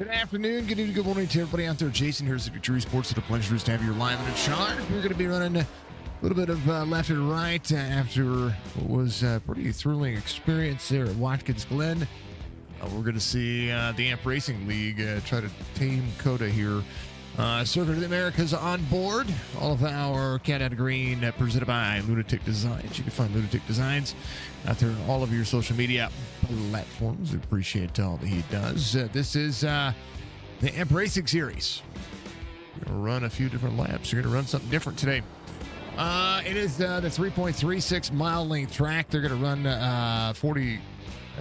Good afternoon, good evening, good morning to everybody out there. Jason here at Victory Sports. It's a pleasure to have you live in charge. We're going to be running a little bit of left and right after what was a pretty thrilling experience there at Watkins Glen. We're going to see the AMP Racing League try to tame Cota here. Circuit of the Americas on board. All of our Cat Out of Green presented by Lunatic Designs. You can find Lunatic Designs out there on all of your social media platforms. We appreciate all that he does. This is the AMP Racing Series. We're going to run a few different laps. You're going to run something different today. It is the 3.36 mile length track. They're going to run 40.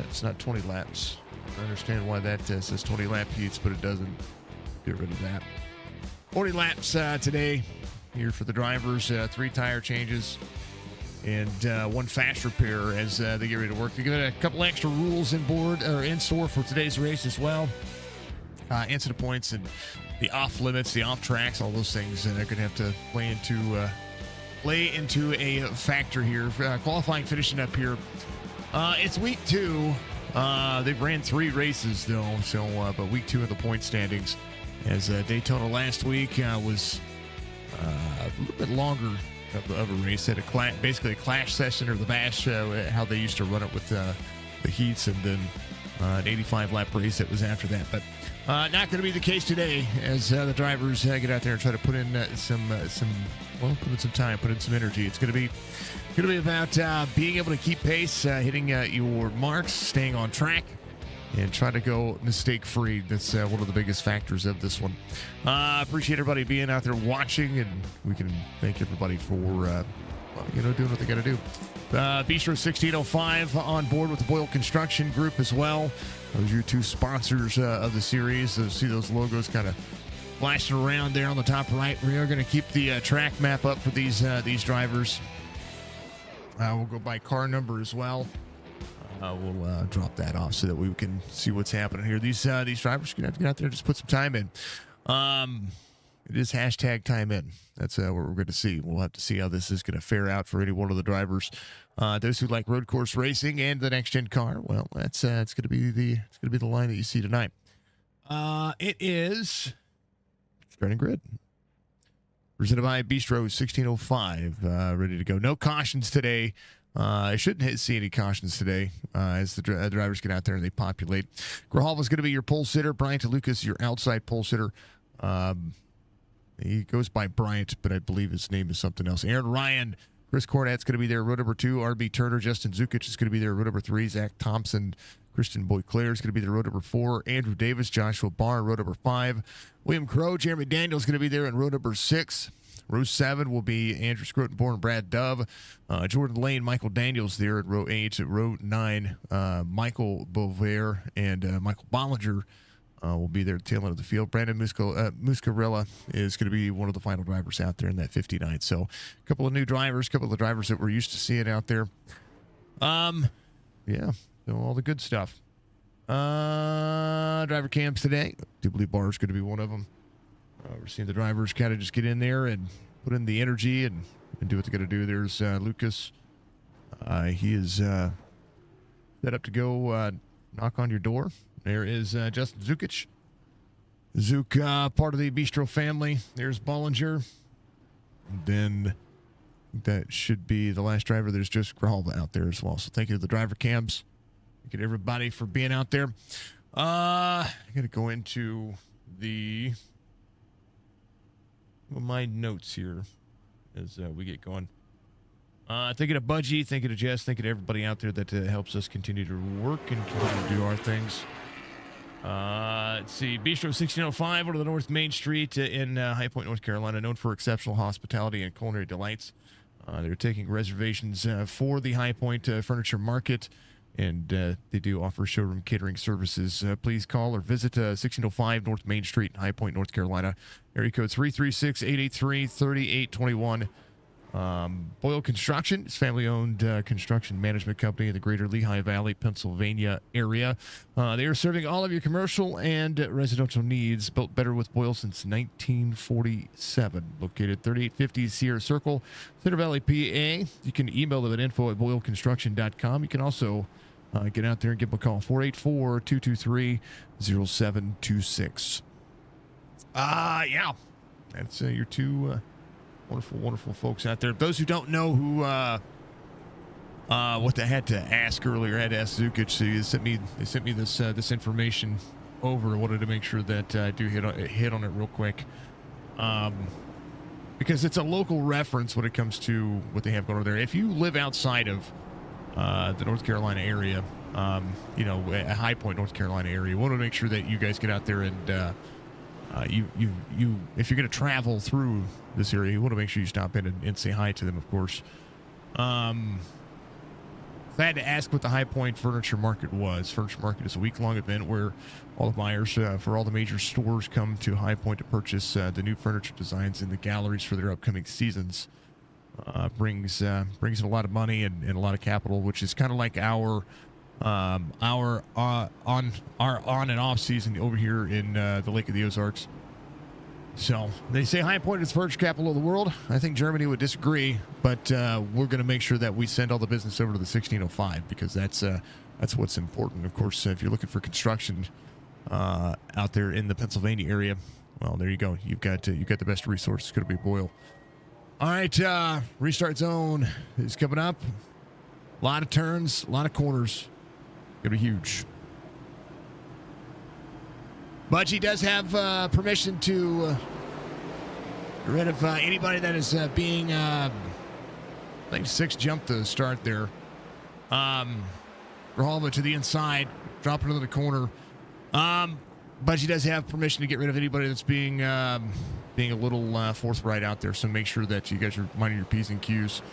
It's not 20 laps. I understand why that says 20 lap heats, but it doesn't. Get rid of that. 40 laps today here for the drivers. 3 tire changes and 1 fast repair as they get ready to work. They give it a couple extra rules in store for today's race as well. Incident points and the off limits, the off tracks, all those things they're going to have to play into a factor here. Qualifying finishing up here. It's week 2. They've ran 3 races though, so but week 2 of the point standings. As Daytona last week was a little bit longer of a race. Had basically a clash session or the bash, how they used to run it with the heats, and then an 85-lap race that was after that. But not going to be the case today as the drivers get out there and try to put in some time, put in some energy. It's going to be about being able to keep pace, hitting your marks, staying on track, and try to go mistake-free. That's one of the biggest factors of this one. Appreciate everybody being out there watching, and we can thank everybody for doing what they got to do. Bistro 1605 on board with the Boyle Construction Group as well. Those are your 2 sponsors of the series. So see those logos kind of flashing around there on the top right. We are going to keep the track map up for these drivers. We'll go by car number as well. We'll drop that off so that we can see what's happening here. These drivers are going to have to get out there and just put some time in. It is hashtag time in. That's what we're going to see. We'll have to see how this is going to fare out for any one of the drivers. Those who like road course racing and the next gen car, well, it's going to be the line that you see tonight. It is starting grid. Presented by Bistro 1605, ready to go. No cautions today. I shouldn't see any cautions today as the drivers get out there and they populate. Grijalva's going to be your pole sitter. Bryant Lucas, your outside pole sitter. He goes by Bryant, but I believe his name is something else. Aaron Ryan, Chris Cornett's going to be there. Row number 2, RB Turner. Justin Zukic is going to be there. Row number 3, Zach Thompson. Christian Boyclair is going to be there. Row number 4, Andrew Davis. Joshua Barr, row number 5. William Crow, Jeremy Daniels going to be there in row number 6. Row 7 will be Andrew Scrotenborn, Brad Dove, Jordan Lane, Michael Daniels there at row 8. At row 9, Michael Bovair and Michael Bollinger will be there at the tail end of the field. Brandon Muscarella is going to be one of the final drivers out there in that 59. So a couple of new drivers, a couple of the drivers that we're used to seeing out there. Yeah, so all the good stuff. Driver camps today. I do believe Barr is going to be one of them. We're seeing the drivers kind of just get in there and put in the energy and do what they got to do. There's Lucas. He is set up to go knock on your door. There is Justin Zukic. Zook, part of the Bistro family. There's Bollinger. And then that should be the last driver. There's just Grijalva out there as well. So thank you to the driver cams. Thank you to everybody for being out there. I'm going to go into my notes here as we get going. Thinking of Budgie, thinking of Jess, thinking of everybody out there that helps us continue to work and continue to do our things. Let's see. Bistro 1605 over to the North Main Street in High Point, North Carolina, known for exceptional hospitality and culinary delights. They're taking reservations for the High Point Furniture Market, and they do offer showroom catering services. Please call or visit 1605 North Main Street in High Point, North Carolina. Area code 336-883-3821. Boyle Construction is family-owned construction management company in the greater LeHigh Valley, Pennsylvania area. They are serving all of your commercial and residential needs. Built better with Boyle since 1947. Located 3850 Sierra Circle, Center Valley, PA. You can email them at info@boyleconstruction.com. You can also get out there and give them a call. 484-223-0726. Yeah. That's your two wonderful folks out there. Those who don't know who what I had to ask earlier, I had to ask Zukic. So they sent me this information over. I wanted to make sure that I do hit on it real quick. Because it's a local reference when it comes to what they have going on there. If you live outside of the North Carolina area, a High Point, North Carolina area, we want to make sure that you guys get out there and you if you're going to travel through this area, you want to make sure you stop in and say hi to them, of course. I had to ask what the High Point Furniture Market was. Furniture Market is a week-long event where all the buyers for all the major stores come to High Point to purchase the new furniture designs in the galleries for their upcoming seasons. Brings in a lot of money and a lot of capital, which is kind of like our on and off season over here in the Lake of the Ozarks. So they say High Point is furniture capital of the world. I think Germany would disagree, but we're going to make sure that we send all the business over to the 1605 because that's what's important. Of course, if you're looking for construction out there in the Pennsylvania area, well, there you go. You've got the best resource. It's going to be Boyle. All right, restart zone is coming up. A lot of turns, a lot of corners. Going to be huge. Budgie does have permission to get rid of anybody that is being, I think 6 jumped the start there. Grijalva to the inside, drop it into the corner. Budgie does have permission to get rid of anybody that's being a little forthright out there. So make sure that you guys are minding your P's and Q's.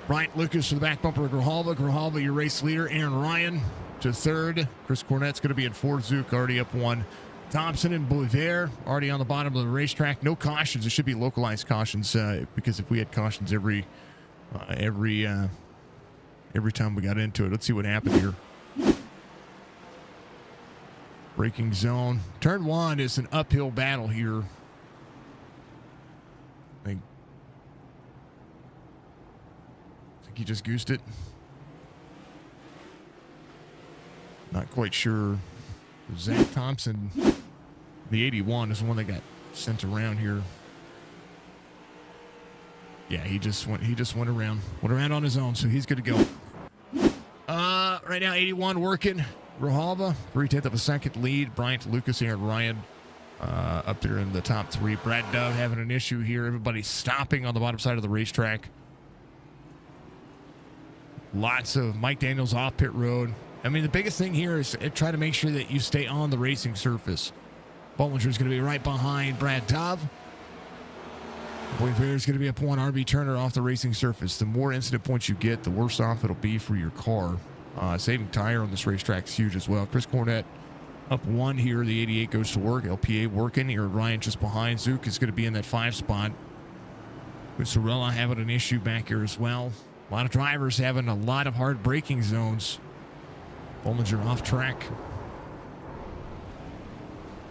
Bryant Lucas to the back bumper of Grijalva. Grijalva, your race leader. Aaron Ryan to third. Chris Cornett's going to be in fourth. Zook already up 1. Thompson and Boyer already on the bottom of the racetrack. No cautions. It should be localized cautions because if we had cautions every time we got into it. Let's see what happened here. Braking zone. Turn 1 is an uphill battle here. I think he just goosed it. Not quite sure. Zach Thompson, the 81, is the one that got sent around here. Yeah, he just went around on his own, so he's good to go. Right now, 81 working. Grijalva, 3/10 of a second lead. Bryant Lucas, Aaron Ryan up there in the top 3. Brad Dove having an issue here. Everybody's stopping on the bottom side of the racetrack. Lots of Mike Daniels off pit road. I mean, the biggest thing here is try to make sure that you stay on the racing surface. Bollinger is going to be right behind Brad Dove. Boyer is going to be up 1. RB Turner off the racing surface. The more incident points you get, the worse off it'll be for your car. Saving tire on this racetrack is huge as well. Chris Cornett up 1 here. The 88 goes to work. LPA working here. Ryan just behind. Zook is going to be in that 5 spot. With Sorella having an issue back here as well. A lot of drivers having a lot of hard braking zones. Bollinger off track.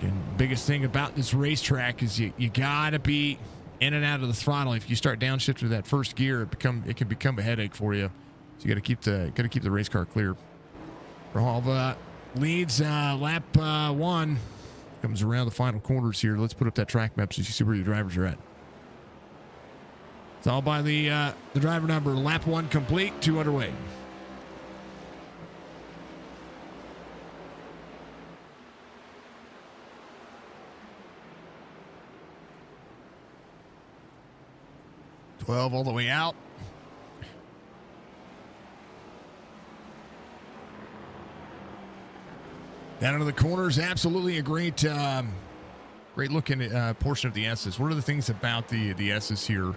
And biggest thing about this racetrack is you gotta be in and out of the throttle. If you start downshifting to that first gear, it can become a headache for you. So you gotta keep the race car clear. Grijalva leads lap 1. Comes around the final corners here. Let's put up that track map so you see where your drivers are at. It's all by the driver number. Lap 1 complete. 2 underway. All the way out. Down into the corners, absolutely a great looking portion of the S's. One of the things about the S's here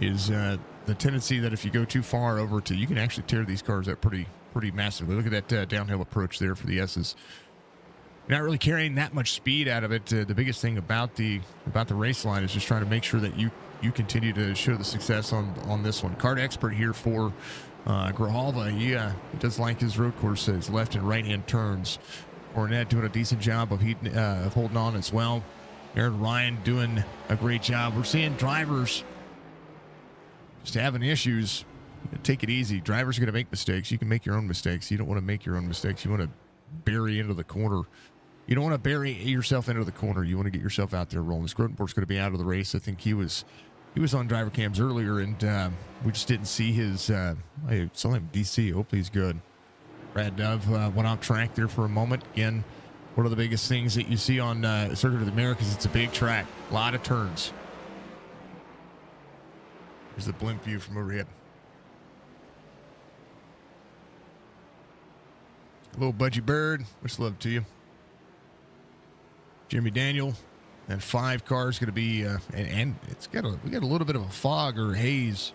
is the tendency that if you go too far over to, you can actually tear these cars up pretty massively. Look at that downhill approach there for the S's. You're not really carrying that much speed out of it. The biggest thing about the race line is just trying to make sure that you continue to show the success on this one. Card expert here for Grijalva. He does like his road course, his left and right hand turns. Cornette doing a decent job of holding on as well. Aaron Ryan doing a great job. We're seeing drivers just having issues take it easy. Drivers are going to make mistakes. You can make your own mistakes. You don't want to make your own mistakes. You want to bury into the corner. You don't want to bury yourself into the corner. You want to get yourself out there rolling. Scrotenborg's going to be out of the race. I think he was on driver cams earlier, and we just didn't see his. I saw him DC. Hopefully he's good. Brad Dove went off track there for a moment. Again, one of the biggest things that you see on Circuit of the Americas, it's a big track. A lot of turns. Here's the blimp view from overhead. Little Budgie Bird, much love to you. Jeremy Daniel, and 5 cars going to be, and we got a little bit of a fog or haze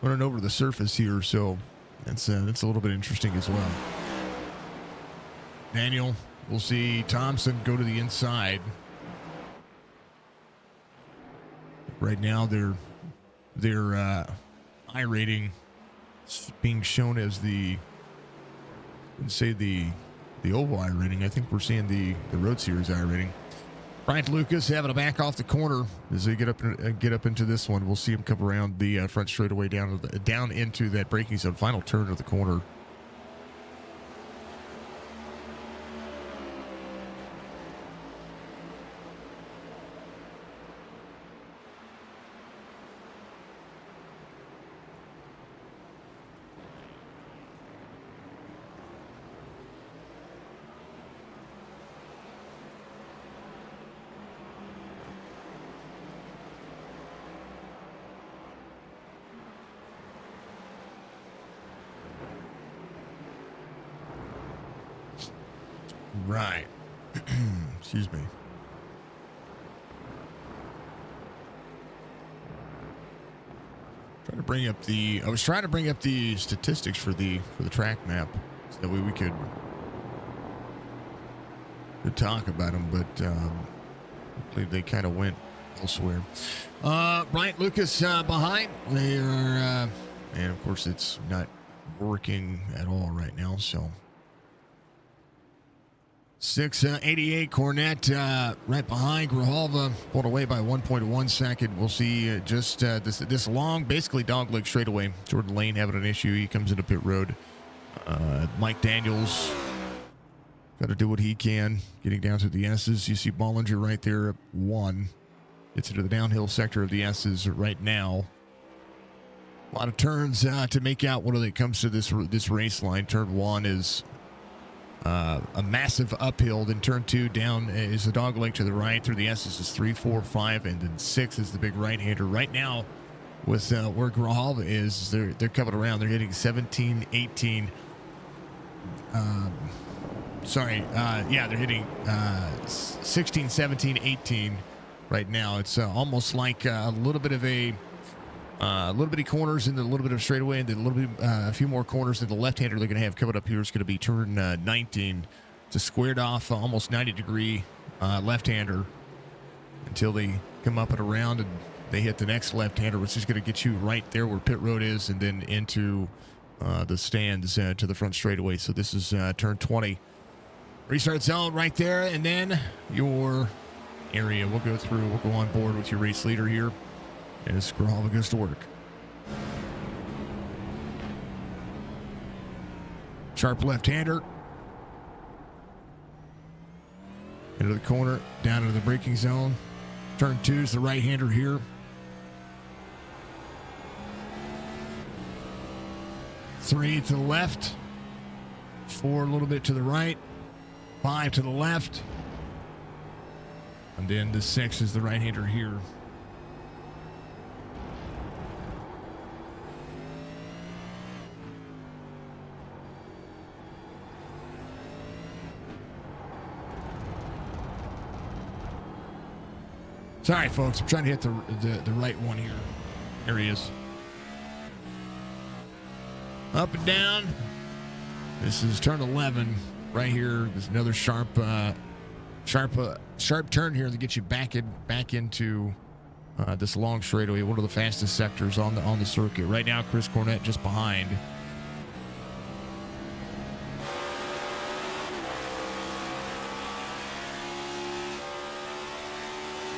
running over the surface here, so that's a little bit interesting as well. Daniel, we'll see Thompson go to the inside. Right now, their iRating is being shown as the oval iRating. I think we're seeing the Road Series iRating. Bryant Lucas having to back off the corner as they get up into this one. We'll see him come around the front straightaway down into that braking zone. Final turn of the corner. Right. Excuse me. I was trying to bring up the statistics for the track map so that way we could talk about them, but hopefully they kind of went elsewhere. Bryant Lucas behind. They are, and of course it's not working at all right now, so. 688 Cornette right behind Grijalva, pulled away by 1.1 second. We'll see just this long, basically dogleg straightaway. Jordan Lane having an issue. He comes into pit road. Mike Daniels got to do what he can, getting down to the S's. You see Bollinger right there at 1. Gets into the downhill sector of the S's right now. A lot of turns to make out when it comes to this race line. Turn 1 is a massive uphill. Then turn 2 down is the dog leg to the right. Through the S's is 3, 4, 5, and then 6 is the big right-hander. Right now, with where Grijalva is, they're coming around. They're hitting 17, 18. They're hitting 16, 17, 18 right now. It's almost like a little bit of a little bitty corners and a little bit of straightaway, and then a few more corners. And the left-hander they're going to have coming up here is going to be turn 19. It's a squared off, almost 90-degree left-hander until they come up and around and they hit the next left-hander, which is going to get you right there where pit road is, and then into the stands to the front straightaway. So this is turn 20. Restart zone right there, and then your area. We'll go on board with your race leader here as Grijalva goes to work. Sharp left-hander. Into the corner, down into the braking zone. Turn 2 is the right-hander here. 3 to the left. 4 a little bit to the right. 5 to the left. And then the 6 is the right-hander here. Sorry, folks. I'm trying to hit the right one here. There he is. Up and down. This is turn 11 right here. There's another sharp turn here that gets you back into this long straightaway. One of the fastest sectors on the circuit right now. Chris Cornette just behind.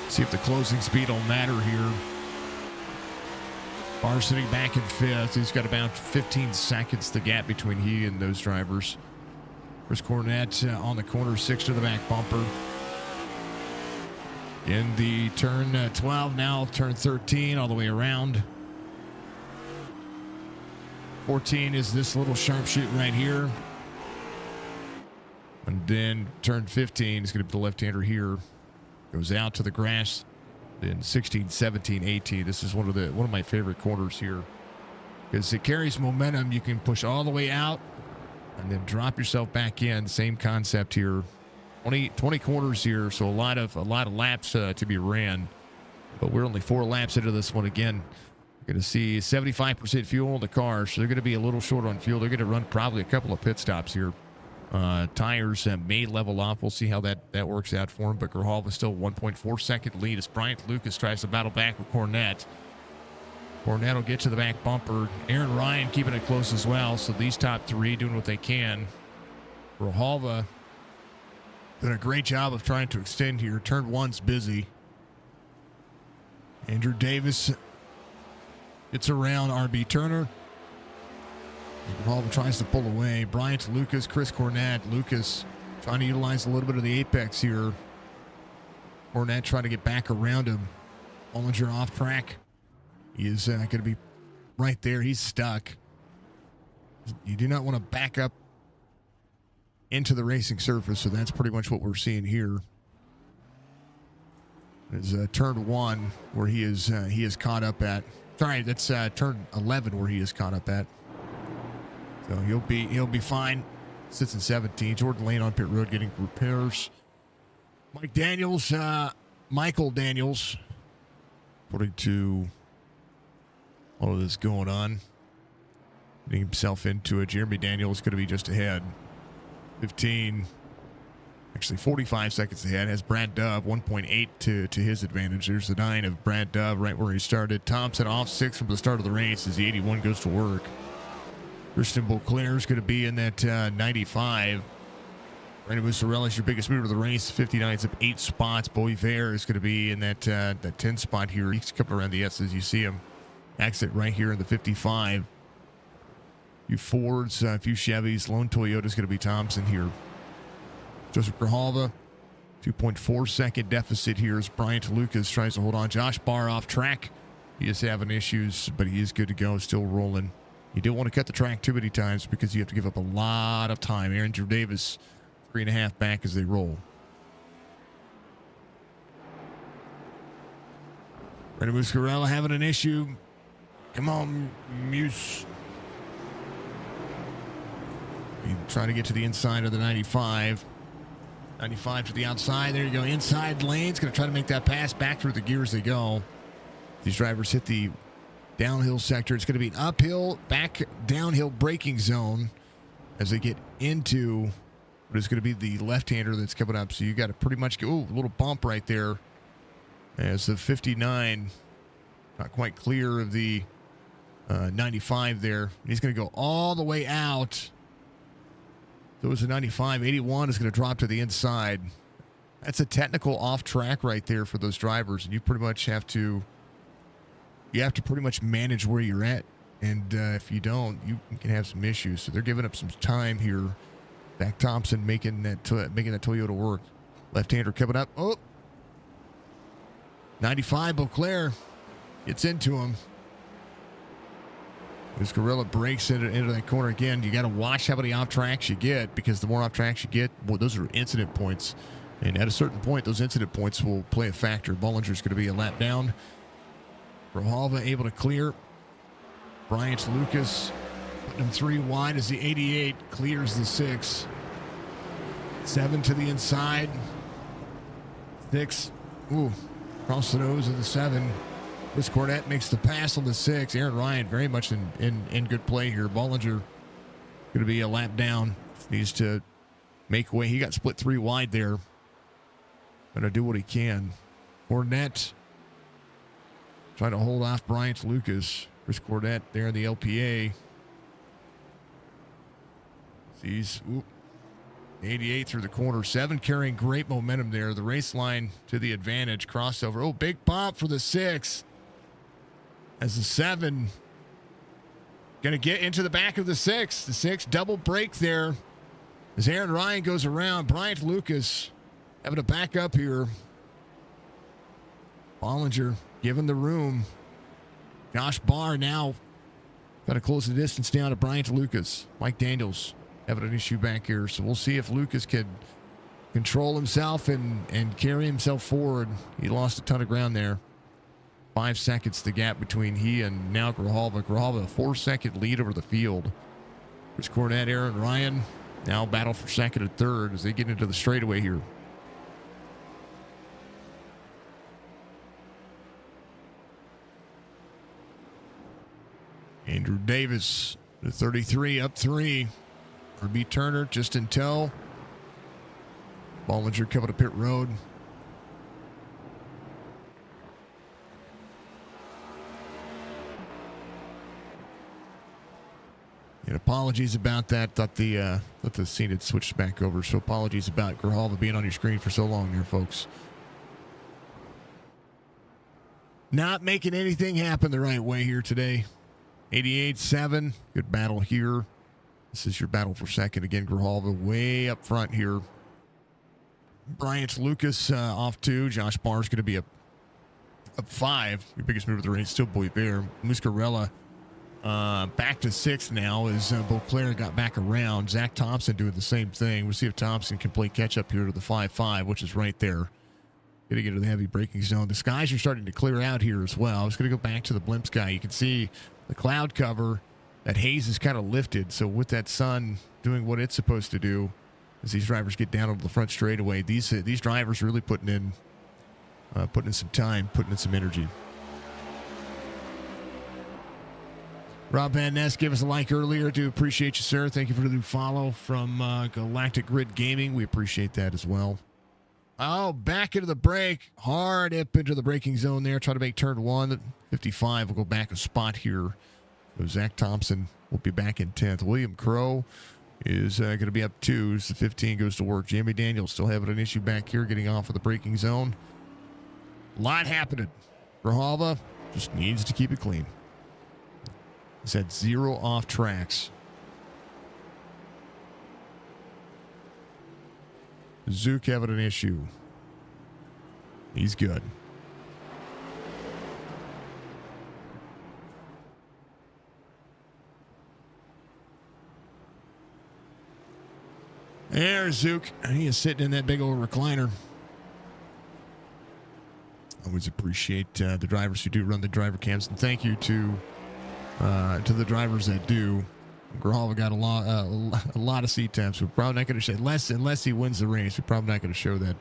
See if the closing speed will matter here. Barr sitting back in fifth. He's got about 15 seconds, the gap between he and those drivers. Chris Cornett on the corner, 6 to the back bumper. In the turn 12, now turn 13 all the way around. 14 is this little sharpshoot right here. And then turn 15 is going to be the left-hander here. Goes out to the grass. Then 16, 17, 18. This is one of my favorite corners here because it carries momentum. You can push all the way out and then drop yourself back in. Same concept here. 20 corners here, so a lot of laps to be ran. But we're only 4 laps into this one again. We're going to see 75% fuel in the car, so they're going to be a little short on fuel. They're going to run probably a couple of pit stops here. Tires may level off. We'll see how that works out for him. But Grijalva still 1.4 second lead as Bryant Lucas tries to battle back with Cornett. Cornett will get to the back bumper. Aaron Ryan keeping it close as well. So these top 3 doing what they can. Grijalva doing a great job of trying to extend here. Turn 1's busy. Andrew Davis gets around RB Turner. Grijalva tries to pull away. Bryant Lucas, Chris Cornett. Lucas trying to utilize a little bit of the apex here. Cornett trying to get back around him. Bollinger off track. He is going to be right there. He's stuck. You do not want to back up into the racing surface, so that's pretty much what we're seeing here. Is turn 1 where he is caught up at. Sorry, that's turn 11 where he is caught up at. So he'll be fine. Sits in 17. Jordan Lane on pit road getting repairs. Michael Daniels, according to all of this going on, getting himself into it. Jeremy Daniels going to be just ahead. 45 seconds ahead. Has Brad Dove 1.8 to his advantage. There's the 9 of Brad Dove right where he started. Thompson off 6 from the start of the race as the 81 goes to work. Christian Beauclair is going to be in that 95. Brandon Musarella is your biggest mover of the race. 59's up 8 spots. Bowie Vare is going to be in that 10 spot here. He's coming around the S's. You see him exit right here in the 55. A few Fords, a few Chevys. Lone Toyota is going to be Thompson here. Joseph Grijalva, 2.4 second deficit here as Bryant Lucas tries to hold on. Josh Barr off track. He is having issues, but he is good to go, still rolling. You don't want to cut the track too many times because you have to give up a lot of time. Aaron Drew Davis, 3.5 back as they roll. Brandon Muscarella having an issue. Come on, Muse. Trying to get to the inside of the 95. 95 to the outside. There you go. Inside lanes. Going to try to make that pass back through the gears they go. These drivers hit the downhill sector. It's going to be an uphill, back downhill braking zone as they get into what is going to be the left-hander that's coming up. So you got to pretty much go. Ooh, a little bump right there as the 59 not quite clear of the 95 there. He's going to go all the way out. So it was a 95. 81 is going to drop to the inside. That's a technical off track right there for those drivers. And you pretty much have to pretty much manage where you're at. And if you don't, you can have some issues. So they're giving up some time here. Zach Thompson making that Toyota work. Left-hander coming up. Oh, 95, Beauclair gets into him. As Gorilla breaks into that corner again, you got to watch how many off tracks you get, because the more off tracks you get, well, those are incident points. And at a certain point, those incident points will play a factor. Bollinger's going to be a lap down. Grijalva able to clear. Bryant Lucas putting him 3 wide as the 88 clears the 6. 7 to the inside. 6. Ooh, across the nose of the 7. Chris Cornett makes the pass on the 6. Aaron Ryan very much in good play here. Bollinger going to be a lap down. Needs to make way. He got split 3 wide there. Going to do what he can. Cornett trying to hold off Bryant Lucas. Chris Cornett there in the LPA. Sees 88 through the corner. 7 carrying great momentum there. The race line to the advantage. Crossover. Oh, big pop for the 6. as the 7 going to get into the back of the 6. The 6 double break there as Aaron Ryan goes around. Bryant Lucas having to back up here. Bollinger given the room. Josh Barr now got to close the distance down to Bryant Lucas. Mike Daniels having an issue back here. So we'll see if Lucas can control himself and carry himself forward. He lost a ton of ground there. 5 seconds the gap between he and now Grijalva. Grijalva, a 4-second lead over the field. Chris Cornett, Aaron Ryan now battle for second and third as they get into the straightaway here. Andrew Davis, the 33, up 3. R.B. Turner just in tow. Bollinger coming to pit road. And apologies about that. Thought the scene had switched back over. So apologies about Grijalva being on your screen for so long there, folks. Not making anything happen the right way here today. 88-7. Good battle here. This is your battle for second. Again, Grijalva way up front here. Bryant Lucas off 2. Josh Barr's going to be up 5. Your biggest move of the race, still Boyer. Muscarella back to 6 now as Beauclair got back around. Zach Thompson doing the same thing. We'll see if Thompson can play catch up here to the 5-5, which is right there. Going to get to the heavy braking zone. The skies are starting to clear out here as well. I was going to go back to the blimp sky. You can see the cloud cover. That haze is kind of lifted. So with that sun doing what it's supposed to do, as these drivers get down over the front straightaway, these drivers are really putting in some time, putting in some energy. Rob Van Ness gave us a like earlier. Do appreciate you, sir. Thank you for the new follow from Galactic Grid Gaming. We appreciate that as well. Oh, back into the break. Hard up into the braking zone there. Try to make turn 1. 55 will go back a spot here. So Zach Thompson will be back in 10th. William Crow is going to be up 2 as the 15 goes to work. Jamie Daniels still having an issue back here getting off of the braking zone. A lot happening. Grijalva just needs to keep it clean. He's had 0 off tracks. Zook having an issue. He's good. There's Zook. He is sitting in that big old recliner. Always appreciate the drivers who do run the driver cams, and thank you to the drivers that do. Grijalva got a lot of seat times. We're probably not going to show unless he wins the race. We're probably not going to show that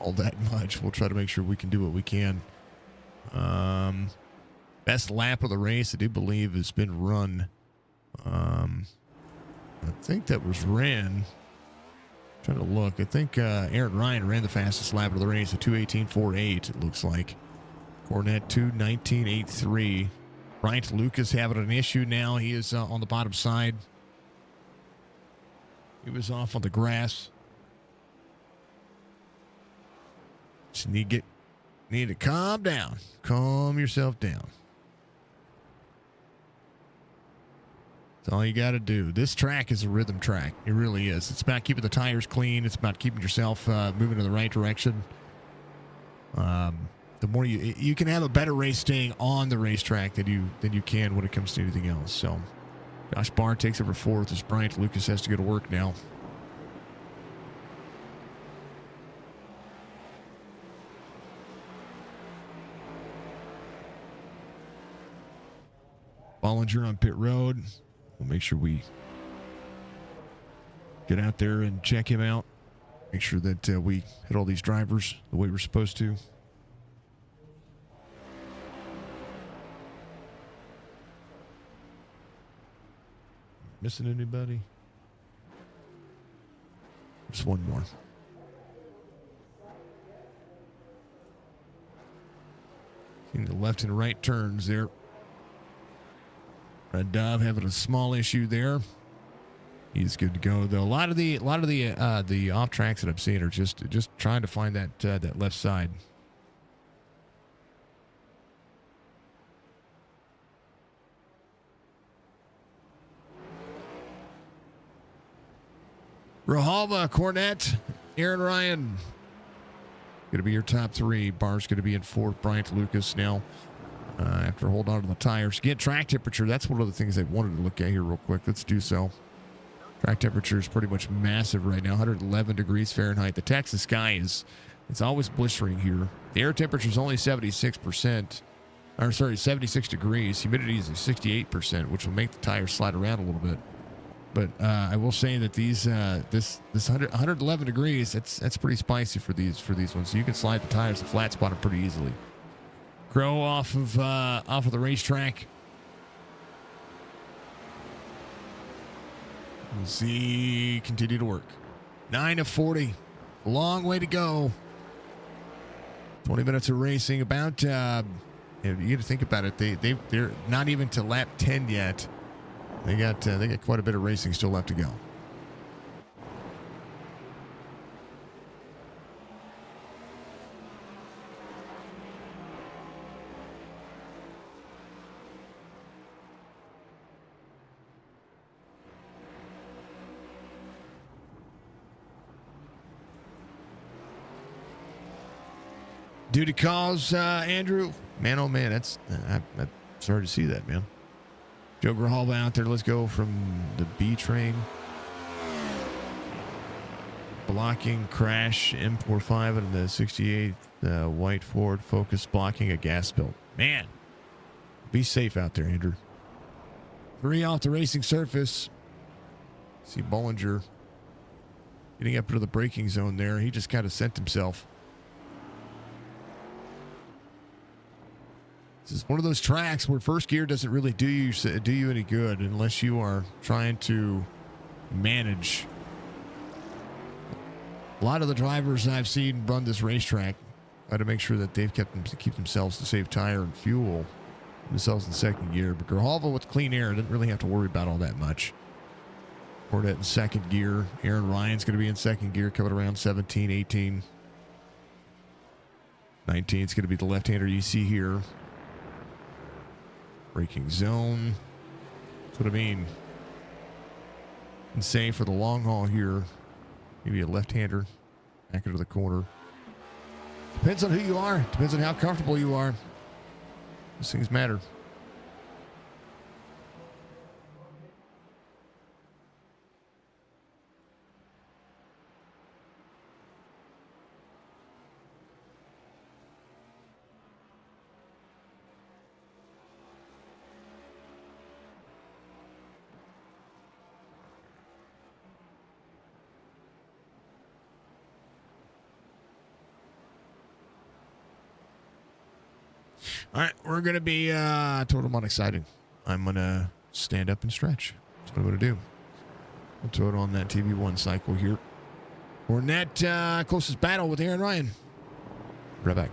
all that much. We'll try to make sure we can do what we can. Best lap of the race, I do believe, has been run. I think that was ran. Trying to look. I think Aaron Ryan ran the fastest lap of the race at 2:18.48. It looks like. Cornett 2:19.83. Bryant Lucas having an issue now. He is on the bottom side. He was off on the grass. Just need to calm down. Calm yourself down. That's all you got to do. This track is a rhythm track. It really is. It's about keeping the tires clean. It's about keeping yourself moving in the right direction. The more you can have a better race staying on the racetrack than you can when it comes to anything else. So Josh Barr takes over 4th as Bryant Lucas has to go to work now. Bollinger on pit road. We'll make sure we get out there and check him out. Make sure that we hit all these drivers the way we're supposed to. Missing anybody? Just one more. Seeing the left and right turns there. Red Dove having a small issue there. He's good to go though. A lot of the off tracks that I'm seeing are just trying to find that left side. Grijalva, Cornette, Aaron Ryan. Going to be your top three. Barr's going to be in fourth. Bryant Lucas now after holding on to the tires. Again, track temperature. That's one of the things I wanted to look at here real quick. Let's do so. Track temperature is pretty much massive right now. 111 degrees Fahrenheit. The Texas sky it's always blistering here. The air temperature is only 76%. Or sorry, 76 degrees. Humidity is 68%, which will make the tires slide around a little bit. But I will say that these this 111 degrees, that's pretty spicy for these ones. So you can slide the tires and flat spot them pretty easily. Crow off of the racetrack. We'll see continue to work. 9 of 40, a long way to go. 20 minutes of racing. About you got to think about it. They're not even to lap 10 yet. They got quite a bit of racing still left to go. Duty calls, Andrew. Man, oh man, I'm sorry to see that, man. Joe Grijalva out there. Let's go from the B train. Blocking, crash, M45 and the 68 white Ford Focus blocking a gas spill. Man, be safe out there, Andrew. 3 off the racing surface. See Bollinger getting up into the braking zone there. He just kind of sent himself. This is one of those tracks where first gear doesn't really do you any good unless you are trying to manage. A lot of the drivers I've seen run this racetrack try to make sure that they've keep themselves to save tire and fuel themselves in second gear. But Grijalva with clean air didn't really have to worry about all that much. Cornette in second gear. Aaron Ryan's going to be in second gear coming around 17, 18. 19 is going to be the left-hander you see here. Braking zone. That's what I mean. And say for the long haul here, maybe a left-hander back into the corner. Depends on who you are. Depends on how comfortable you are. These things matter. All right, we're going to be total unexciting. I'm going to stand up and stretch. That's what I'm going to do. We'll throw it on that TV1 cycle here. Cornette, closest battle with Aaron Ryan. Right back.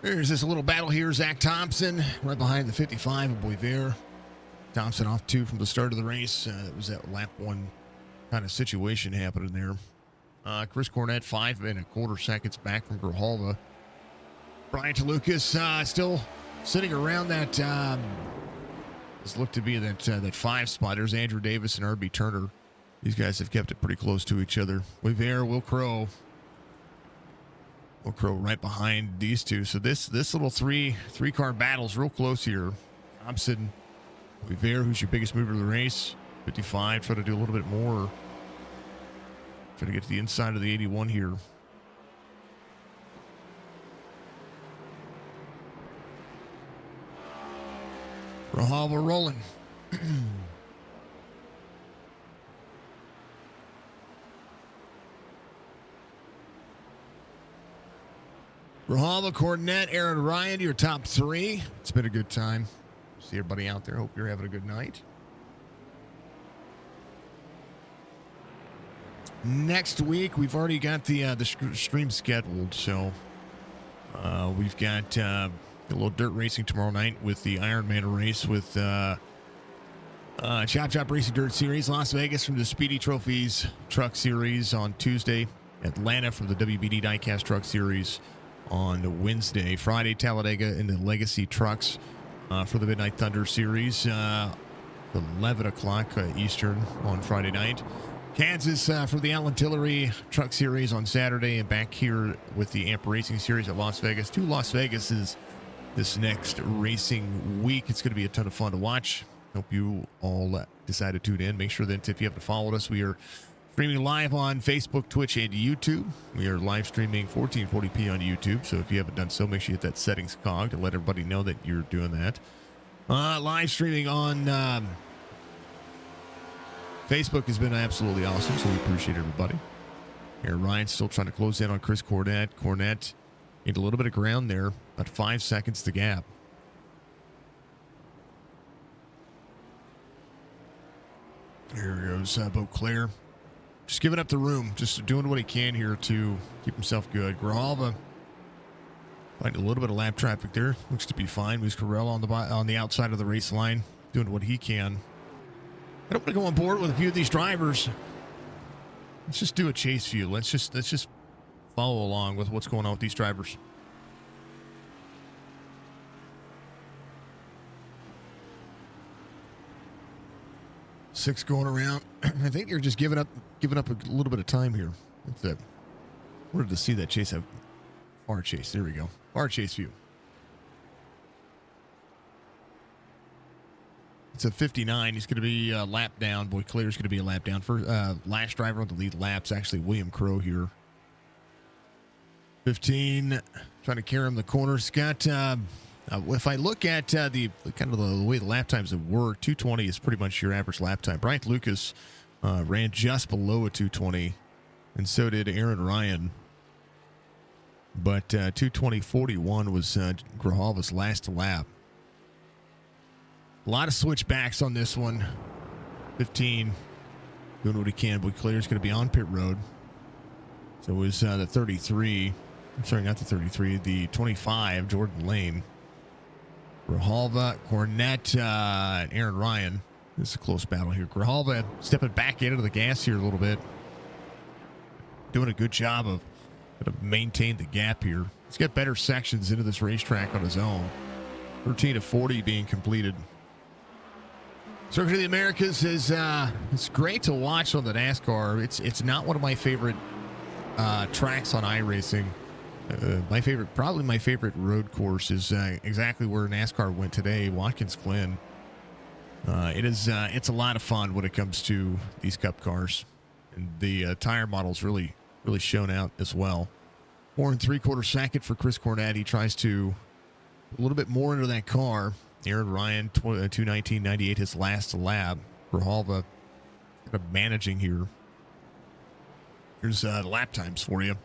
There's this little battle here. Zach Thompson right behind the 55 of Boyer. Thompson off 2 from the start of the race. It was that lap 1 kind of situation happening there. Chris Cornett 5.25 seconds back from Grijalva. Brian DeLucas still sitting around that. This looked to be that 5 spot. There's Andrew Davis and RB Turner. These guys have kept it pretty close to each other. Weaver, Will Crow. Will Crow right behind these two. So this little three car battle's real close here. Thompson, Weaver, who's your biggest mover of the race, 55. Try to do a little bit more. Try to get to the inside of the 81 here. Grijalva rolling. Grijalva, Cornett, Aaron Ryan, your top 3. It's been a good time. See everybody out there. Hope you're having a good night. Next week, we've already got the stream scheduled. So we've got a little dirt racing tomorrow night with the Ironman race with Chop Chop Racing Dirt Series. Las Vegas from the Speedy Trophies Truck Series on Tuesday. Atlanta from the WBD Diecast Truck Series on Wednesday. Friday, Talladega in the Legacy Trucks for the Midnight Thunder Series. 11 o'clock Eastern on Friday night. Kansas for the Allen Tillery Truck Series on Saturday. And back here with the AMP Racing Series at Las Vegas. 2 Las Vegases this next racing week. It's going to be a ton of fun to watch. Hope you all decide to tune in. Make sure that if you haven't followed us, we are streaming live on Facebook, Twitch, and YouTube. We are live streaming 1440p on YouTube. So if you haven't done so, make sure you hit that settings cog to let everybody know that you're doing that. Live streaming on Facebook has been absolutely awesome, so we appreciate everybody. Here, Ryan's still trying to close in on Chris Cornett. Cornett gained a little bit of ground there, about 5 seconds to gap. Here goes Beauclair. Just giving up the room, just doing what he can here to keep himself good. Grijalva finding a little bit of lap traffic there. Looks to be fine. Moose Carell on the outside of the race line, doing what he can. I don't want to go on board with a few of these drivers. Let's just do a chase view. Let's just follow along with what's going on with these drivers. Six going around. I think you're just giving up a little bit of time here. That's it. Wanted to see that chase have far chase. There we go. Far chase view. It's a 59. He's going to be a lap down. Boy, Claire's going to be a lap down. First, last driver on the lead laps, actually William Crow here. 15, trying to carry him the corner. Scott, if I look at the way the lap times have worked, 220 is pretty much your average lap time. Bryant Lucas ran just below a 220, and so did Aaron Ryan. But 220.41 was Grijalva's last lap. A lot of switchbacks on this one. 15, doing what he can. But Claire's going to be on pit road. So it was the 33. I'm sorry, not the 33. The 25, Jordan Lane. Grijalva, Cornett, and Aaron Ryan. This is a close battle here. Grijalva stepping back into the gas here a little bit. Doing a good job of maintaining the gap here. He's got better sections into this racetrack on his own. 13 of 40 being completed. Circuit of the Americas is it's great to watch on the NASCAR. It's not one of my favorite tracks on iRacing. Probably my favorite road course is exactly where NASCAR went today, Watkins Glen. It's a lot of fun when it comes to these Cup cars, and the tire model's really shown out as well. 4 3/4 second for Chris Cornett. He tries to a little bit more into that car. Aaron Ryan, 2:19.98, his last lap. Grijalva kind of managing here. Here's the lap times for you.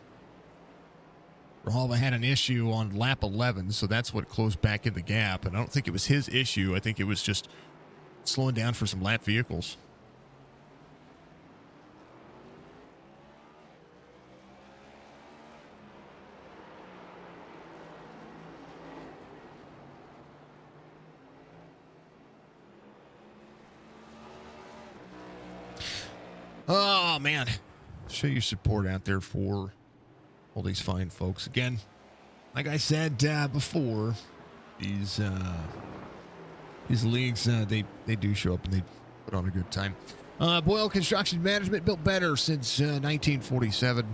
Grijalva had an issue on lap 11, so that's what closed back in the gap. And I don't think it was his issue. I think it was just slowing down for some lap vehicles. Oh, man. Show your support out there for all these fine folks. Again, like I said before, these leagues, they do show up and they put on a good time. Boyle Construction Management, built better since 1947.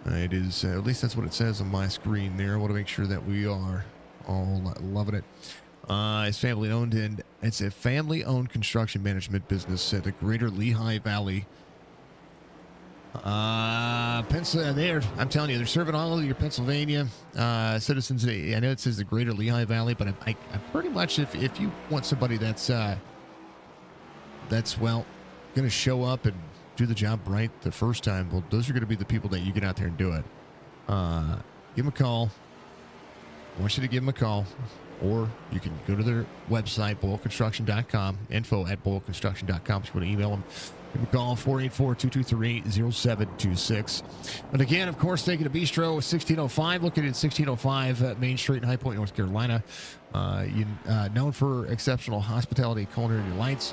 It is, at least that's what it says on my screen there. I want to make sure that we are all loving it. It's family owned, and it's a family owned construction management business at the greater LeHigh Valley. Pennsylvania, I'm telling you, they're serving all of your Pennsylvania citizens. I know it says the greater LeHigh Valley, but I pretty much, if you want somebody that's well, going to show up and do the job right the first time, well, those are going to be the people that you get out there and do it. Give them a call. I want you to give them a call, or you can go to their website, boyleconstruction.com, info@boyleconstruction.com. If you want to email them, give them a call, 484-223-0726. And again, of course, taking a Bistro, 1605, located at 1605 Main Street in High Point, North Carolina. Known for exceptional hospitality, culinary delights.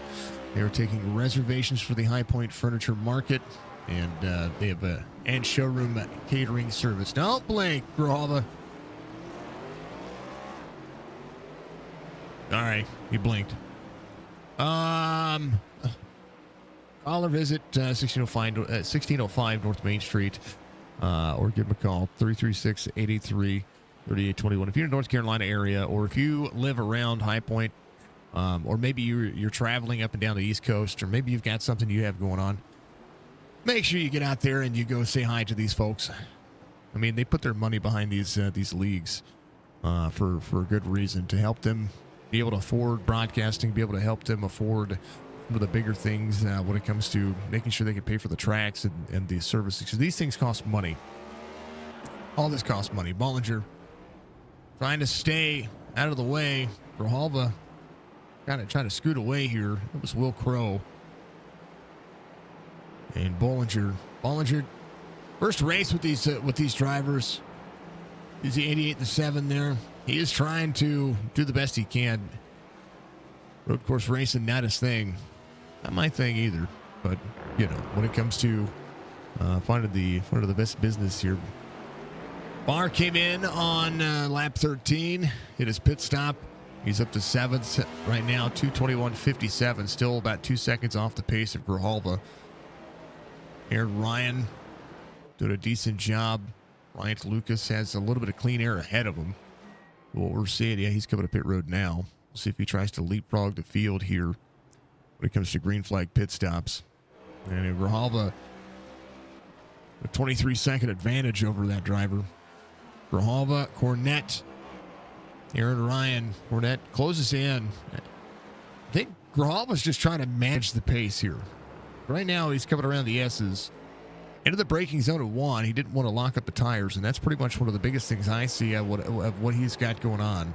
They are taking reservations for the High Point Furniture Market, and they have a showroom catering service. Don't blink, Grohova. All right, he blinked. Call or visit 1605 North Main Street, or give them a call, 336-883-3821. If you're in the North Carolina area, or if you live around High Point, or maybe you're traveling up and down the East Coast, or maybe you've got something you have going on, make sure you get out there and you go say hi to these folks. I mean, they put their money behind these leagues for a good reason, to help them be able to afford broadcasting, be able to help them afford some of the bigger things when it comes to making sure they can pay for the tracks and the services. Because these things cost money. All this costs money. Bollinger trying to stay out of the way. Grohova kind of trying to scoot away here. It was Will Crow. And Bollinger, first race with these drivers. He's the 88-7 there. He is trying to do the best he can. Road course racing, not his thing. Not my thing either. But, you know, when it comes to finding the best business here. Barr came in on lap 13, hit his pit stop. He's up to 7th right now, 2:21.57, still about 2 seconds off the pace of Grohova. Aaron Ryan doing a decent job. Ryan Lucas has a little bit of clean air ahead of him. What we're seeing, yeah, he's coming to pit road now. We'll see if he tries to leapfrog the field here when it comes to green flag pit stops. And Grohova, a 23-second advantage over that driver. Grohova, Cornette, Aaron Ryan. Cornette closes in. I think Grohova's just trying to manage the pace here. Right now, he's coming around the S's. Into the braking zone at 1. He didn't want to lock up the tires, and that's pretty much one of the biggest things I see of what he's got going on.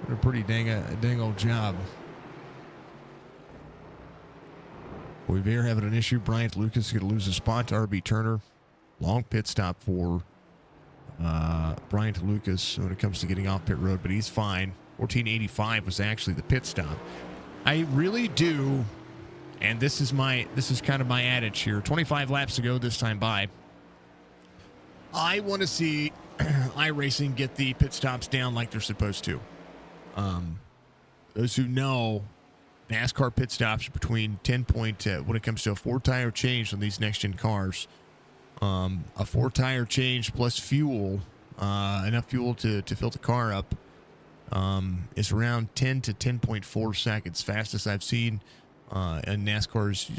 Did a pretty dang old job. We're having an issue. Bryant Lucas is going to lose a spot to RB Turner. Long pit stop for Bryant Lucas when it comes to getting off pit road, but he's fine. 1485 was actually the pit stop. I really do. And this is kind of my adage here. 25 laps to go this time by. I want to see iRacing get the pit stops down like they're supposed to. Those who know, NASCAR pit stops are between 10 point when it comes to a 4-tire change on these next-gen cars. A 4-tire change plus fuel, enough fuel to fill the car up, is around 10 to 10.4 seconds. Fastest I've seen. And NASCAR's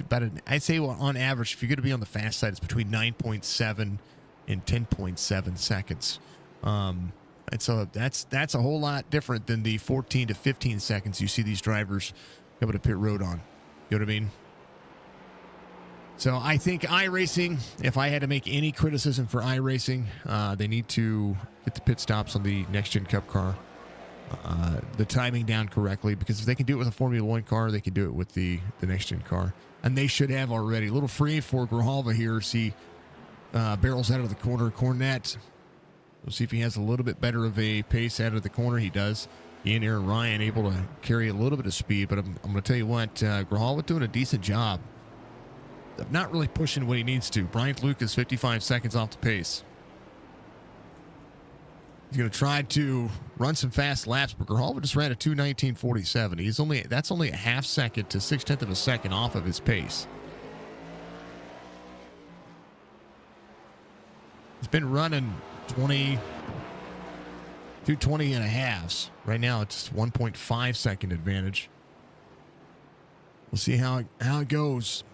I'd say on average, if you're going to be on the fast side, it's between 9.7 and 10.7 seconds. And so that's a whole lot different than the 14 to 15 seconds you see these drivers coming to pit road on. You know what I mean? So I think iRacing, if I had to make any criticism for iRacing, they need to get the pit stops on the next-gen Cup car. The timing down correctly, because if they can do it with a Formula One car, they can do it with the next-gen car, and they should have already. A little free for Grohova here. See, barrels out of the corner. Cornette, we'll see if he has a little bit better of a pace out of the corner. He does. He and Aaron Ryan able to carry a little bit of speed, but I'm going to tell you what, Grohova doing a decent job not really pushing what he needs to. Bryant Lucas, 55 seconds off the pace. He's going to try to run some fast laps, but Grijalva just ran a 2:19.47. That's only a half second to 0.6 of a second off of his pace. He's been running 2:20 and a halves. Right now, it's 1.5 second advantage. We'll see how it goes.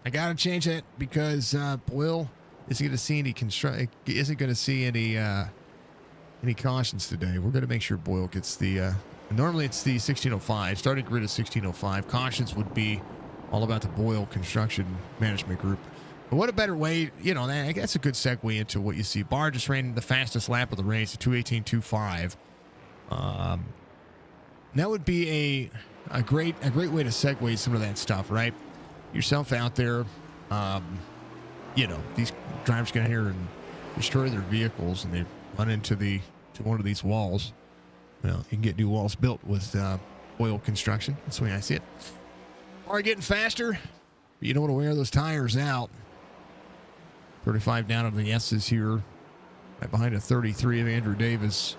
I got to change it because Boyle isn't going to see any cautions today. We're going to make sure Boyle gets the normally it's the 1605. Starting grid is 1605. Cautions would be all about the Boyle Construction Management Group. But what a better way, that's a good segue into what you see. Barr just ran the fastest lap of the race at 2:18.25. That would be a great way to segue some of that stuff, right? Yourself out there, these drivers get in here and destroy their vehicles, and they run into one of these walls. Well, you can get new walls built with Boyle Construction. That's the way I see it. Are getting faster, but you don't want to wear those tires out. 35 down on the S's here, right behind a 33 of Andrew Davis.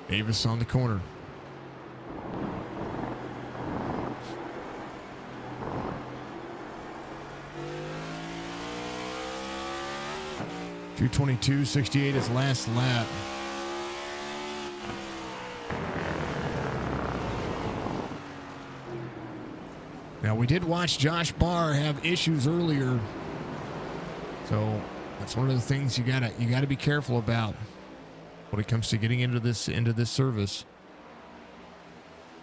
Davis on the corner. .222.68 his last lap. Now, we did watch Josh Barr have issues earlier, so that's one of the things you gotta be careful about when it comes to getting into this service.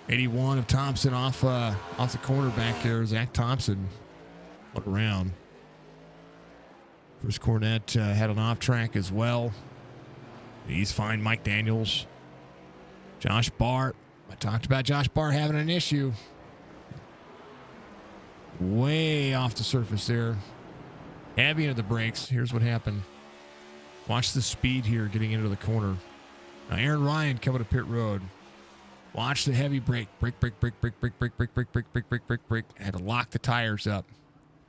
81 of Thompson off the corner back there. Zach Thompson, what around? Chris Cornett had an off track as well. He's fine. Mike Daniels, Josh Barr. I talked about Josh Barr having an issue. Way off the surface there. Heavy into the brakes. Here's what happened. Watch the speed here getting into the corner. Now Aaron Ryan coming to pit road. Watch the heavy brake. Brake. Had to lock the tires up.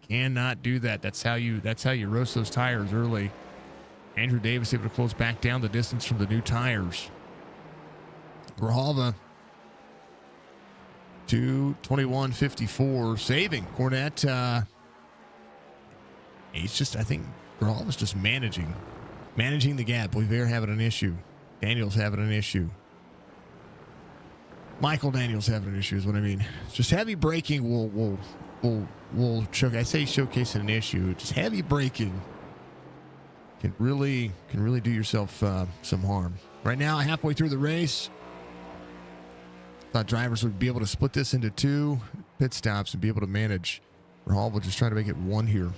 Cannot do that. That's how you roast those tires early. Andrew Davis able to close back down the distance from the new tires. Grijalva 2:21.54, saving Cornett. I think Grijalva's just managing the gap. Boyer having an issue. Daniels having an issue. Michael Daniels having an issue is what I mean. Just heavy braking will showcase. I say showcase an issue. Just heavy braking can really do yourself some harm. Right now, halfway through the race, thought drivers would be able to split this into 2 pit stops and be able to manage. Grijalva just trying to make it 1 here.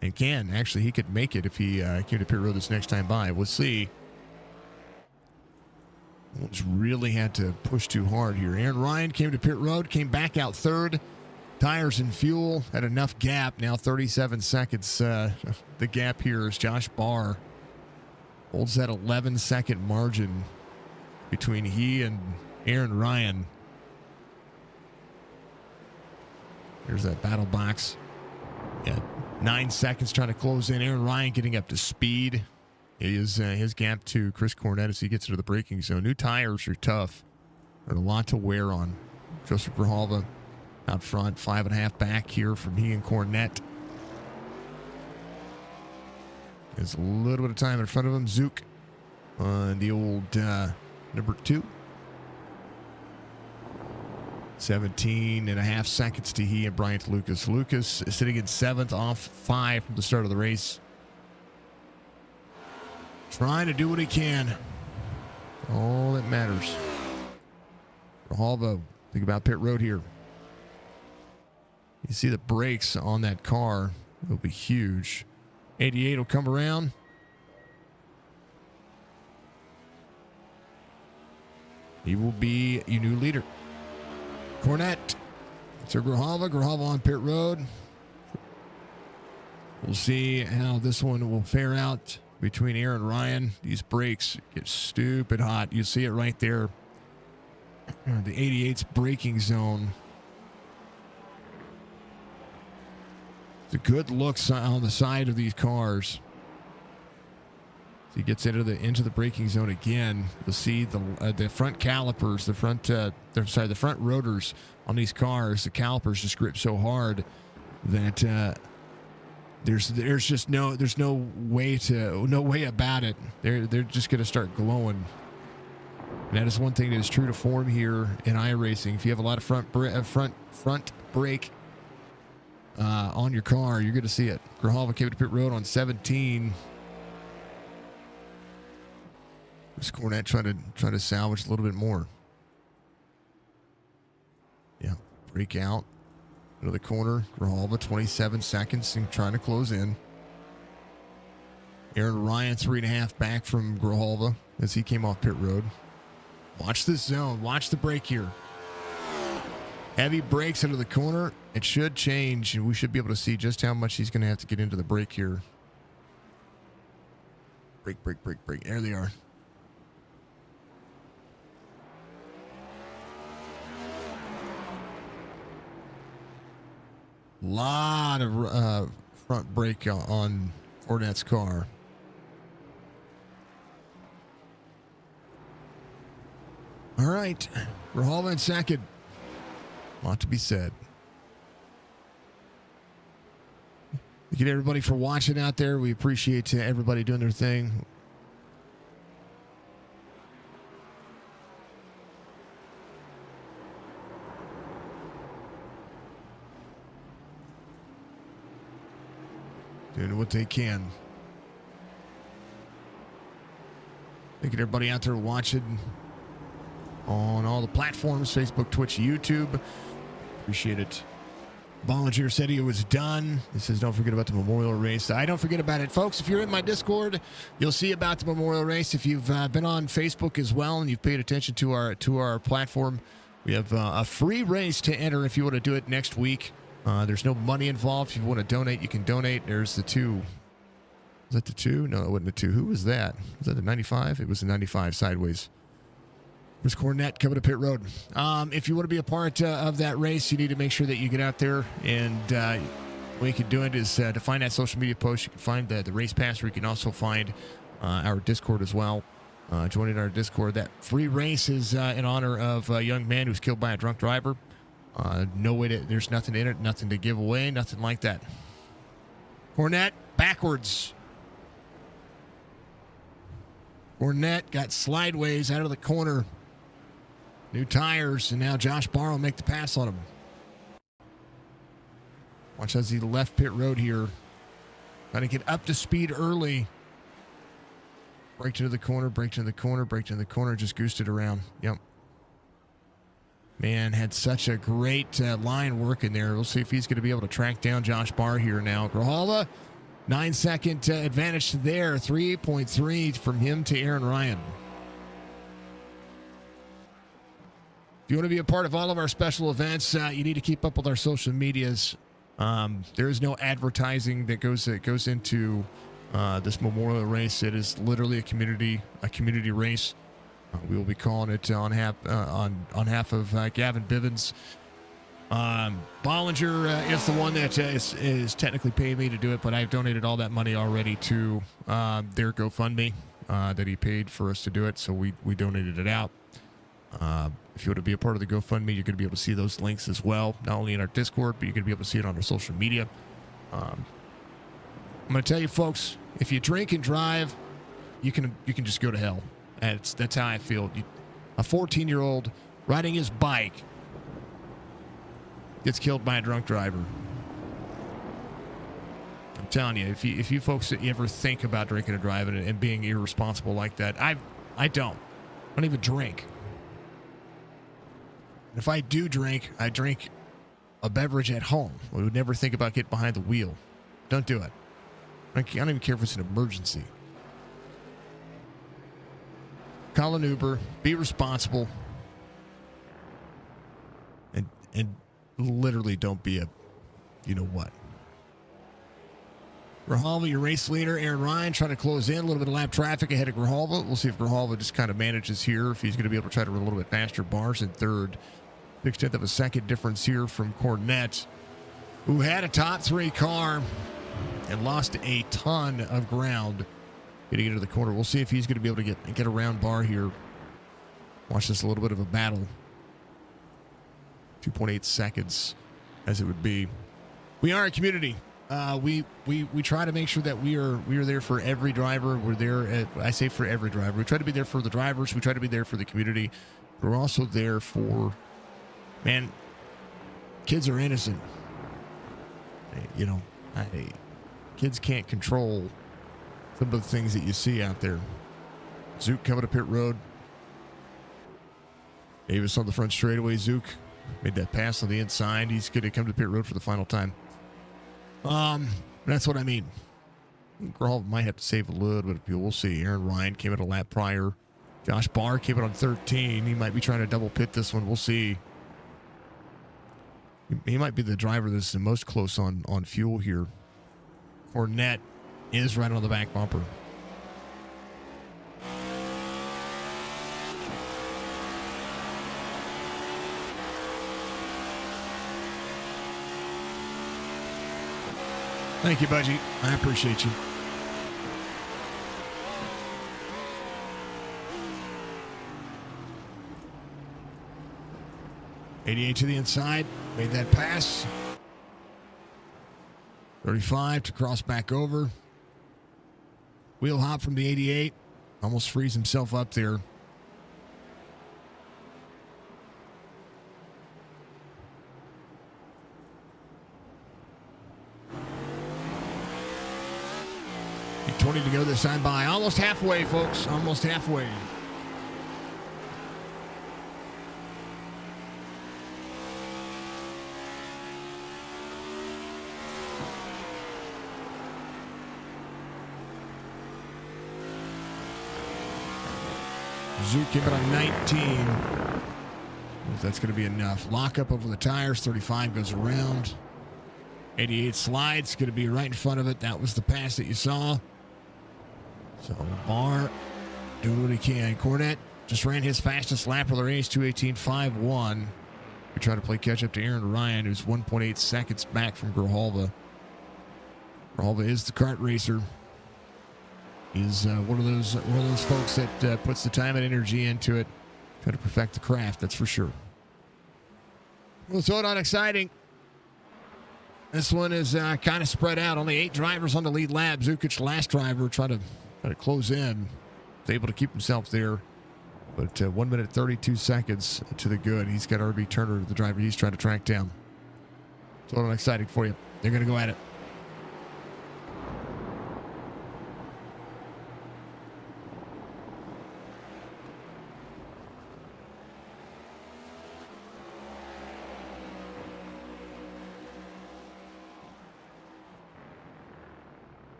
And he could make it if he came to pit road this next time by. We'll see. Just really had to push too hard here. Aaron Ryan came to pit road, came back out third. Tires and fuel had enough gap. Now 37 seconds. The gap here is Josh Barr holds that 11-second margin between he and Aaron Ryan. Here's that battle box. Yeah, 9 seconds trying to close in. Aaron Ryan getting up to speed. His gap to Chris Cornett as he gets into the braking zone. New tires are tough. There's a lot to wear on. Joseph Grijalva out front, 5.5 back here from he and Cornett. There's a little bit of time in front of him. Zook on the old number 2. 17.5 seconds to he and Bryant Lucas. Lucas is sitting in 7th off 5 from the start of the race. Trying to do what he can. All that matters. Grijalva, think about pit road here. You see the brakes on that car. It'll be huge. 88 will come around. He will be your new leader. Cornett. So Grijalva on pit road. We'll see how this one will fare out between Aaron Ryan. These brakes get stupid hot. You see it right there. The 88's braking zone. It's a good look on the side of these cars. So he gets into the braking zone again. You'll see the front calipers, the front rotors on these cars. The calipers just grip so hard that there's just no way about it. They're just going to start glowing. And that is one thing that is true to form here in iRacing. If you have a lot of front brake on your car, you're going to see it. Grijalva came to pit road on 17. This Cornette trying to salvage a little bit more. Yeah, break out into the corner. Grijalva 27 seconds and trying to close in. Aaron Ryan 3.5 back from Grijalva as he came off pit road. Watch this zone. Watch the brake here. Heavy brakes into the corner. It should change, and we should be able to see just how much he's going to have to get into the brake here. Brake. There they are. Lot of front brake on Cornette's car. All right, Grijalva in second. A lot to be said. Thank you to everybody for watching out there. We appreciate everybody doing their thing. Doing what they can. Thank you to everybody out there watching on all the platforms, Facebook, Twitch, YouTube. Appreciate it. Volunteer said he was done. He says, don't forget about the memorial race. I don't forget about it, folks. If you're in my Discord, you'll see about the memorial race. If you've been on Facebook as well and you've paid attention to our platform, we have a free race to enter if you want to do it next week. There's no money involved. If you want to donate, you can donate. There's the 2. Was that the 2? No, it wasn't the 2. Who was that? Was that the 95? It was the 95 sideways. There's Cornette coming to pit road. If you want to be a part of that race, you need to make sure that you get out there. And the way you can do it is to find that social media post. You can find the race pass, or you can also find our Discord as well. Joining our Discord. That free race is in honor of a young man who's killed by a drunk driver. No way to, there's nothing in it, nothing to give away, nothing like that. Cornette backwards. Cornette got slideways out of the corner. New tires, and now Josh Barr will make the pass on him. Watch as he left pit road here. Trying to get up to speed early. Braked into the corner, just goosed it around. Yep. Man, had such a great line work in there. We'll see if he's going to be able to track down Josh Barr here now. Grijalva, 9-second advantage there. 3.3 from him to Aaron Ryan. If you want to be a part of all of our special events, you need to keep up with our social medias. There is no advertising that goes into this memorial race. It is literally a community race. We will be calling it on half of Gavin Bivens. Bollinger is the one that is technically paying me to do it, but I've donated all that money already to their GoFundMe that he paid for us to do it, so we donated it out. If you want to be a part of the GoFundMe, you're going to be able to see those links as well, not only in our Discord, but you're going to be able to see it on our social media. I'm going to tell you, folks, if you drink and drive, you can just go to hell. That's how I feel. A 14-year-old riding his bike gets killed by a drunk driver. I'm telling you, if you folks ever think about drinking and driving and being irresponsible like that, I don't even drink. If I do drink, I drink a beverage at home. I would never think about getting behind the wheel. Don't do it. I don't even care if it's an emergency. Call an Uber. Be responsible. And literally don't be a, you know what. Grijalva, your race leader, Aaron Ryan, trying to close in. A little bit of lap traffic ahead of Grijalva. We'll see if Grijalva just kind of manages here, if he's going to be able to try to run a little bit faster. Bars in third. 6/10 of a second difference here from Cornette, who had a top 3 car and lost a ton of ground getting into the corner. We'll see if he's going to be able to get around Bar here. Watch this, a little bit of a battle. 2.8 seconds as it would be. We are a community. We try to make sure that we are there for every driver. We're there I say for every driver. We try to be there for the drivers. We try to be there for the community. We're also there for, man, kids are innocent. You know, kids can't control some of the things that you see out there. Zook coming to pit road. Davis on the front straightaway. Zook made that pass on the inside. He's going to come to pit road for the final time. That's what I mean. Grijalva might have to save a little bit of fuel. We'll see. Aaron Ryan came in a lap prior. Josh Barr came in on 13. He might be trying to double pit this one. We'll see. He might be the driver that's the most close on fuel here. Cornette is right on the back bumper. Thank you, Budgie. I appreciate you. '88 to the inside. Made that pass. 35 to cross back over. Wheel hop from the 88. Almost frees himself up there. $20 to go this time by. Almost halfway, folks. Almost halfway. Zook came in on 19. That's going to be enough. Lock up over the tires. 35 goes around. 88 slides. Going to be right in front of it. That was the pass that you saw. So Barr doing what he can. Cornette just ran his fastest lap of the race, 2:18.51. We try to play catch up to Aaron Ryan, who's 1.8 seconds back from Grijalva. Grijalva is the kart racer. He's one of those folks that puts the time and energy into it, try to perfect the craft. That's for sure. Well, so not exciting. This one is kind of spread out. Only 8 drivers on the lead lap. Zukic, last driver, trying to close in. Was able to keep himself there. But 1 minute 32 seconds to the good. He's got RB Turner, the driver he's trying to track down. So not exciting for you. They're going to go at it.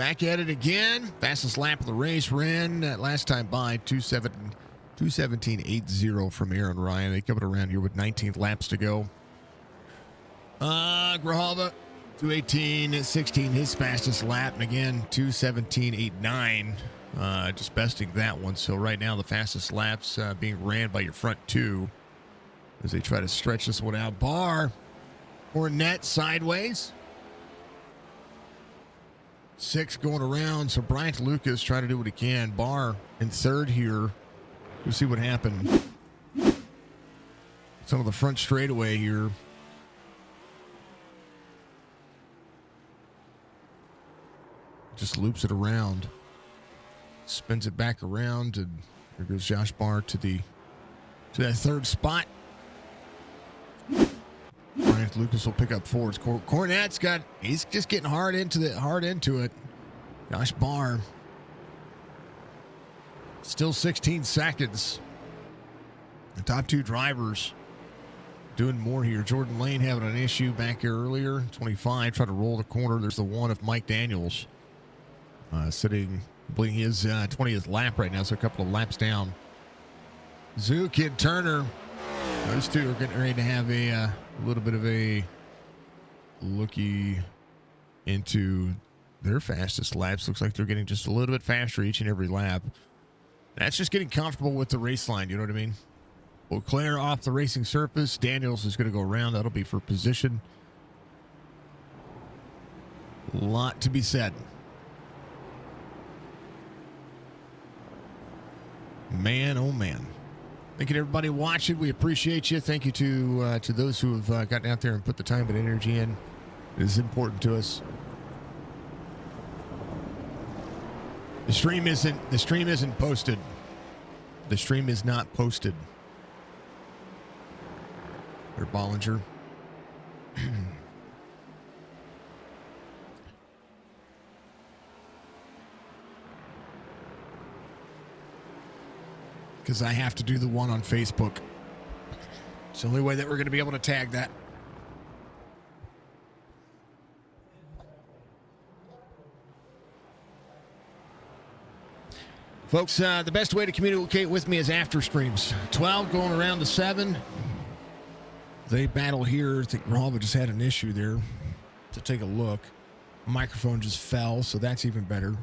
Back at it again. Fastest lap of the race ran last time by 2:17.80 from Aaron Ryan. They coming around here with 19 laps to go. Grijalva 2:18.16 his fastest lap, and again 2:17.89 just besting that one. So right now the fastest laps being ran by your front two as they try to stretch this one out. Barr or net sideways. 6 going around, so Bryant Lucas trying to do what he can. Barr in third here. We'll see what happened. Some of the front straightaway here. Just loops it around. Spins it back around, and here goes Josh Barr to that third spot. Bryant Lucas will pick up fourth. Cornette's he's just getting hard into it. Josh Barr still 16 seconds. The top two drivers doing more here. Jordan Lane having an issue back here earlier. 25, trying to roll the corner. There's the one of Mike Daniels sitting, completing his 20th lap right now, so a couple of laps down. Zook and Turner, those two are getting ready to have a little bit of a looky into their fastest laps. Looks like they're getting just a little bit faster each and every lap. That's just getting comfortable with the race line, you know what I mean? Beauclair off the racing surface. Daniels is going to go around. That'll be for position. A lot to be said. Man, oh man. Thank you to everybody watching. We appreciate you. Thank you to those who have gotten out there and put the time and energy in. It is important to us. The stream isn't posted. The stream is not posted. Or Bollinger. Because I have to do the one on Facebook. It's the only way that we're going to be able to tag that. Folks, the best way to communicate with me is after streams. 12 going around to 7. They battle here. I think Grijalva just had an issue there. To take a look. Microphone just fell, so that's even better.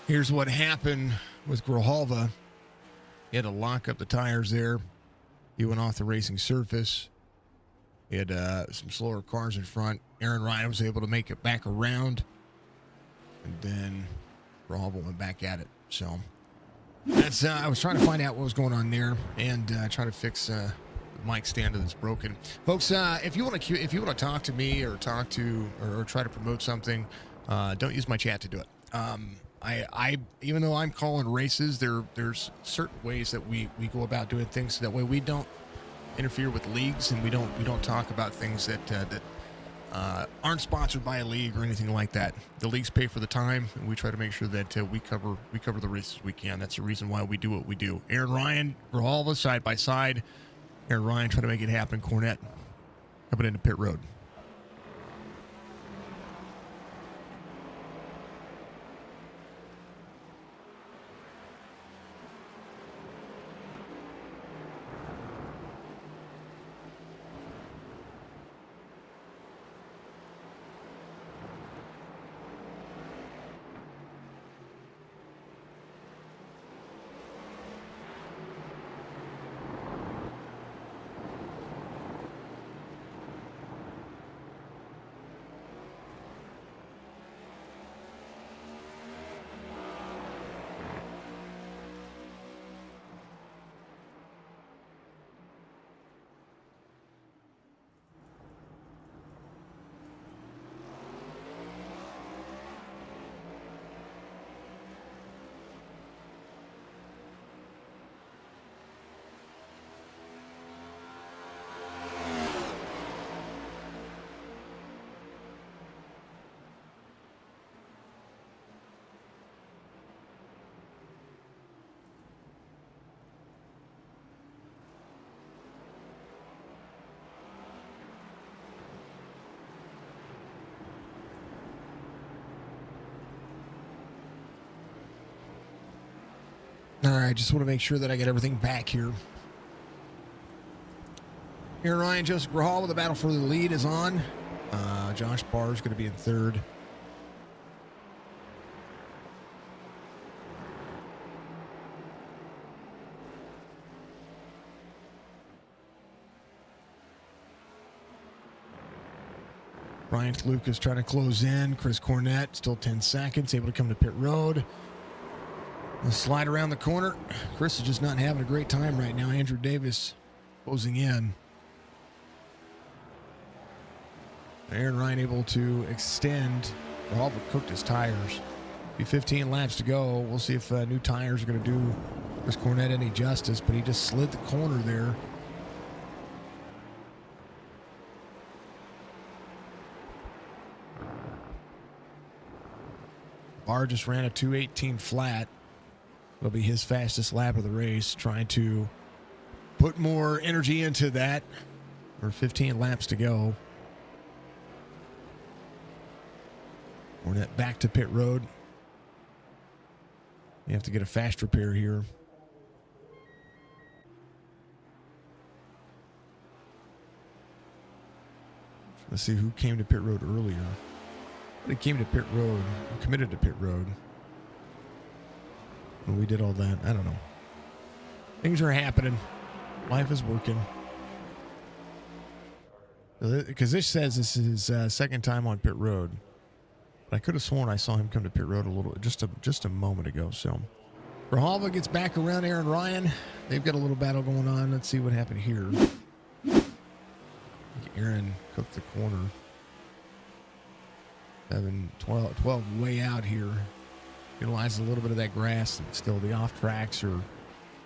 Here's what happened with Grijalva. He had to lock up the tires there. He went off the racing surface. He had some slower cars in front. Aaron Ryan was able to make it back around. And then Grijalva went back at it. So that's I was trying to find out what was going on there and try to fix the mic stand that's broken. Folks, if you want to talk to me or talk to or try to promote something, don't use my chat to do it. I even though I'm calling races, there's certain ways that we go about doing things. So that way we don't interfere with leagues and we don't talk about things that aren't sponsored by a league or anything like that. The leagues pay for the time, and we try to make sure that we cover the races we can. That's the reason why we do what we do. Aaron Ryan, we're all of us side by side. Aaron Ryan trying to make it happen. Cornette coming into pit road. All right, just want to make sure that I get everything back here. Aaron Ryan, Joseph Grahal with the battle for the lead is on. Josh Barr is going to be in third. Bryant Lucas trying to close in. Chris Cornette, still 10 seconds, able to come to pit road. The slide around the corner. Chris is just not having a great time right now. Andrew Davis closing in. Aaron Ryan able to extend. Albert cooked his tires. Be 15 laps to go. We'll see if new tires are going to do Chris Cornette any justice, but he just slid the corner there. Barr just ran a 2:18 flat. It'll be his fastest lap of the race, trying to put more energy into that. We're 15 laps to go. Cornette back to pit road. You have to get a fast repair here. Let's see who came to pit road earlier. He came to pit road, committed to pit road. When we did all that, I don't know. Things are happening. Life is working. Because this says this is his second time on pit road. But I could have sworn I saw him come to pit road just a moment ago. So Grijalva gets back around Aaron Ryan. They've got a little battle going on. Let's see what happened here. Aaron cooked the corner. 12 way out here. Utilizes a little bit of that grass. Still, the off tracks are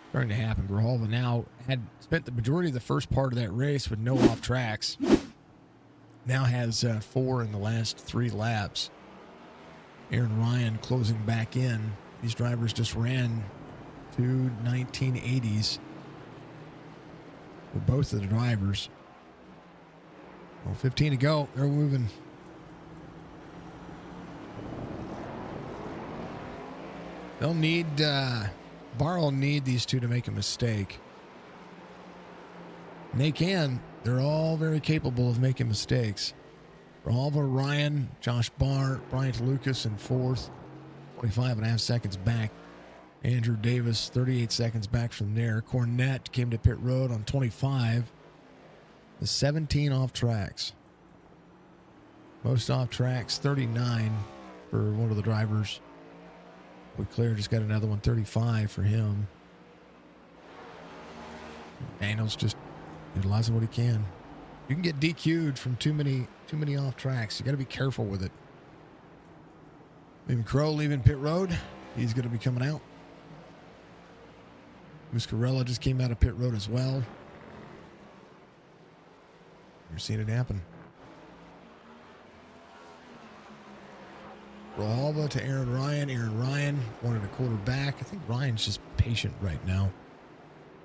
starting to happen. Grijalva now had spent the majority of the first part of that race with no off tracks. Now has 4 in the last 3 laps. Aaron Ryan closing back in. These drivers just ran 2 1980s for both of the drivers. Well, 15 to go. They're moving. They'll need, Barr will need these two to make a mistake. And they can. They're all very capable of making mistakes. Grijalva, Ryan, Josh Barr, Bryant Lucas in 4th. 25.5 seconds back. Andrew Davis, 38 seconds back from there. Cornette came to pit road on 25. The 17 off tracks. Most off tracks, 39 for one of the drivers. Leclerc just got another one, 35 for him. Daniels just utilizing what he can. You can get DQ'd from too many off tracks. You got to be careful with it. Even Crow leaving pit road. He's going to be coming out. Muscarella just came out of pit road as well. You're seeing it happen. Rahalva to Aaron Ryan. Aaron Ryan wanted a quarter back. I think Ryan's just patient right now.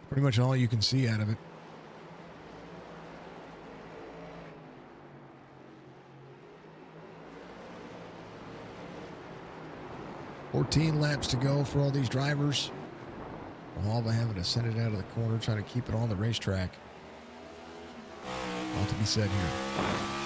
Pretty much all you can see out of it. $14 laps to go for all these drivers. Rahalva having to send it out of the corner, trying to keep it on the racetrack. All to be said here.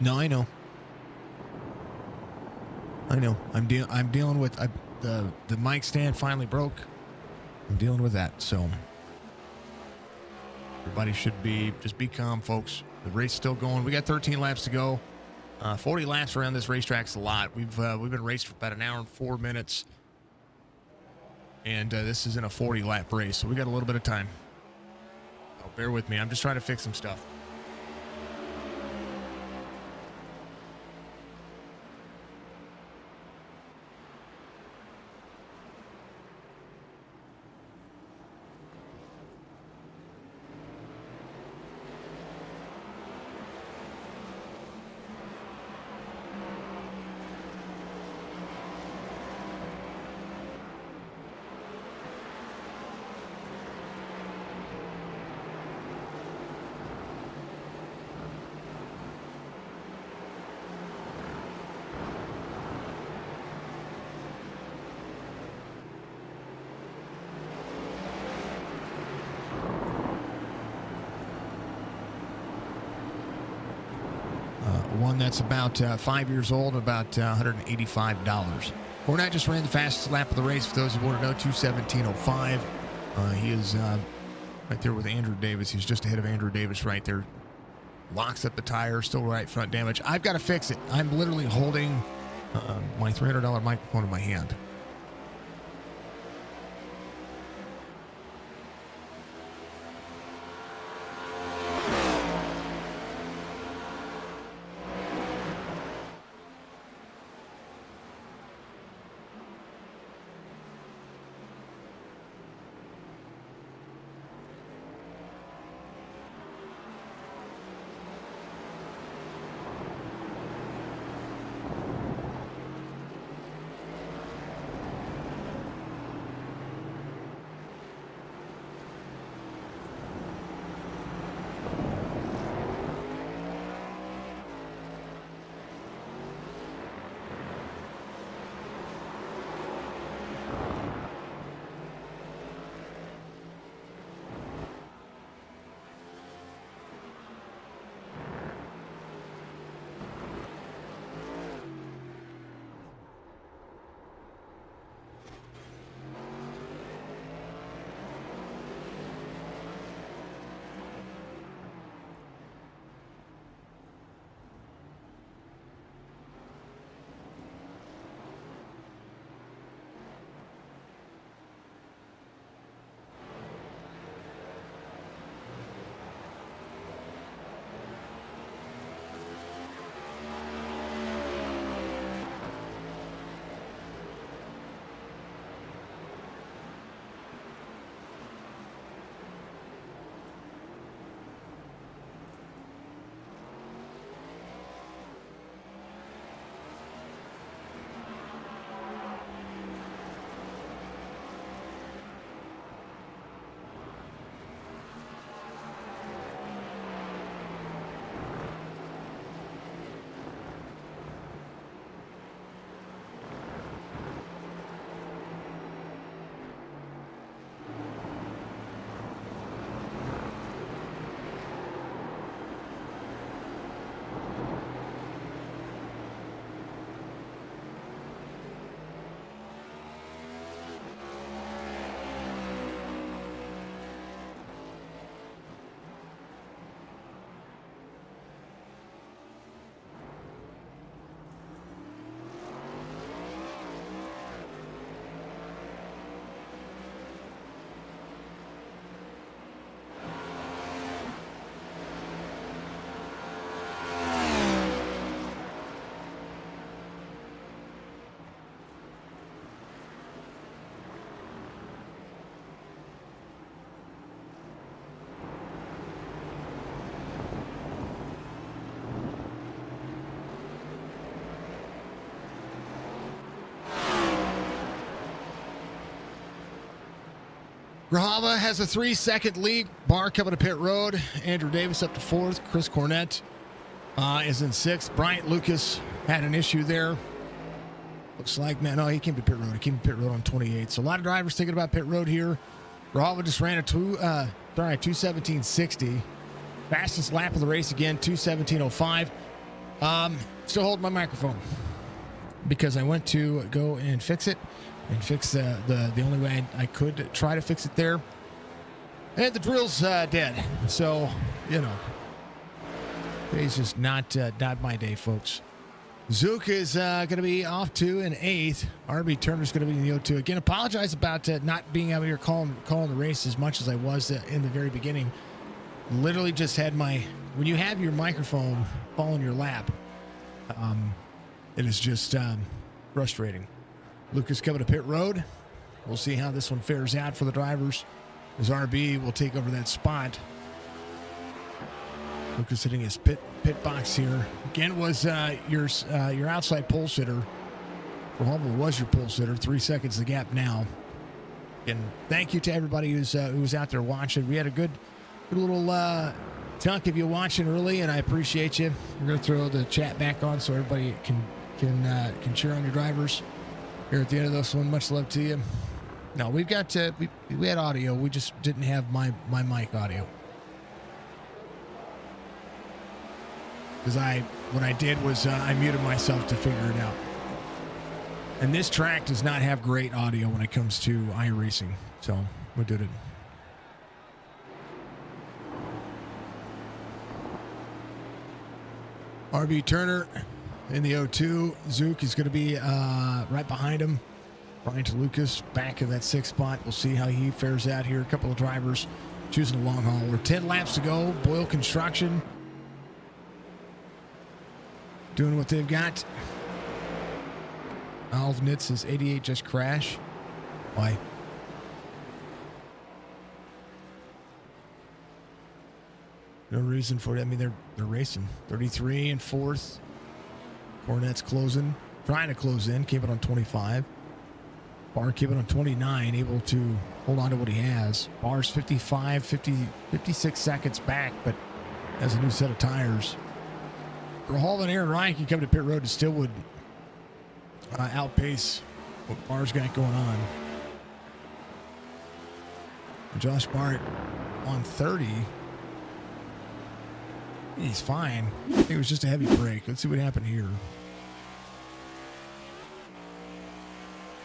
No, I know. I'm dealing with the mic stand finally broke. I'm dealing with that. So everybody should just be calm, folks. The race is still going. We got 13 laps to go. 40 laps around this racetrack's a lot. We've been raced for about an hour and 4 minutes, and this is in a 40 lap race, so we got a little bit of time. Oh, bear with me. I'm just trying to fix some stuff. One that's about 5 years old, about $185. Cornette just ran the fastest lap of the race. For those who want to know, 2:17:05. He is right there with Andrew Davis. He's just ahead of Andrew Davis right there. Locks up the tire, still right front damage. I've got to fix it. I'm literally holding my $300 microphone in my hand. Grijalva has a 3-second lead. Barr coming to pit road. Andrew Davis up to 4th. Chris Cornett is in 6th. Bryant Lucas had an issue there. Looks like, man, no, he came to pit road. He came to pit road on 28. So a lot of drivers thinking about pit road here. Grijalva just ran a 2:17.60. Fastest lap of the race again, 2:17.05. Still holding my microphone because I went to go and fix it and fix the only way I could try to fix it there. And the drill's dead. So, you know, today's just not my day, folks. Zook is going to be off to an 8th. RB Turner's going to be in the O2. Again, apologize about not being out here calling the race as much as I was in the very beginning. Literally just had when you have your microphone fall in your lap, it is just frustrating. Lucas coming to pit road. We'll see how this one fares out for the drivers as RB will take over that spot. Lucas hitting his pit box here. Again, was your outside pole sitter. Grijalva was your pole sitter. 3 seconds the gap now. And thank you to everybody who was out there watching. We had a good little chunk of you watching early, and I appreciate you. We're going to throw the chat back on so everybody can cheer on your drivers here at the end of this one. Much love to you. No, we've got we had audio. We just didn't have my mic audio. Because what I did was I muted myself to figure it out. And this track does not have great audio when it comes to iRacing. So we did it. RB Turner in the O2. Zook is going to be right behind him. Bryant Lucas back in that 6th spot. We'll see how he fares out here. A couple of drivers choosing a long haul. We're 10 laps to go. Boyle Construction doing what they've got. Alv Nitz says 88 just crash. Why? No reason for it. I mean, they're racing. 33 and 4th. Cornett's closing, trying to close in. Keep it on 25. Barr keep it on 29, able to hold on to what he has. Barr's 56 seconds back, but has a new set of tires. Grijalva and Aaron Ryan can come to pit road and still would outpace what Barr's got going on. Josh Barrett on 30. He's fine. I think it was just a heavy break. Let's see what happened here.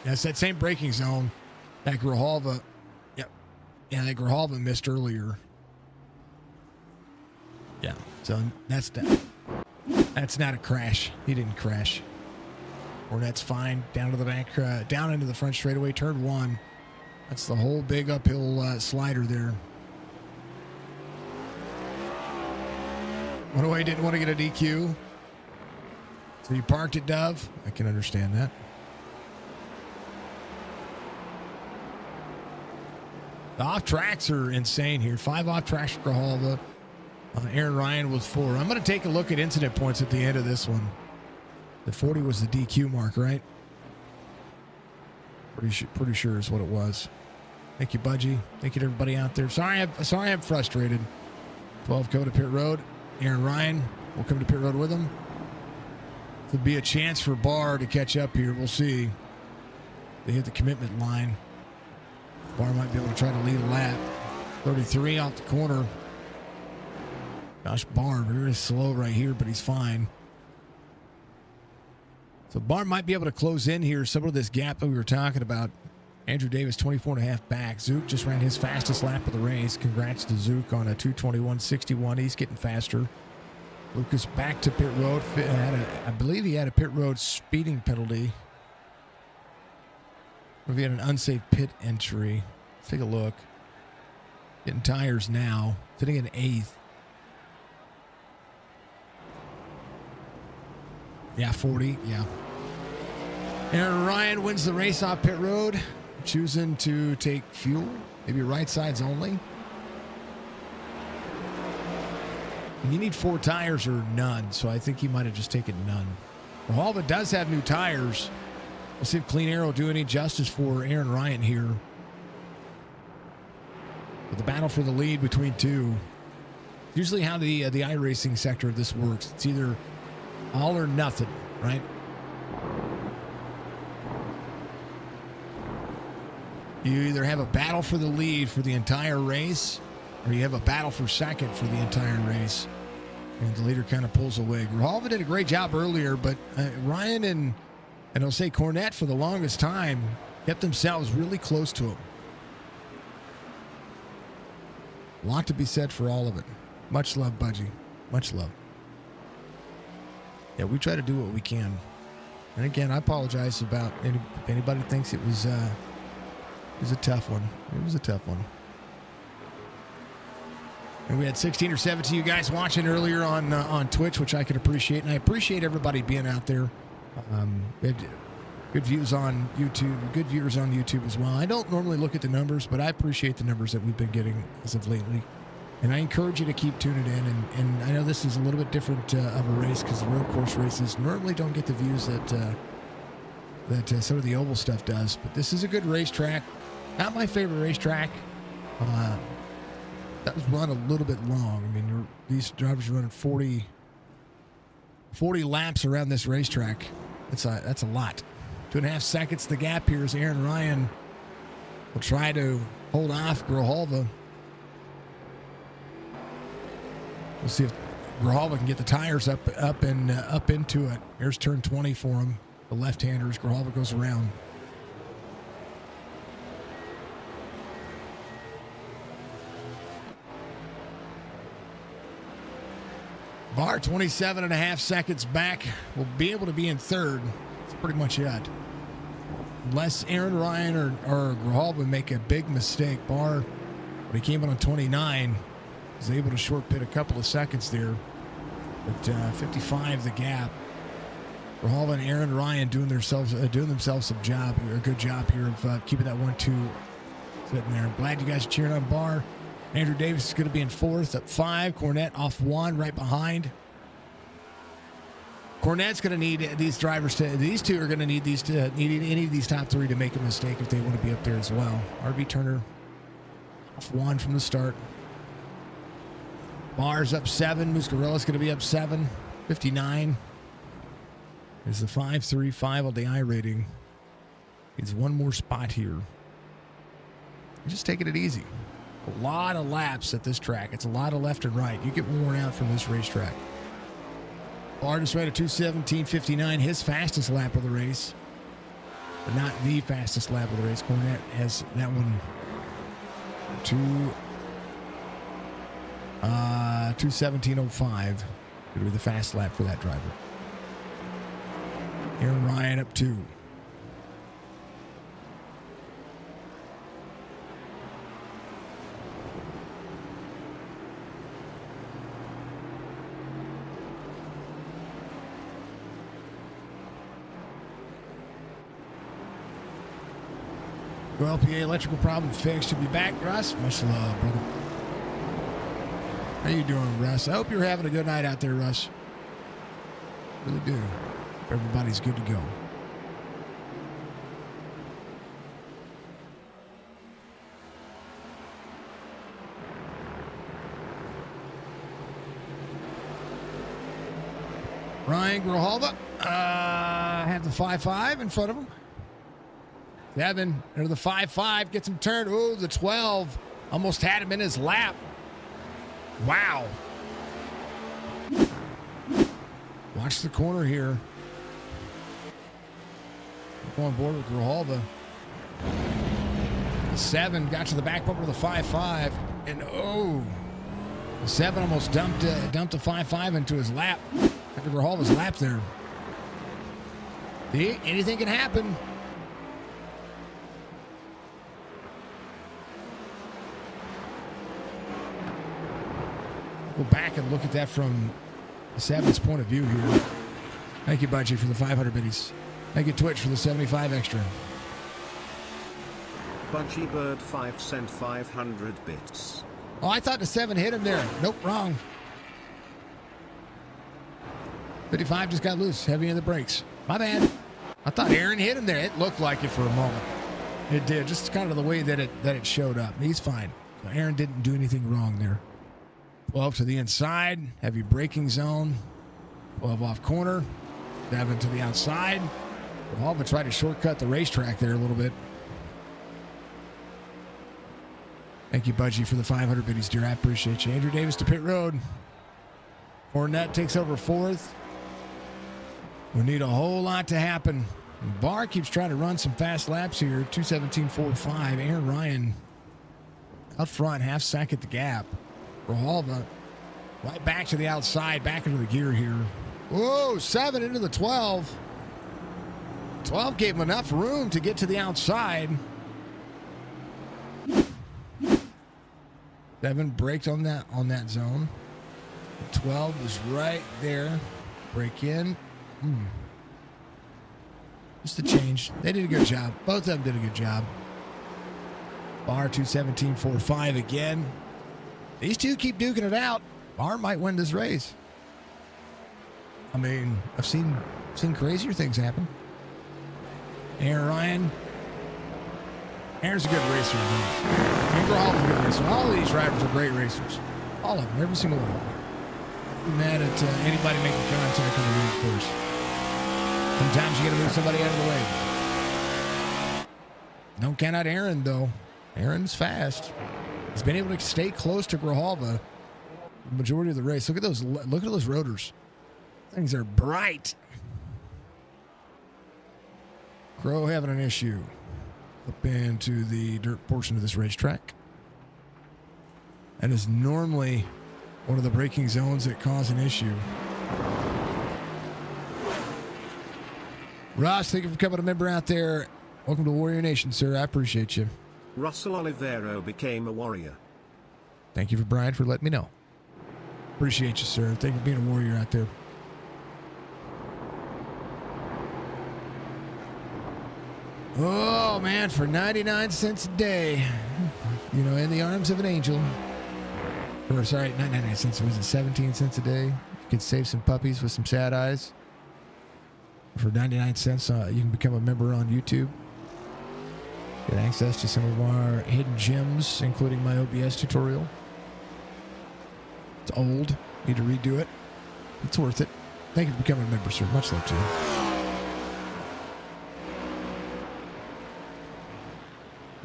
That's that same braking zone that Grijalva. Yep. Yeah, that Grijalva missed earlier. Yeah. So that's not a crash. He didn't crash. Cornett's fine. Down to the back, down into the front straightaway, turn 1. That's the whole big uphill slider there. Wonder why he didn't want to get a DQ. So he parked at Dove. I can understand that. The off tracks are insane here. 5 off tracks for Grijalva. Aaron Ryan was 4. I'm going to take a look at incident points at the end of this one. The 40 was the DQ mark, right? Pretty sure is what it was. Thank you, Budgie. Thank you to everybody out there. Sorry I'm frustrated. 12 coming to pit road. Aaron Ryan will come to pit road with him. Could be a chance for Barr to catch up here. We'll see. They hit the commitment line. Barr might be able to try to lead a lap. 33 off the corner. Gosh, Barr very slow right here, but he's fine. So Barr might be able to close in here some of this gap that we were talking about. Andrew Davis 24.5 back. Zook just ran his fastest lap of the race. Congrats to Zook on a 2:21.61. He's getting faster. Lucas back to pit road. I believe he had a pit road speeding penalty. Or if he had an unsafe pit entry. Let's take a look. Getting tires now. Sitting in 8th. Yeah, 40. Yeah. Aaron Ryan wins the race off pit road. Choosing to take fuel. Maybe right sides only. You need 4 tires or none, so I think he might have just taken none. Grijalva does have new tires. We'll see if Clean Air will do any justice for Aaron Ryan here. But the battle for the lead between two. Usually how the iRacing sector of this works. It's either all or nothing, right? You either have a battle for the lead for the entire race, or you have a battle for second for the entire race. And the leader kind of pulls away. Grijalva did a great job earlier, but Ryan and I'll say Cornette for the longest time kept themselves really close to him. A lot to be said for all of it. Much love, Budgie. Much love. Yeah, we try to do what we can. And again, I apologize about if anybody thinks it was a tough one. It was a tough one. And we had 16 or 17 you guys watching earlier on Twitch, which I could appreciate. And I appreciate everybody being out there. We had good views on YouTube, good viewers on YouTube as well. I don't normally look at the numbers, but I appreciate the numbers that we've been getting as of lately. And I encourage you to keep tuning in. And I know this is a little bit different of a race because the road course races normally don't get the views that some of the oval stuff does. But this is a good racetrack. Not my favorite racetrack. That was run a little bit long. I mean, these drivers are running 40 laps around this racetrack. That's a lot. 2.5 seconds the gap here as Aaron Ryan will try to hold off Grijalva. We'll see if Grijalva can get the tires up into it. Here's turn 20 for him. The left-handers. Grijalva goes around. Bar 27.5 seconds back. Will be able to be in third. That's pretty much it. Unless Aaron Ryan or Grijalva make a big mistake. Bar, when he came in on 29, was able to short pit a couple of seconds there. But 55 the gap. Grijalva and Aaron Ryan doing themselves a good job here of keeping that 1-2 sitting there. I'm glad you guys are cheering on Bar. Andrew Davis is going to be in fourth at 5. Cornette off 1, right behind. Cornette's going to need these drivers these two are going to need any of these top 3 to make a mistake if they want to be up there as well. RB Turner off 1 from the start. Bar's up 7. Muscarella's going to be up 7. 59 is the 5.35 on the I rating. Needs one more spot here. Just taking it easy. A lot of laps at this track. It's a lot of left and right. You get worn out from this racetrack. Artist right at 2:17.59, his fastest lap of the race, but not the fastest lap of the race. Cornette has that one 2:17.05. It'll be the fast lap for that driver. Aaron Ryan up 2. Well, PA electrical problem fixed. Should be back, Russ. Much love, brother. How you doing, Russ? I hope you're having a good night out there, Russ. Really do. Everybody's good to go. Ryan Grijalva have the 5.5 in front of him. 7, or the 5.5 gets him turned. Oh, the 12 almost had him in his lap. Wow. Watch the corner here. Go on board with Grijalva. The 7 got to the back bumper of the 5.5, and oh, the 7 almost dumped the 5.5 into his lap. After Grijalva's lap there. See, anything can happen. Go back and look at that from the 7's point of view here. Thank you, Budgie, for the 500 biddies. Thank you, Twitch, for the 75 extra. Budgie Bird 5 sent 500 bits. Oh, I thought the 7 hit him there. Nope, wrong. 55 just got loose, heavy in the brakes. My bad. I thought Aaron hit him there. It looked like it for a moment. It did, just kind of the way that it showed up. He's fine. So Aaron didn't do anything wrong there. 12 to the inside, heavy braking zone. 12 off corner, 7 to the outside. Grijalva tried to shortcut the racetrack there a little bit. Thank you, Budgie, for the 500 biddies, dear. I appreciate you. Andrew Davis to pit road. Fournette takes over fourth. We need a whole lot to happen. Barr keeps trying to run some fast laps here. 2:17.45. Aaron Ryan out front, half second at the gap. Grijalva right back to the outside, back into the gear here. Whoa, 7 into the 12. 12 gave him enough room to get to the outside. 7 braked on that zone. 12 was right there. Break in. Just a change. They did a good job. Both of them did a good job. Barr 2:17.45 again. These two keep duking it out. Barr might win this race. I mean, I've seen crazier things happen. Aaron Ryan. Aaron's a good racer. Grijalva's a good racer. All of these drivers are great racers. All of them. Every single one of them. I'm mad at anybody making contact on the road course. Sometimes you got to move somebody out of the way. Don't count out Aaron, though. Aaron's fast. He's been able to stay close to Grijalva the majority of the race. Look at those rotors. Things are bright. Crow having an issue up into the dirt portion of this racetrack. That is normally one of the braking zones that cause an issue. Ross, thank you for becoming a member out there. Welcome to Warrior Nation, sir. I appreciate you. Russell Olivero became a warrior. Thank you for Brian for letting me know. Appreciate you, sir. Thank you for being a warrior out there. Oh, man, for 99 cents a day. You know, in the arms of an angel. Or, sorry, not 99 cents. Was it 17 cents a day? You could save some puppies with some sad eyes. For 99 cents, you can become a member on YouTube. Get access to some of our hidden gems, including my OBS tutorial. It's old. Need to redo it. It's worth it. Thank you for becoming a member, sir. Much love to you.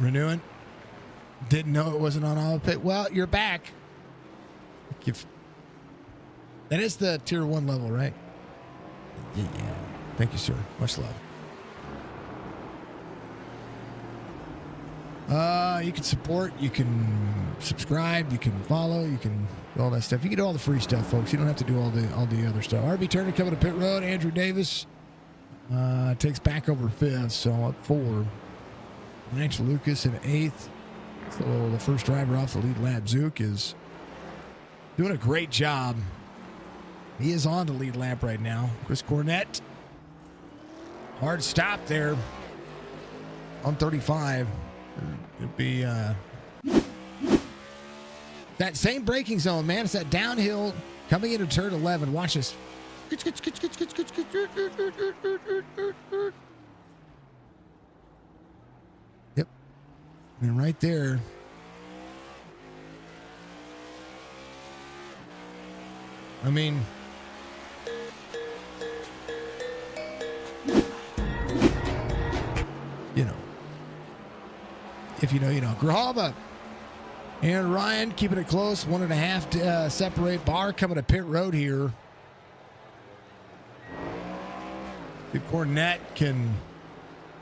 Renewing. Didn't know it wasn't on auto pay. Well, you're back. That is the tier 1 level, right? Yeah. Thank you, sir. Much love. You can support, you can subscribe, you can follow, you can do all that stuff. You can do all the free stuff, folks. You don't have to do all the other stuff. RB Turner coming to pit road. Andrew Davis takes back over 5th, so up 4. Lance Lucas in 8th. So the first driver off the lead lap, Zook, is doing a great job. He is on the lead lap right now. Chris Cornett. Hard stop there on 35. It'll be that same braking zone, man. It's that downhill coming into turn 11. Watch this. Yep. And right there. I mean, you know, if you know, you know. Grijalva and Ryan keeping it close. 1.5 to separate. Barr coming to pit road here. The Cornett can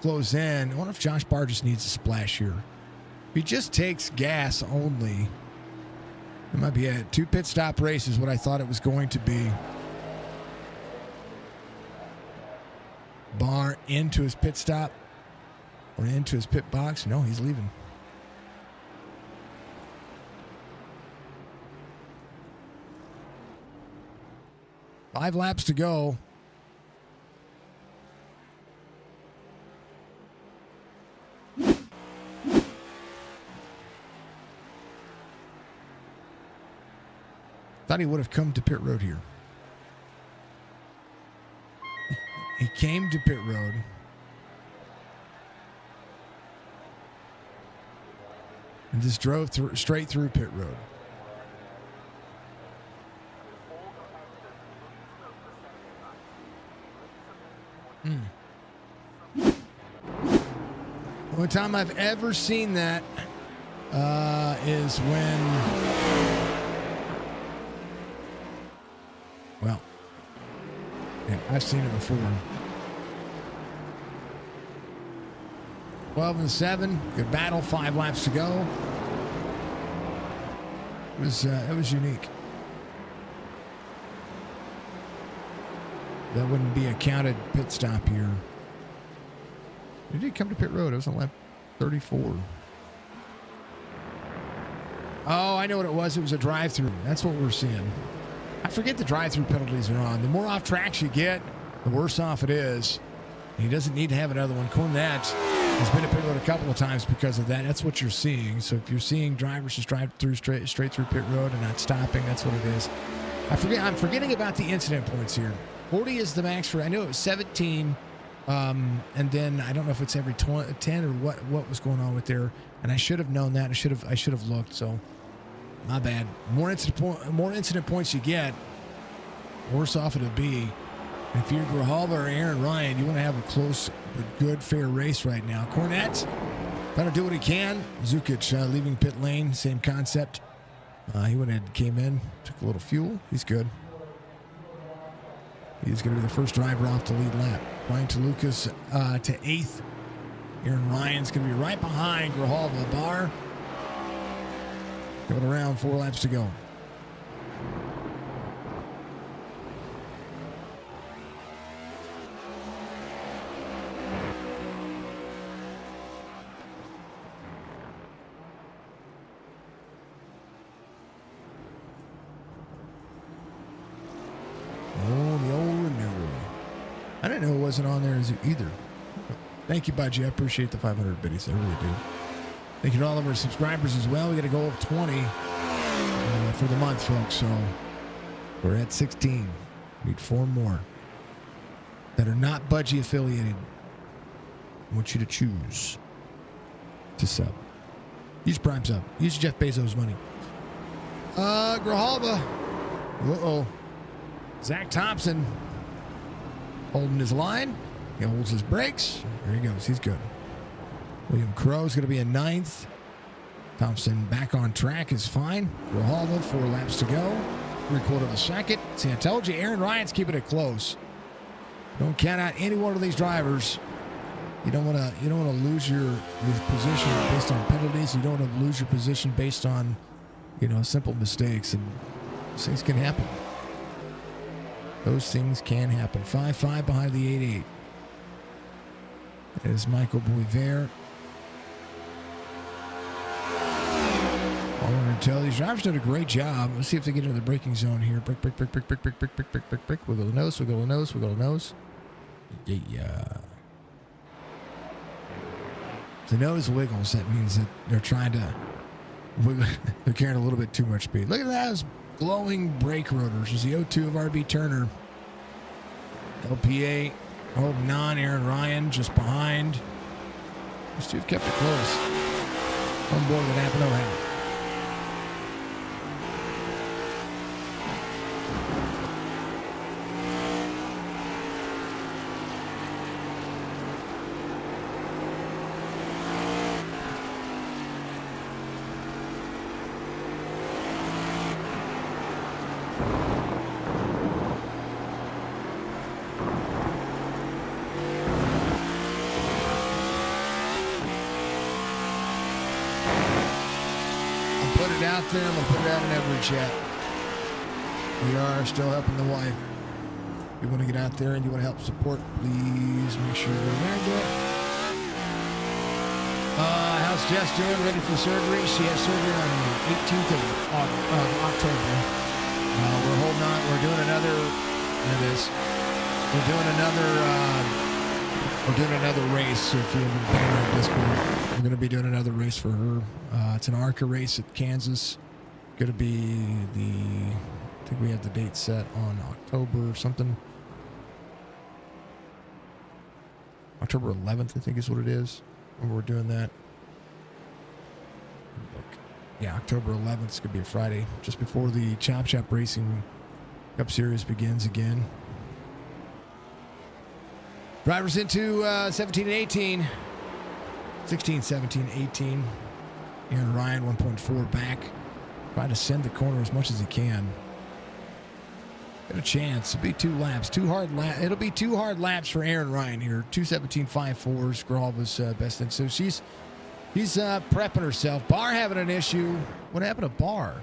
close in. I wonder if Josh Barr just needs a splash here. If he just takes gas only, it might be a 2 pit stop race is what I thought it was going to be. Barr into his pit stop or into his pit box. No, he's leaving. Five laps to go. Thought he would have come to pit road here. He came to pit road. and just drove straight through pit road. The only time I've ever seen that is when, well, yeah, I've seen it before. 12 and 7, good battle, 5 laps to go. It was unique. That wouldn't be a counted pit stop here. It did come to pit road. It was on lap 34. Oh, I know what it was. It was a drive-through. That's what we're seeing. I forget the drive-through penalties are on. The more off tracks you get, the worse off it is. He doesn't need to have another one. Cornette has been to pit road a couple of times because of that. That's what you're seeing. So if you're seeing drivers just drive through straight through pit road and not stopping, that's what it is. I'm forgetting about the incident points here. 40 is the max for. I know it was 17. And then I don't know if it's every 10 or what was going on with there. And I should have known that. I should have looked. So my bad. More incident points you get, worse off it'll be. If you're Grijalva or Aaron Ryan, you want to have a close but good, fair race right now. Cornette trying to do what he can. Zukic leaving pit lane, same concept. He went ahead and came in, took a little fuel. He's good. He's going to be the first driver off the lead lap. Brian Tolucas to 8th. Aaron Ryan's going to be right behind Grijalva. Bar going around, 4 laps to go. I didn't know it wasn't on there either. Thank you, Budgie. I appreciate the 500 biddies. I really do. Thank you to all of our subscribers as well. We got a goal of 20 for the month, folks. So we're at 16. Need 4 more that are not Budgie affiliated. I want you to choose to sub. Use Prime sub. Use Jeff Bezos' money. Grijalva. Uh-oh. Zach Thompson holding his line. He holds his brakes. There he goes. He's good. William Crow's going to be in 9th. Thompson back on track is fine. Grijalva, 4 laps to go. 3/4 of a second. See, I told you, Aaron Ryan's keeping it close. Don't count out any one of these drivers. You don't want to lose your position based on penalties. You don't want to lose your position based on, simple mistakes. And those things can happen. Those things can happen. 5-5 behind the 8-8. Is Michael Bouvier. All I'm going to tell these drivers did a great job. Let's see if they get into the braking zone here. Brick. Wiggle the nose. Yeah. The nose wiggles. That means that they're trying to wiggle. They're carrying a little bit too much speed. Look at that. Glowing brake rotors. There's the O2 of RB Turner. LPA holding on. Aaron Ryan just behind. These two have kept it close. On board with happen, no how. Out there, I'm going to put it out in every chat. We are still helping the wife. If you want to get out there and you want to help support, please make sure you're there and do it. How's Jess doing? Ready for surgery? She has surgery on the 18th of October. We're holding on. We're doing another. There it is. We're doing another race. So if you've been playing on Discord, we're going to be doing another race for her. It's an ARCA race at Kansas. Going to be I think we have the date set on October or something. October 11th, I think is what it is when we're doing that. Yeah, October 11th is going to be a Friday, just before the Chop Shop Racing Cup Series begins again. Drivers into 17 and 18. 16, 17, 18. Aaron Ryan, 1.4 back. Trying to send the corner as much as he can. Got a chance. It'll be 2 laps. It'll be 2 hard laps for Aaron Ryan here. 2:17.54 is Grijalva's best. And so she's prepping herself. Barr having an issue. What happened to Barr?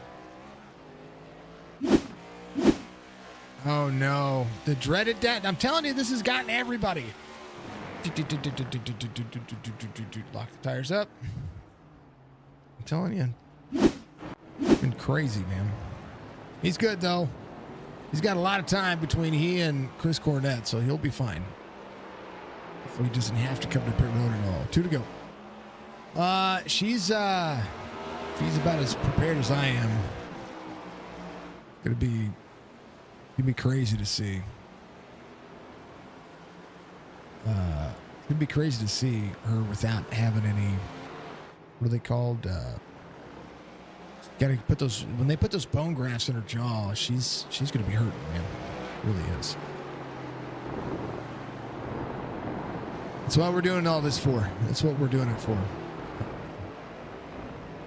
Oh, no. The dreaded debt. I'm telling you, this has gotten everybody. Lock the tires up. I'm telling you. It's been crazy, man. He's good, though. He's got a lot of time between he and Chris Cornett, so he'll be fine. Hopefully he doesn't have to come to pit road at all. 2 to go. She's about as prepared as I am. Gonna be crazy to see. It'd be crazy to see her without having any. What are they called? Got to put those when they put those bone grafts in her jaw. She's gonna be hurting, man. Really is. That's what we're doing all this for. That's what we're doing it for.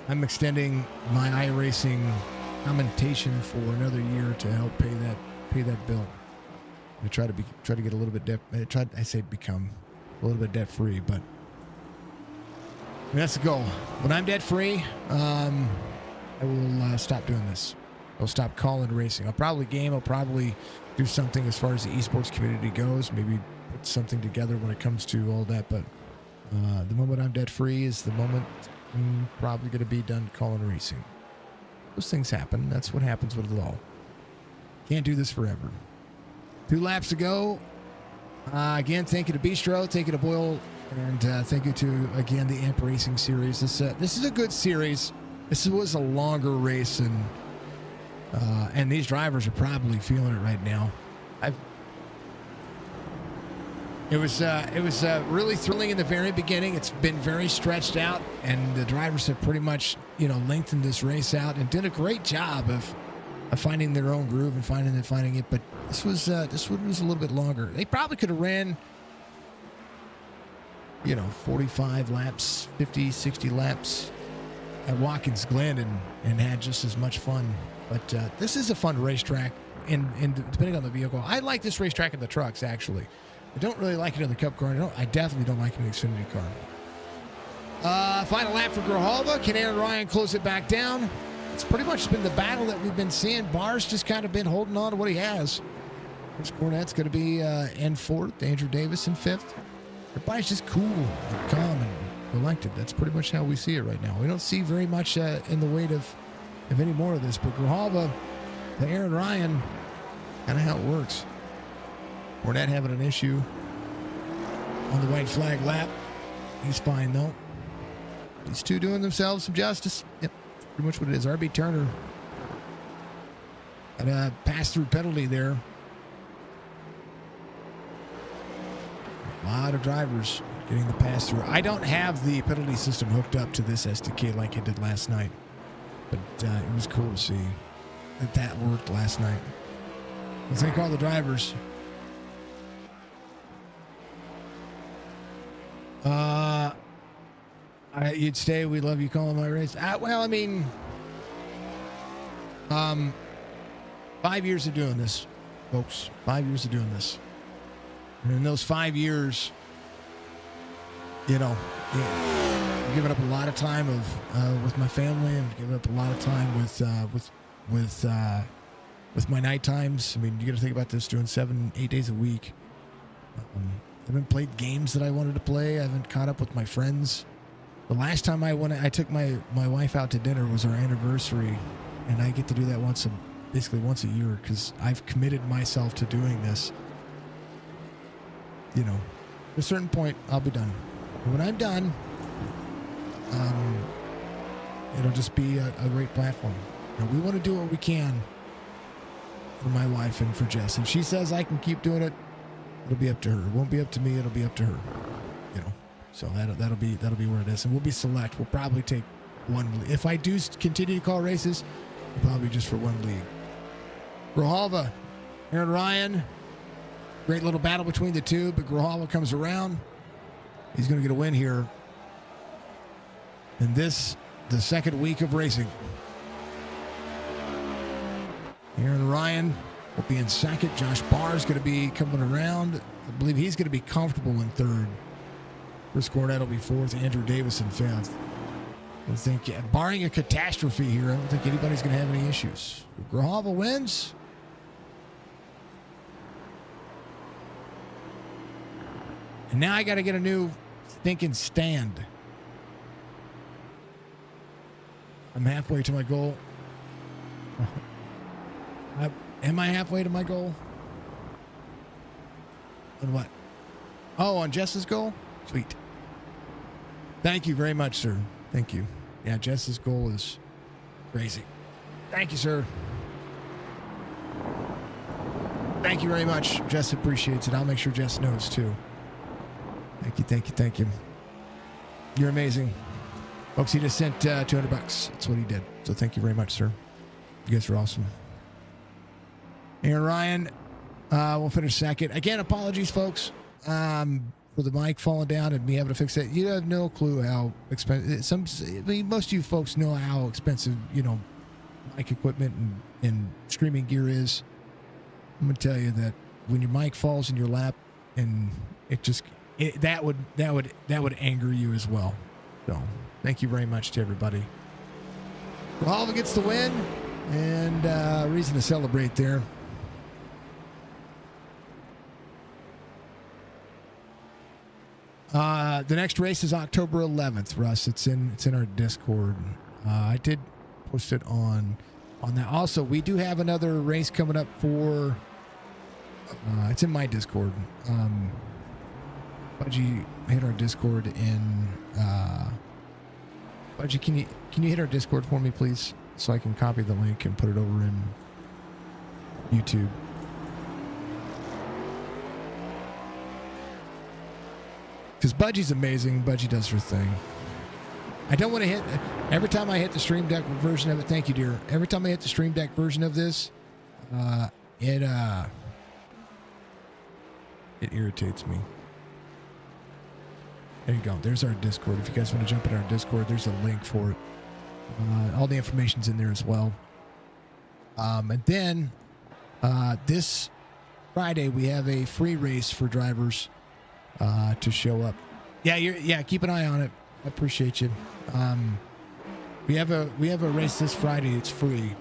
I'm extending my iRacing commentation for another year to help pay that bill. To try to get a little bit become a little bit debt free, but that's the goal. When I'm debt free, I will stop doing this. I'll stop calling racing. I'll probably do something as far as the esports community goes. Maybe put something together when it comes to all that. But the moment I'm debt free is the moment I'm probably going to be done calling racing. Those things happen. That's what happens with it all. Can't do this forever. 2 laps to go. Again, thank you to Bistro, thank you to Boyle, and thank you to, again, the Amp Racing Series. This is a good series. This was a longer race, and these drivers are probably feeling it right now. It was really thrilling in the very beginning. It's been very stretched out, and the drivers have pretty much, lengthened this race out and did a great job of finding their own groove and finding it. But this one was a little bit longer. They probably could have ran, 45 laps, 50, 60 laps at Watkins Glen and had just as much fun. But this is a fun racetrack, and depending on the vehicle. I like this racetrack in the trucks, actually. I don't really like it in the Cup car. I definitely don't like it in the Xfinity car. Final lap for Grijalva. Can Aaron Ryan close it back down? It's pretty much been the battle that we've been seeing. Barr's just kind of been holding on to what he has. Chris Cornett's going to be in 4th. Andrew Davis in 5th. Everybody's just cool and calm and collected. That's pretty much how we see it right now. We don't see very much in the weight of any more of this. But Grijalva, the Aaron Ryan, kind of how it works. Cornett having an issue on the white flag lap. He's fine, though. These two doing themselves some justice. Yep, pretty much what it is. RB Turner got a pass-through penalty there. A lot of drivers getting the pass-through. I don't have the penalty system hooked up to this SDK like I did last night, but it was cool to see that worked last night. Let's thank all the drivers. You'd stay. We love you calling my race. Well, I mean, 5 years of doing this, folks. 5 years of doing this. And in those 5 years, I've given up a lot of time with my family, and given up a lot of time with my night times. I mean, you got to think about this: doing 7-8 days a week. I haven't played games that I wanted to play. I haven't caught up with my friends. The last time I took my wife out to dinner was our anniversary, and I get to do that basically once a year because I've committed myself to doing this. At a certain point, I'll be done. And when I'm done, it'll just be a great platform. We want to do what we can for my wife and for Jess. If she says I can keep doing it, it'll be up to her. It won't be up to me. It'll be up to her. So that'll be where it is, and we'll be select. We'll probably take one. If I do continue to call races, probably just for one league. Grijalva, Aaron Ryan, great little battle between the two, but Grijalva comes around. He's going to get a win here in the second week of racing. Aaron Ryan will be in second. Josh Barr is going to be coming around. I believe he's going to be comfortable in third. Chris Cornett will be fourth. Andrew Davis in fifth. I think, barring a catastrophe here, I don't think anybody's going to have any issues. Grijalva wins. And now I got to get a new stinking stand. I'm halfway to my goal. Am I halfway to my goal? On what? Oh, on Jess's goal? Sweet. Thank you very much, sir. Thank you. Yeah, Jess's goal is crazy. Thank you, sir. Thank you very much. Jess appreciates it. I'll make sure Jess knows, too. Thank you, thank you, thank you. You're amazing. Folks, he just sent $200. That's what he did. So thank you very much, sir. You guys are awesome. Aaron Ryan will finish second. Again, apologies, folks, for the mic falling down and me having to fix it. You have no clue how expensive. Most of you folks know how expensive, mic equipment and streaming gear is. I'm gonna tell you that when your mic falls in your lap, and that would anger you as well. So thank you very much to everybody. Grijalva gets the win, and reason to celebrate there. The next race is October 11th, Russ. It's in our Discord. I did post it on that. Also, we do have another race coming up for. It's in my Discord. Budgie hit our Discord in. Budgie, can you hit our Discord for me, please, so I can copy the link and put it over in YouTube. Because Budgie's amazing. Budgie does her thing. I don't want to hit... Every time I hit the Stream Deck version of it... Thank you, dear. Every time I hit the Stream Deck version of this, it irritates me. There you go. There's our Discord. If you guys want to jump in our Discord, there's a link for it. All the information's in there as well. And then this Friday, we have a free race for drivers to show up. Yeah, keep an eye on it. I appreciate you. We have a race this Friday. It's free,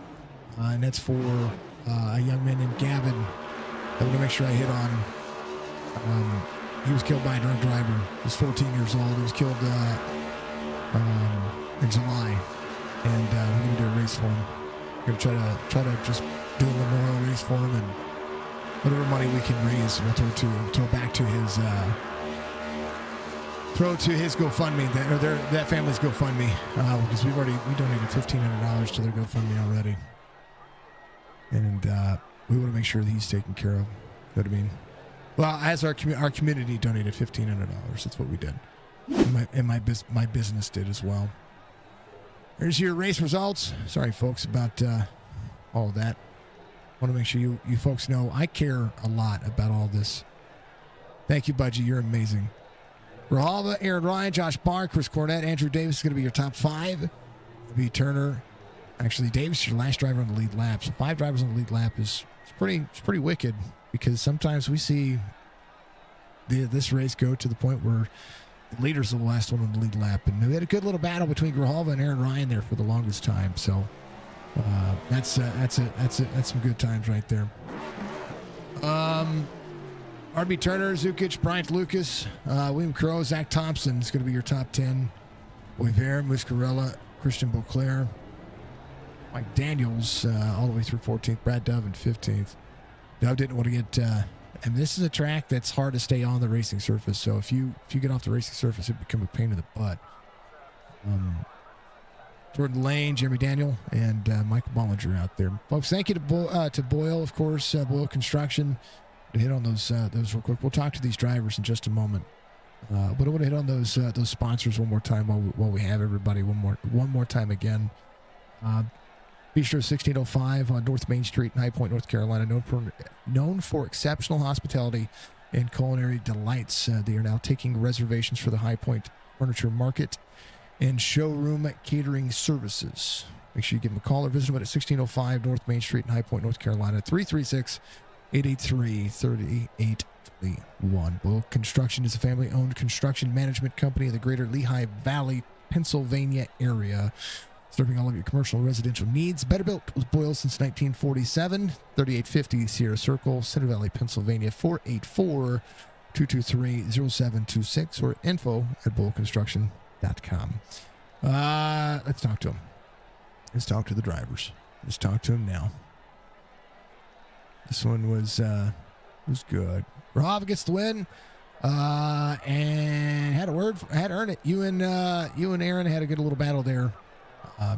and that's for a young man named Gavin. I'm gonna make sure I hit on. He was killed by a drunk driver. He was 14 years old. He was killed in July, and we're gonna do a race for him. We're gonna try to just do a memorial race for him, and whatever money we can raise, we'll throw back to his. Throw to his GoFundMe, that family's GoFundMe, because we donated $1,500 to their GoFundMe already, and we want to make sure that he's taken care of. You know what I mean? Well, as our community donated $1,500, that's what we did, and my business did as well. Here's your race results. Sorry, folks, about all of that. I want to make sure you folks know I care a lot about all this. Thank you, Budgie. You're amazing. Grijalva, Aaron Ryan, Josh Barr, Chris Cornett, Andrew Davis is going to be your top five. B. Turner. Actually, Davis, your last driver on the lead lap. So 5 drivers on the lead lap is pretty wicked, because sometimes we see this race go to the point where the leader's the last one on the lead lap. And we had a good little battle between Grijalva and Aaron Ryan there for the longest time. So that's some good times right there. RB Turner, Zukic, Bryant Lucas, William Crowe, Zach Thompson is going to be your top 10. Boyer, Muscarella, Christian Beauclair, Mike Daniels, all the way through 14th. Brad Dove in 15th. Dove didn't want to get... and this is a track that's hard to stay on the racing surface, so if you get off the racing surface, it becomes a pain in the butt. Jordan Lane, Jeremy Daniel, and Michael Bollinger out there. Folks, thank you to Boyle, of course, Boyle Construction, to hit on those real quick. We'll talk to these drivers in just a moment. But I want to hit on those sponsors one more time while we have everybody one more time again. Bistro 1605 on North Main Street in High Point, North Carolina, known for exceptional hospitality and culinary delights. They are now taking reservations for the High Point Furniture Market and showroom catering services. Make sure you give them a call or visit them at 1605 North Main Street in High Point, North Carolina, 336-883-3821. Boyle Construction is a family-owned construction management company in the greater LeHigh Valley, Pennsylvania area, serving all of your commercial and residential needs. Better built with Boyle since 1947. 3850 Sierra Circle, Center Valley, Pennsylvania, 484-223-0726 or info@boyleconstruction.com. Let's talk to them. Let's talk to the drivers. Let's talk to them now. This one was good. Rob gets the win, and had to earn it. You and Aaron had a good little battle there.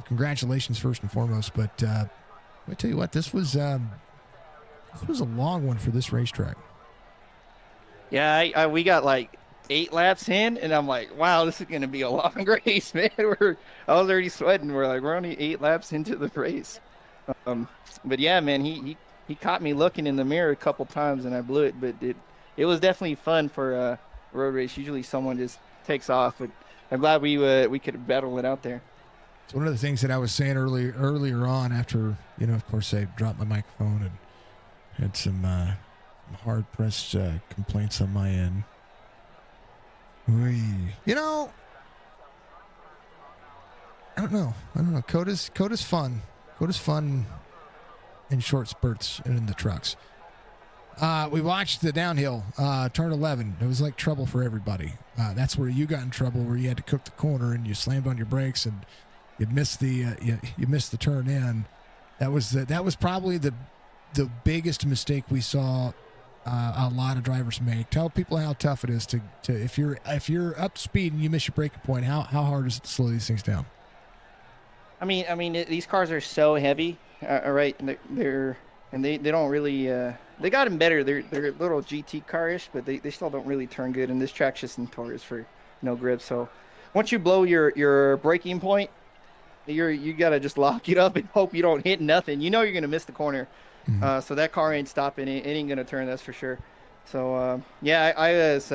Congratulations first and foremost. But let me tell you what, this was a long one for this racetrack. Yeah, we got like 8 laps in, and I'm like, wow, this is going to be a long race, man. I was already sweating. We're only 8 laps into the race. But yeah, man, he caught me looking in the mirror a couple times, and I blew it. But it was definitely fun for a road race. Usually someone just takes off, but I'm glad we could battle it out there. So one of the things that I was saying earlier on, after of course I dropped my microphone and had some hard pressed complaints on my end. I don't know. Cota's fun. Cota's fun in short spurts and in the trucks. We watched the downhill, turn 11. It was like trouble for everybody. That's where you got in trouble, where you had to cook the corner and you slammed on your brakes and you missed the turn in. That was probably the biggest mistake we saw a lot of drivers make. Tell people how tough it is to if you're up to speed and you miss your braking point, how hard is it to slow these things down? I mean, these cars are so heavy, right? And they don't really. They got them better. They're a little GT car-ish, but they still don't really turn good. And this track's just notorious for no grip. So once you blow your braking point, you gotta just lock it up and hope you don't hit nothing. You're gonna miss the corner. Mm-hmm. So that car ain't stopping. It ain't gonna turn, that's for sure. So yeah, I was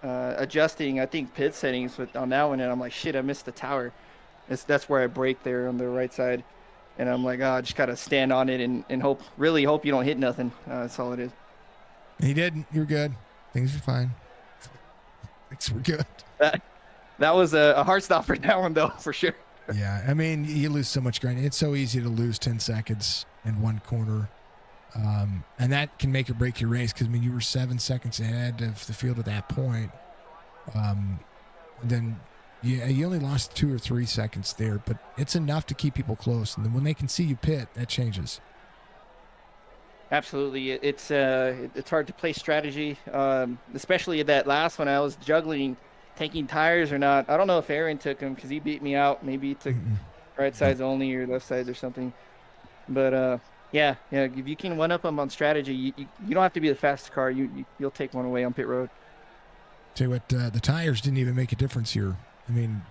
adjusting, I think, pit settings on that one, and I'm like, shit, I missed the tower. That's where I brake there on the right side, and I'm like, I just gotta stand on it and really hope you don't hit nothing. That's all it is. He didn't. You're good. Things are fine. Things were good. That was a hard stop for that one, though, for sure. Yeah, I mean, you lose so much ground. It's so easy to lose 10 seconds in one corner, and that can make or break your race, because, I mean, you were 7 seconds ahead of the field at that point. Then you only lost 2 or 3 seconds there, but it's enough to keep people close. And then when they can see you pit, that changes. Absolutely. It's hard to play strategy, especially that last one. I was juggling taking tires or not. I don't know if Aaron took them because he beat me out. Maybe he took right sides only or left sides or something. But yeah, if you can one up them on strategy, you don't have to be the fastest car. You'll take one away on pit road. Tell you what, the tires didn't even make a difference here. I mean,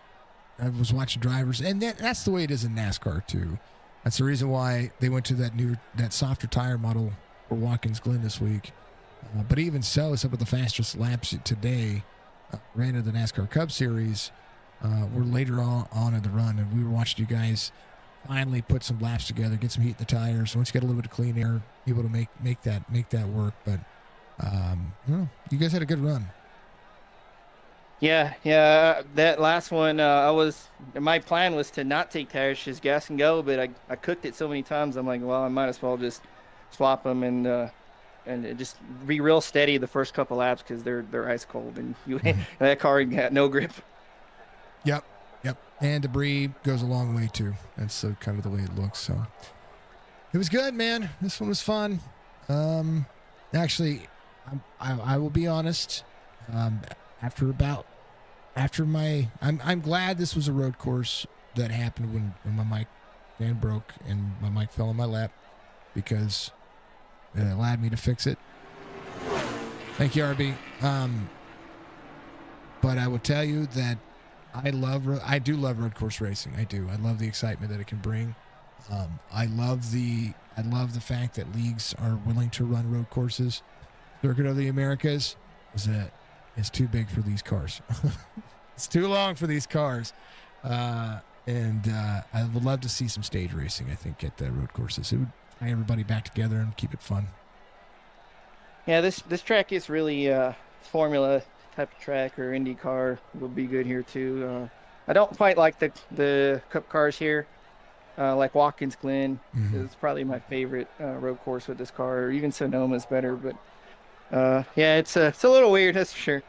I was watching drivers, and that's the way it is in NASCAR too. That's the reason why they went to that softer tire model for Watkins Glen this week. But even so, some of the fastest laps today ran in the NASCAR Cup Series were later on in the run, and we were watching you guys finally put some laps together, get some heat in the tires. So once you get a little bit of clean air, be able to make that work. But you guys had a good run. Yeah. That last one, my plan was to not take tires, just gas and go. But I cooked it so many times. I'm like, well, I might as well just swap them and just be real steady the first couple laps, because they're ice cold and that car got no grip. Yep. And debris goes a long way too. That's kind of the way it looks. So it was good, man. This one was fun. Actually, I will be honest. I'm glad this was a road course that happened when my mic stand broke and my mic fell on my lap, because it allowed me to fix it. Thank you, RB. but I will tell you that I do love road course racing. I do. I love the excitement that it can bring. I love the fact that leagues are willing to run road courses. Circuit of the Americas is too big for these cars. It's too long for these cars. And I would love to see some stage racing, I think, at the road courses. It would bring everybody back together and keep it fun. Yeah, this track is really Formula type of track, or IndyCar would be good here too. I don't quite like the Cup cars here. Like Watkins Glen is probably my favorite road course with this car, or even Sonoma's better. But yeah, it's a little weird, that's for sure.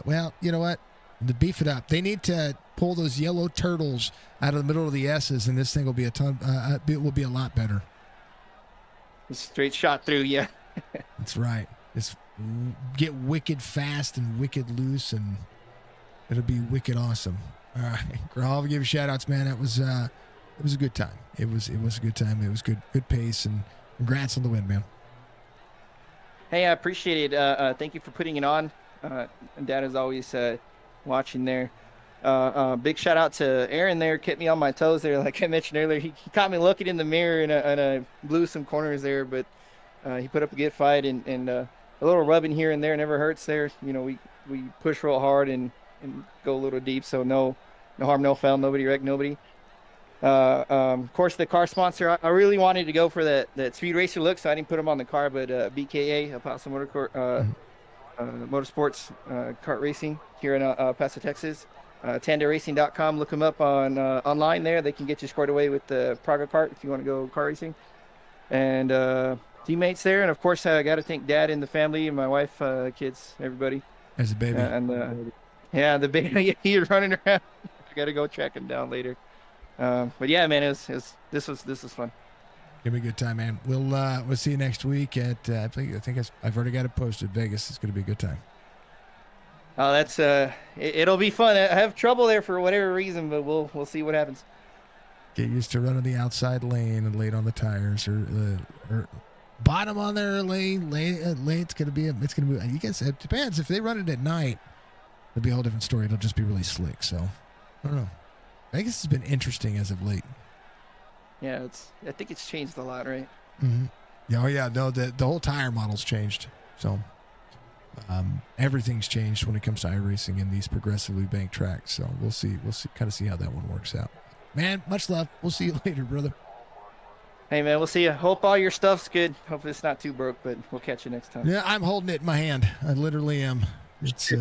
Well, you know what? To beef it up, they need to pull those yellow turtles out of the middle of the S's, and this thing will be it will be a lot better. A straight shot through, yeah. That's right. Just get wicked fast and wicked loose, and it'll be wicked awesome. All right, Grahal, give you shout outs, man. It was a good time. It was a good time. It was good pace, and congrats on the win, man. Hey, I appreciate it. Thank you for putting it on. Dad is always watching there. Big shout out to Aaron there, kept me on my toes there, like I mentioned earlier. He caught me looking in the mirror, and I blew some corners there, but he put up a good fight, and a little rubbing here and there never hurts there. You know, we push real hard and go a little deep, so no harm, no foul, nobody wrecked nobody. Of course, the car sponsor, I really wanted to go for that Speed Racer look, so I didn't put them on the car, but BKA, Apostle Motorsports kart racing here in El Paso, Texas. TandaRacing.com. Look them up on online there. They can get you squared away with the private part if you want to go car racing. And teammates there, and of course I got to thank Dad and the family and my wife, kids, everybody. As a baby. Yeah, the baby. He's running around. I got to go track him down later. But yeah, man, this was fun. Give me a good time, man. We'll see you next week at I think I've already got it posted. Vegas. It's going to be a good time. Oh, that's it'll be fun. I have trouble there for whatever reason, but we'll see what happens. Get used to running the outside lane and late on the tires, or bottom on their lane. Late. It's going to be. You guess it depends. If they run it at night, it'll be a whole different story. It'll just be really slick. So I don't know. Vegas has been interesting as of late. Yeah, I think it's changed a lot, right? Mm-hmm. Yeah, oh yeah, no, the whole tire model's changed. So everything's changed when it comes to iRacing in these progressively banked tracks. So we'll see how that one works out. Man, much love. We'll see you later, brother. Hey man, we'll see you. Hope all your stuff's good. Hope it's not too broke, but we'll catch you next time. Yeah, I'm holding it in my hand. I literally am. Yeah. See,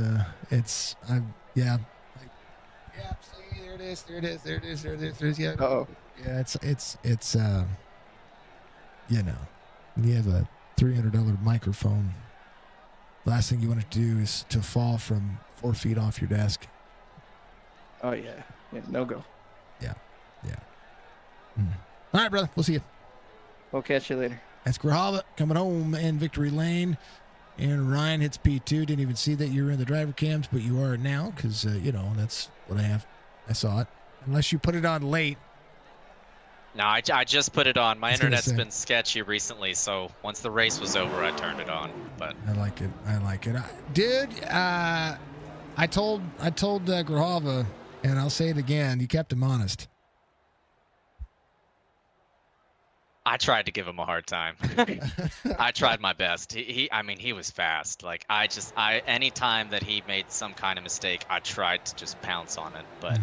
there it is. Yeah. Uh-oh. Yeah, it's you know, you have a $300 microphone. Last thing you want to do is to fall from 4 feet off your desk. Oh yeah, no go. Yeah. All right, brother. We'll see you. We'll catch you later. That's Grijalva coming home in victory lane. And Ryan hits P2. Didn't even see that you were in the driver cams, but you are now because, that's what I have. I saw it. Unless you put it on late. No, I just put it on. My internet's been sketchy recently, so once the race was over, I turned it on. But I like it. Dude, I told Grijalva, and I'll say it again, you kept him honest. I tried to give him a hard time. I tried my best. He was fast. Like any time that he made some kind of mistake, I tried to just pounce on it. But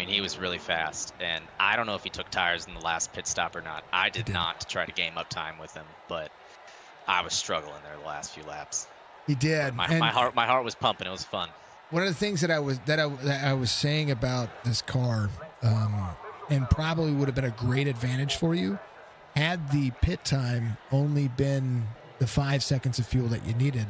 he was really fast, and I don't know if he took tires in the last pit stop or not. I did not try to game up time with him, but I was struggling there the last few laps. He did. My heart was pumping. It was fun. One of the things that I was saying about this car, and probably would have been a great advantage for you, had the pit time only been the 5 seconds of fuel that you needed,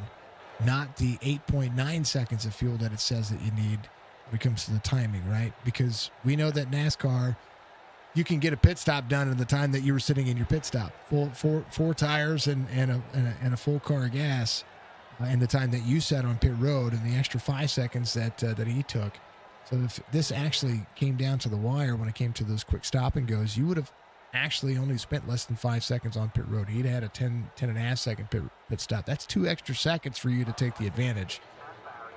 not the 8.9 seconds of fuel that it says that you need when it comes to the timing, right? Because we know that NASCAR, you can get a pit stop done in the time that you were sitting in your pit stop. Four tires and a full car of gas in the time that you sat on pit road, and the extra 5 seconds that he took. So if this actually came down to the wire when it came to those quick stop and goes, you would have actually only spent less than 5 seconds on pit road. He'd had a 10 and a half second pit stop. That's 2 extra seconds for you to take the advantage.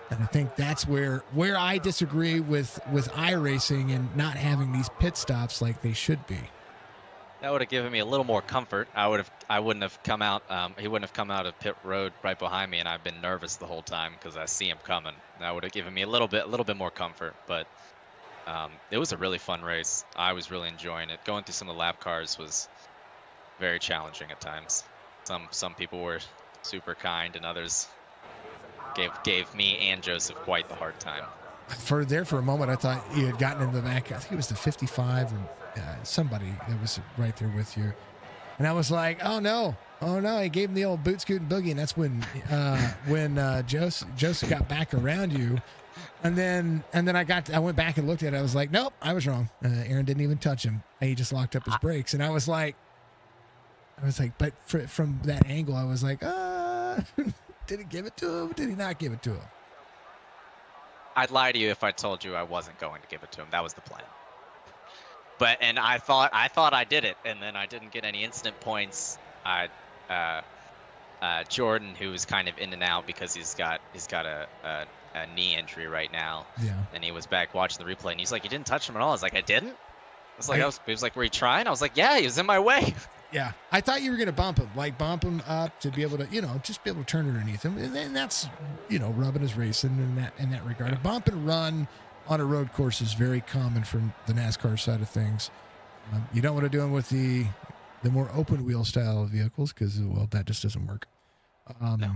And I think that's where I disagree with iRacing and not having these pit stops like they should be. That would have given me a little more comfort. I wouldn't have come out. He wouldn't have come out of pit road right behind me, and I've been nervous the whole time because I see him coming. That would have given me a little bit more comfort. But it was a really fun race. I was really enjoying it. Going through some of the lap cars was very challenging at times. Some people were super kind, and others gave me and Joseph quite the hard time. For a moment, I thought you had gotten in the back. I think it was the 55 and somebody that was right there with you. And I was like, oh no, he gave him the old boot scoot and boogie. And that's when Joseph got back around you. And then I went back and looked at it. I was like, nope, I was wrong. Aaron didn't even touch him. He just locked up his brakes. And I was like, but from that angle, I was like, did he give it to him? Did he not give it to him? I'd lie to you if I told you I wasn't going to give it to him. That was the plan. And I thought I did it, and then I didn't get any incident points. Jordan, who was kind of in and out because he's got a knee injury right now. Yeah. And he was back watching the replay, and he's like, "You didn't touch him at all." I was like, "I didn't." He was like, "Were you trying?" I was like, "Yeah, he was in my way." Yeah, I thought you were going to bump him up to be able to, just be able to turn underneath him. And that's, rubbing his racing in that regard. A bump and run on a road course is very common from the NASCAR side of things. You don't want to do them with the more open wheel style vehicles because, well, that just doesn't work. No.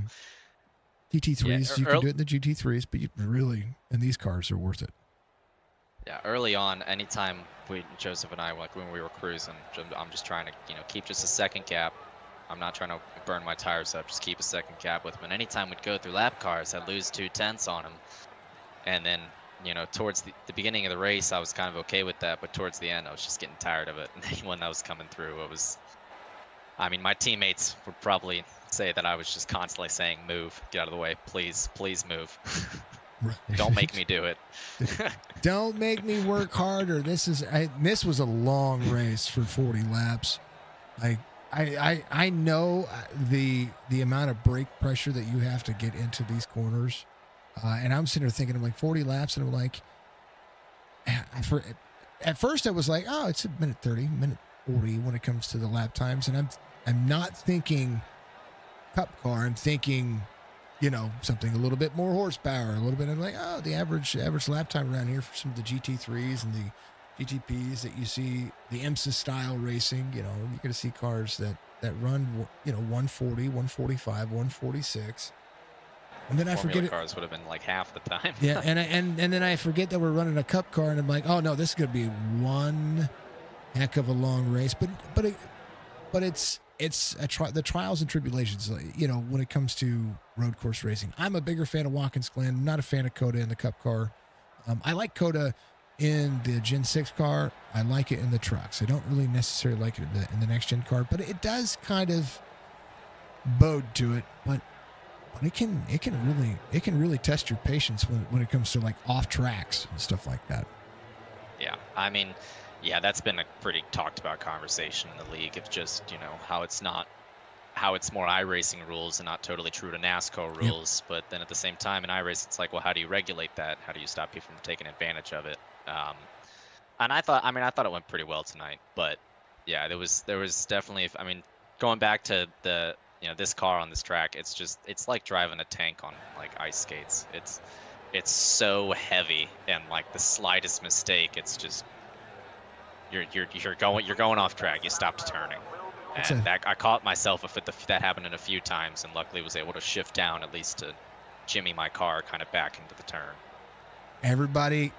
GT3s, you can do it in the GT3s, but in these cars are worth it. Yeah, early on, anytime Joseph and I, like when we were cruising, I'm just trying to, keep just a second gap. I'm not trying to burn my tires up, just keep a second gap with him. And anytime we'd go through lap cars, I'd lose 2/10 on him. And then, towards the beginning of the race, I was kind of okay with that. But towards the end, I was just getting tired of it. And anyone that was coming through, my teammates would probably say that I was just constantly saying, move, get out of the way, please, please move. Don't make me do it. Don't make me work harder. This was a long race for 40 laps. I know the amount of brake pressure that you have to get into these corners. And I'm sitting there thinking, I'm like 40 laps, and I'm like, at first I was like, oh, it's a minute 30, minute 40 when it comes to the lap times. And I'm not thinking cup car. I'm thinking, something a little bit more horsepower, a little bit. I'm like, oh, the average lap time around here for some of the GT3s and the GTPs that you see, the IMSA style racing, you're going to see cars that run, 140, 145, 146. And then I forget it. Cars would have been like half the time. Yeah, and then I forget that we're running a cup car, and I'm like, oh no, this is going to be one heck of a long race. But it's the trials and tribulations, when it comes to road course racing. I'm a bigger fan of Watkins Glen. I'm not a fan of Cota in the cup car. I like Cota in the Gen 6 car. I like it in the trucks. I don't really necessarily like it in the next gen car, but it does kind of bode to it. But it can really test your patience when it comes to like off tracks and stuff like that. Yeah, yeah, that's been a pretty talked about conversation in the league. It's just, how it's more iRacing rules and not totally true to NASCAR rules. Yep. But then at the same time in iRacing, it's like, well, how do you regulate that? How do you stop people from taking advantage of it? And I thought it went pretty well tonight. But yeah, there was definitely, going back to the, this car on this track, it's like driving a tank on like ice skates. It's so heavy, and like the slightest mistake, it's just, you're going off track. You stopped turning, and I caught myself that happened a few times, and luckily was able to shift down at least to jimmy my car kind of back into the turn. Everybody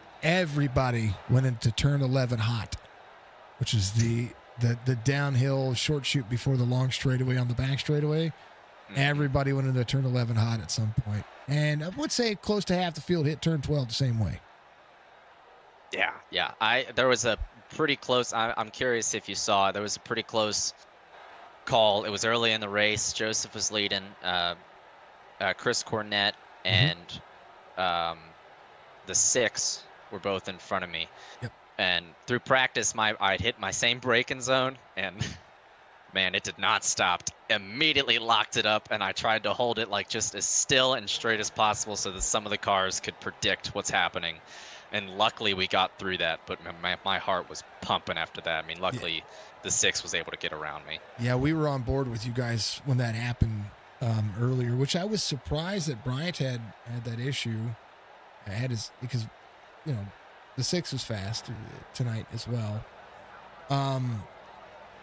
went into turn 11 hot, which is the downhill short shoot before the long straightaway on the back straightaway. Mm-hmm. Everybody went into turn 11 hot at some point, and I would say close to half the field hit turn 12 the same way. Yeah. There was a pretty close. I'm curious if you saw. There was a pretty close call. It was early in the race. Joseph was leading. Chris Cornett and the 6 were both in front of me. Yep. And through practice, I'd hit my same braking zone, and Man, it did not stop. Immediately locked it up, and I tried to hold it like just as still and straight as possible so that some of the cars could predict what's happening. And luckily we got through that, but my heart was pumping after that. I mean, luckily the 6 was able to get around me. Yeah, we were on board with you guys when that happened earlier, which I was surprised that Bryant had that issue. Because, you know, the 6 was fast tonight as well.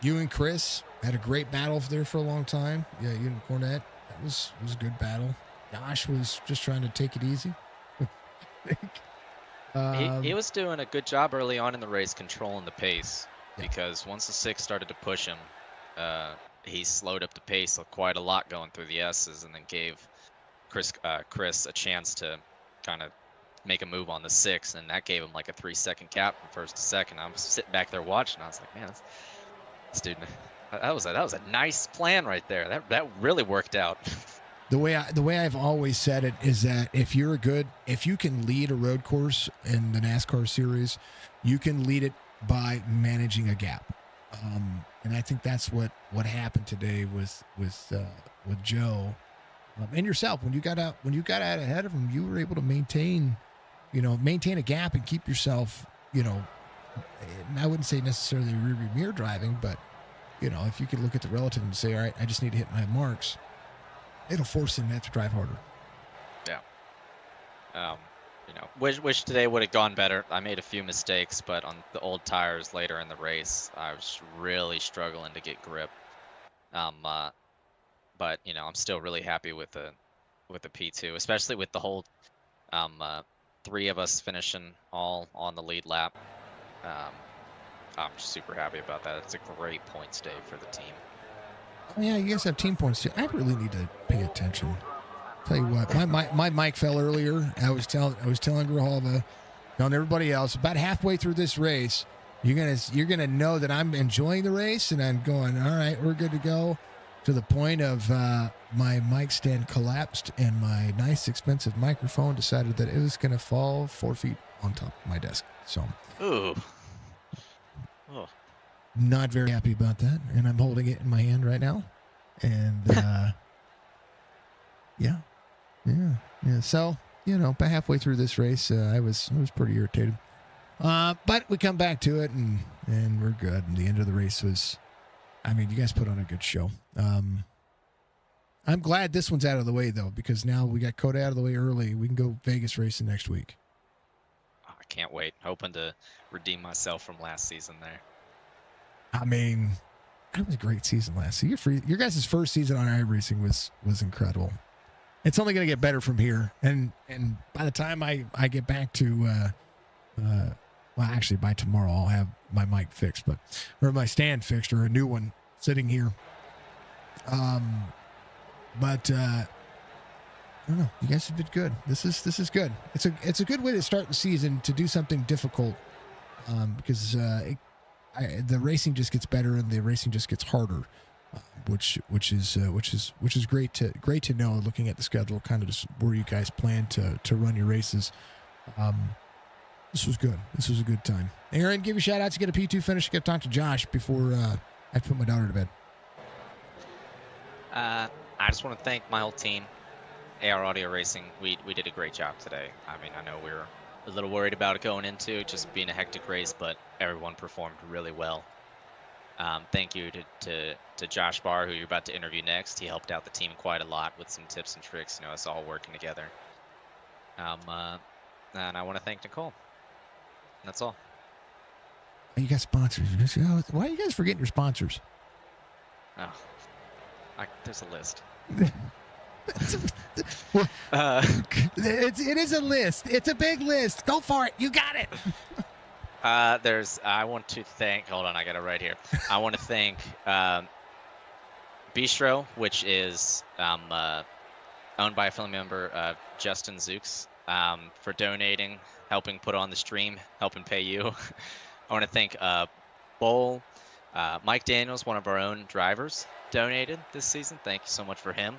You and Chris had a great battle there for a long time. Yeah, you and Cornette. That was a good battle. Josh was just trying to take it easy. He was doing a good job early on in the race controlling the pace, because once the 6 started to push him, he slowed up the pace quite a lot going through the S's, and then gave Chris a chance to kind of make a move on the 6, and that gave him like a 3-second gap from first to second. I was sitting back there watching. I was like, man, this dude, that was a nice plan right there. That really worked out. The way I've always said it is that if you can lead a road course in the NASCAR series, you can lead it by managing a gap. And I think that's what happened today with Joe and yourself. When you got out ahead of him, you were able to maintain a gap and keep yourself, and I wouldn't say necessarily rearview mirror driving, but if you could look at the relative and say, all right, I just need to hit my marks, it'll force him to have to drive harder. Yeah. Wish today would have gone better. I made a few mistakes, but on the old tires later in the race, I was really struggling to get grip. But I'm still really happy with the P2, especially with the whole 3 of us finishing all on the lead lap. I'm super happy about that. It's a great points day for the team. Oh, yeah, you guys have team points too. I really need to pay attention. Tell you what, my mic fell earlier. I was telling Grijalva, telling everybody else, about halfway through this race, you're gonna know that I'm enjoying the race, and I'm going, all right, we're good to go. To the point of my mic stand collapsed, and my nice expensive microphone decided that it was gonna fall 4 feet on top of my desk. So, ooh. Not very happy about that, and I'm holding it in my hand right now. And yeah. So about halfway through this race, I was pretty irritated. But we come back to it, and we're good. And the end of the race was, you guys put on a good show. I'm glad this one's out of the way though, because now we got Cota out of the way early. We can go Vegas racing next week. I can't wait. Hoping to redeem myself from last season there. It was a great season last season. Your guys' first season on iRacing was incredible. It's only going to get better from here. And by the time I get back to, actually by tomorrow, I'll have my mic fixed, or my stand fixed, or a new one sitting here. I don't know. You guys have been good. This is good. It's a good way to start the season, to do something difficult, because the racing just gets better and the racing just gets harder, which is great to know. Looking at the schedule, kind of just where you guys plan to run your races. This was good. This was a good time. Aaron, give your shout out to get a P2 finish. Got to talk to Josh before I put my daughter to bed. I just want to thank my whole team, AR Audio Racing. We did a great job today. I know we were a little worried about it going into just being a hectic race, but everyone performed really well. Thank you to Josh Barr, who you're about to interview next. He helped out the team quite a lot with some tips and tricks, us all working together. And I want to thank Nicole. That's all. You got sponsors. Why are you guys forgetting your sponsors? Oh, there's a list. It is a list. It's a big list. Go for it. You got it. I want to thank, hold on, I got it right here. I want to thank Bistro, which is owned by a family member, Justin Zooks, for donating, helping put on the stream, helping pay you. I want to thank Boyle, Mike Daniels, one of our own drivers, donated this season. Thank you so much for him.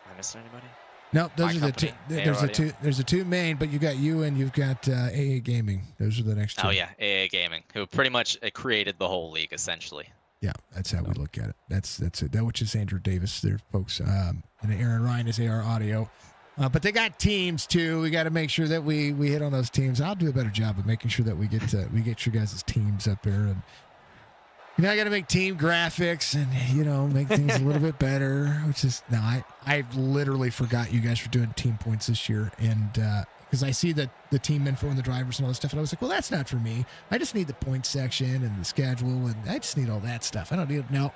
Am I missing anybody? No, those My are the two. company, There's AR a two. There's a two main, but you got you and you've got AA Gaming. Those are the next two. Oh yeah, AA Gaming, who pretty much created the whole league essentially. Yeah, that's how we look at it. That's it. That which is Andrew Davis there, folks. And Aaron Ryan is AR Audio. But they got teams too. We got to make sure that we hit on those teams. I'll do a better job of making sure that we get your guys' teams up there, and I got to make team graphics and make things a little bit better. Which is I literally forgot you guys were doing team points this year, and because I see that the team info and the drivers and all this stuff, and I was like, well, that's not for me. I just need the points section and the schedule, and I just need all that stuff. I don't need nope.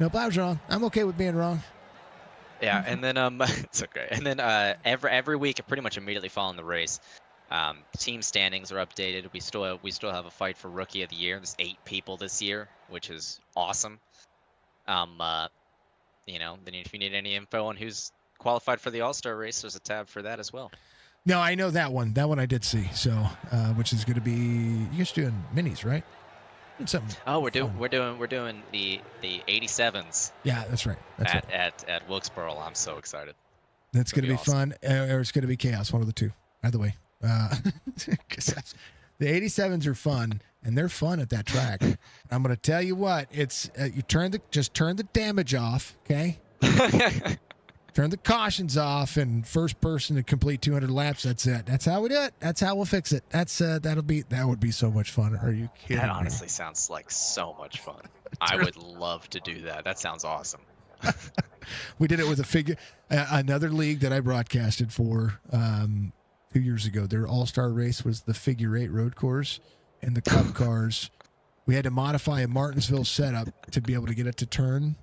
I was wrong. I'm okay with being wrong. Yeah, and then it's okay. And then every week, pretty much immediately following the race, team standings are updated. We still have a fight for Rookie of the Year. There's 8 people this year, which is awesome. Then if you need any info on who's qualified for the All-Star race, there's a tab for that as well. No, I know that one. That one I did see. So, which is going to be you guys doing minis, right? Something. Oh, we're doing the 87s. Yeah, that's right. At Wilkesboro. I'm so excited. That's going to be awesome. Fun, or it's going to be chaos. One of the two. Either way, the 87s are fun, and they're fun at that track. I'm going to tell you what. It's you just turn the damage off, okay? Turn the cautions off, and first person to complete 200 laps. That's it. That's how we do it. That's how we'll fix it. That would be so much fun. Are you kidding That me? honestly sounds like so much fun. I would love to do that. That sounds awesome. We did it with another league that I broadcasted for 2 years ago. Their all-star race was the figure 8 road course, and the Cup cars. We had to modify a Martinsville setup to be able to get it to turn.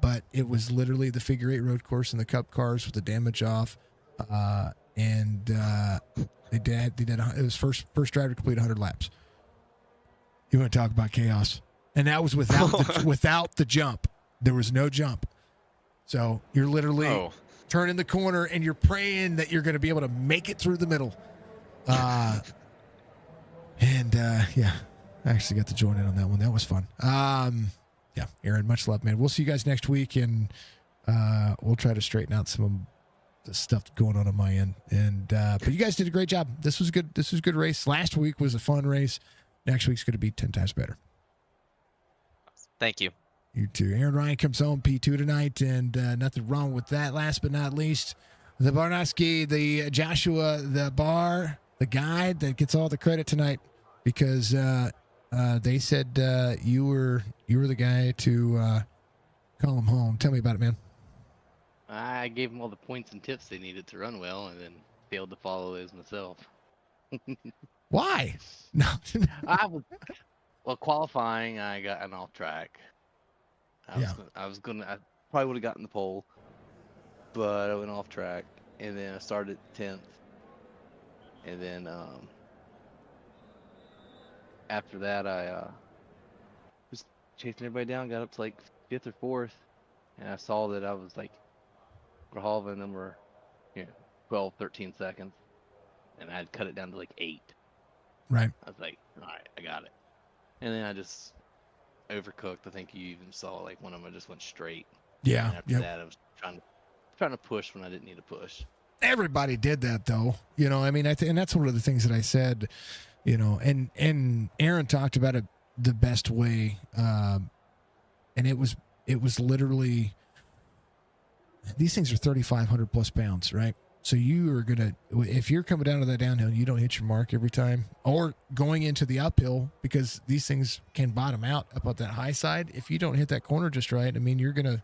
But it was literally the figure 8 road course and the Cup cars with the damage off. It was first driver to complete 100 laps. You want to talk about chaos? And that was without the jump. There was no jump. So you're literally turning the corner and you're praying that you're going to be able to make it through the middle. Yeah, I actually got to join in on that one. That was fun. Yeah, Aaron, much love, man. We'll see you guys next week, and we'll try to straighten out some of the stuff going on my end. And but you guys did a great job. This was good. This was a good race. Last week was a fun race. Next week's going to be 10 times better. Thank you. You too. Aaron Ryan comes home P2 tonight, and nothing wrong with that. Last but not least, the Barnowski, the Joshua, the bar, the guide that gets all the credit tonight because they said you were the guy to call him home. Tell me about it, man. I gave them all the points and tips they needed to run well, and then failed to follow those myself. Why? No. Qualifying, I got an off track. I probably would have gotten the pole, but I went off track, and then I started 10th, and then after that I was chasing everybody down, got up to like 5th or 4th, and I saw that I was like Grahava number 12, 13 seconds, and I had cut it down to like 8. Right. I was like, all right, I got it. And then I just overcooked. I think you even saw like one of them just went straight. Yeah. And after that, I was trying to push when I didn't need to push. Everybody did that though. I mean, and that's one of the things that I said, and Aaron talked about it the best way. And it was literally, these things are 3,500 plus pounds, right? So you are going to, if you're coming down to that downhill, you don't hit your mark every time, or going into the uphill, because these things can bottom out up at that high side. If you don't hit that corner just right, I mean, you're going to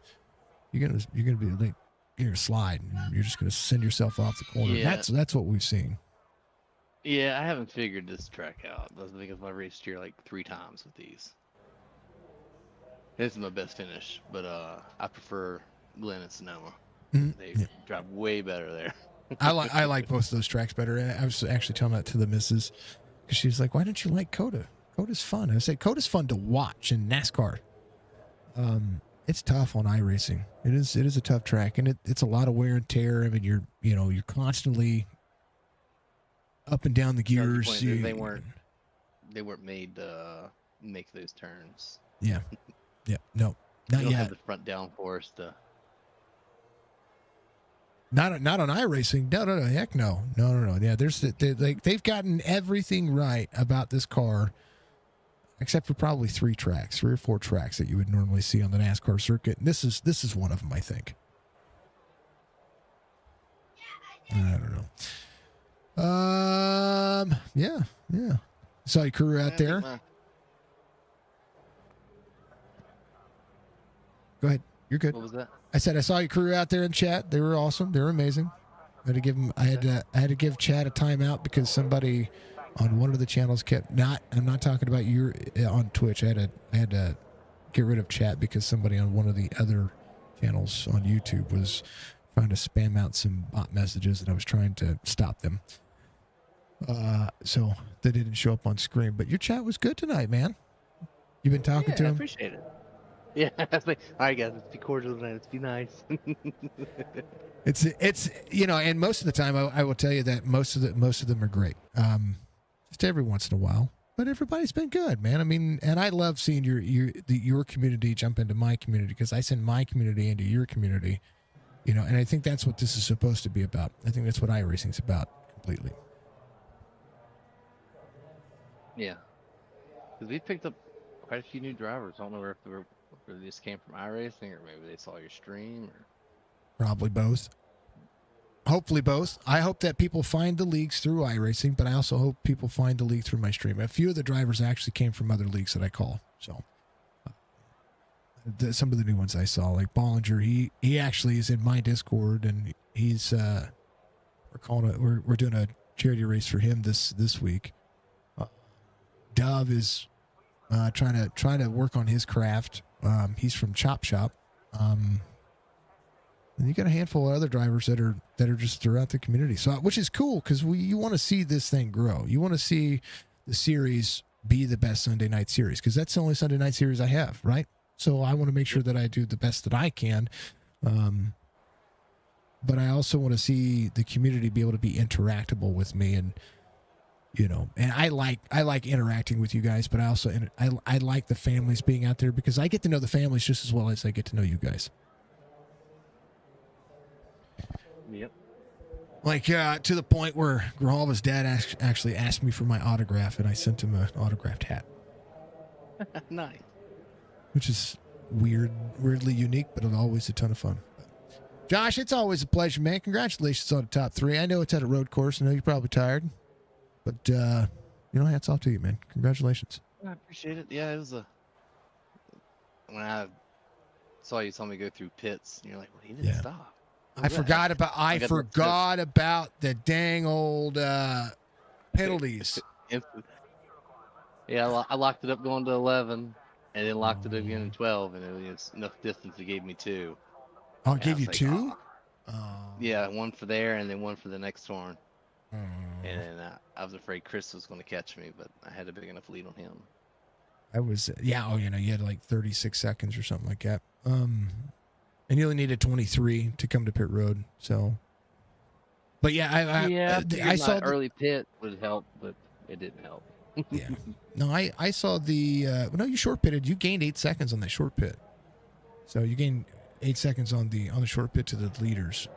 be like, you're going to slide, and you're just going to send yourself off the corner. Yeah. That's what we've seen. Yeah, I haven't figured this track out. I think I raced here like 3 times with these. This is my best finish, but I prefer Glen and Sonoma. They drive way better there. I like both of those tracks better. And I was actually telling that to the missus, because she's like, "Why don't you like Cota? Cota's fun." I say, "Cota's fun to watch in NASCAR. It's tough on iRacing. It is a tough track, and it's a lot of wear and tear. I mean, you're constantly up and down the gears. They weren't made to make those turns. Yeah, no, not you don't yet. have the front downforce to. Not on iRacing. No. Heck no. No. Yeah, they've gotten everything right about this car, except for probably 3 or 4 tracks that you would normally see on the NASCAR circuit. And this is one of them, I think. I don't know. Yeah. Saw your crew out there. Go ahead. You're good. What was that? I said I saw your crew out there in chat. They were awesome. They were amazing. I had to give them. I had to give Chad a timeout because somebody on one of the channels kept not. I'm not talking about you on Twitch. I had to get rid of chat because somebody on one of the other channels on YouTube was trying to spam out some bot messages, and I was trying to stop them. So they didn't show up on screen. But your chat was good tonight, man. You've been talking to him. I appreciate it. Yeah, that's like, all right, guys, let's be cordial tonight. Let's be nice. It's and most of the time I will tell you that most of them are great. Just every once in a while, but everybody's been good, man. I mean, and I love seeing your community jump into my community because I send my community into your community, and I think that's what this is supposed to be about. I think that's what iRacing's about completely. Yeah, because we picked up quite a few new drivers. I don't know if they just came from iRacing or maybe they saw your stream. Or... Probably both. Hopefully both. I hope that people find the leagues through iRacing, but I also hope people find the league through my stream. A few of the drivers actually came from other leagues that I call. So some of the new ones I saw, like Bollinger, he actually is in my Discord, and he's we're doing a charity race for him this week. Dove is trying to work on his craft. He's from Chop Shop. And you got a handful of other drivers that are just throughout the community. So, which is cool because you want to see this thing grow. You want to see the series be the best Sunday night series because that's the only Sunday night series I have, right? So I want to make sure that I do the best that I can. But I also want to see the community be able to be interactable with me, and and I like interacting with you guys, but I like the families being out there because I get to know the families just as well as I get to know you guys. Yep. Like to the point where Grijalva's dad actually asked me for my autograph, and I sent him an autographed hat. Nice. Which is weirdly unique, but always a ton of fun. Josh, it's always a pleasure, man. Congratulations on the top 3. I know it's at a road course. I know you're probably tired, but hats off to you, man. Congratulations. I appreciate it. Yeah, it was when I saw you tell me go through pits, and you're like, well, he didn't stop. I forgot about the dang old penalties. Yeah, I locked it up going to 11, and then locked it up again in 12, and it was enough distance to give me 2. Oh, it gave you 2? Yeah, one for there, and then one for the next horn. And then I was afraid Chris was going to catch me, but I had a big enough lead on him. I was, you had like 36 seconds or something like that. And you only needed 23 to come to pit road. So, but yeah, I saw early pit would help, but it didn't help. Yeah. No, I saw you short pitted. You gained 8 seconds on that short pit. So you gained 8 seconds on the short pit to the leaders.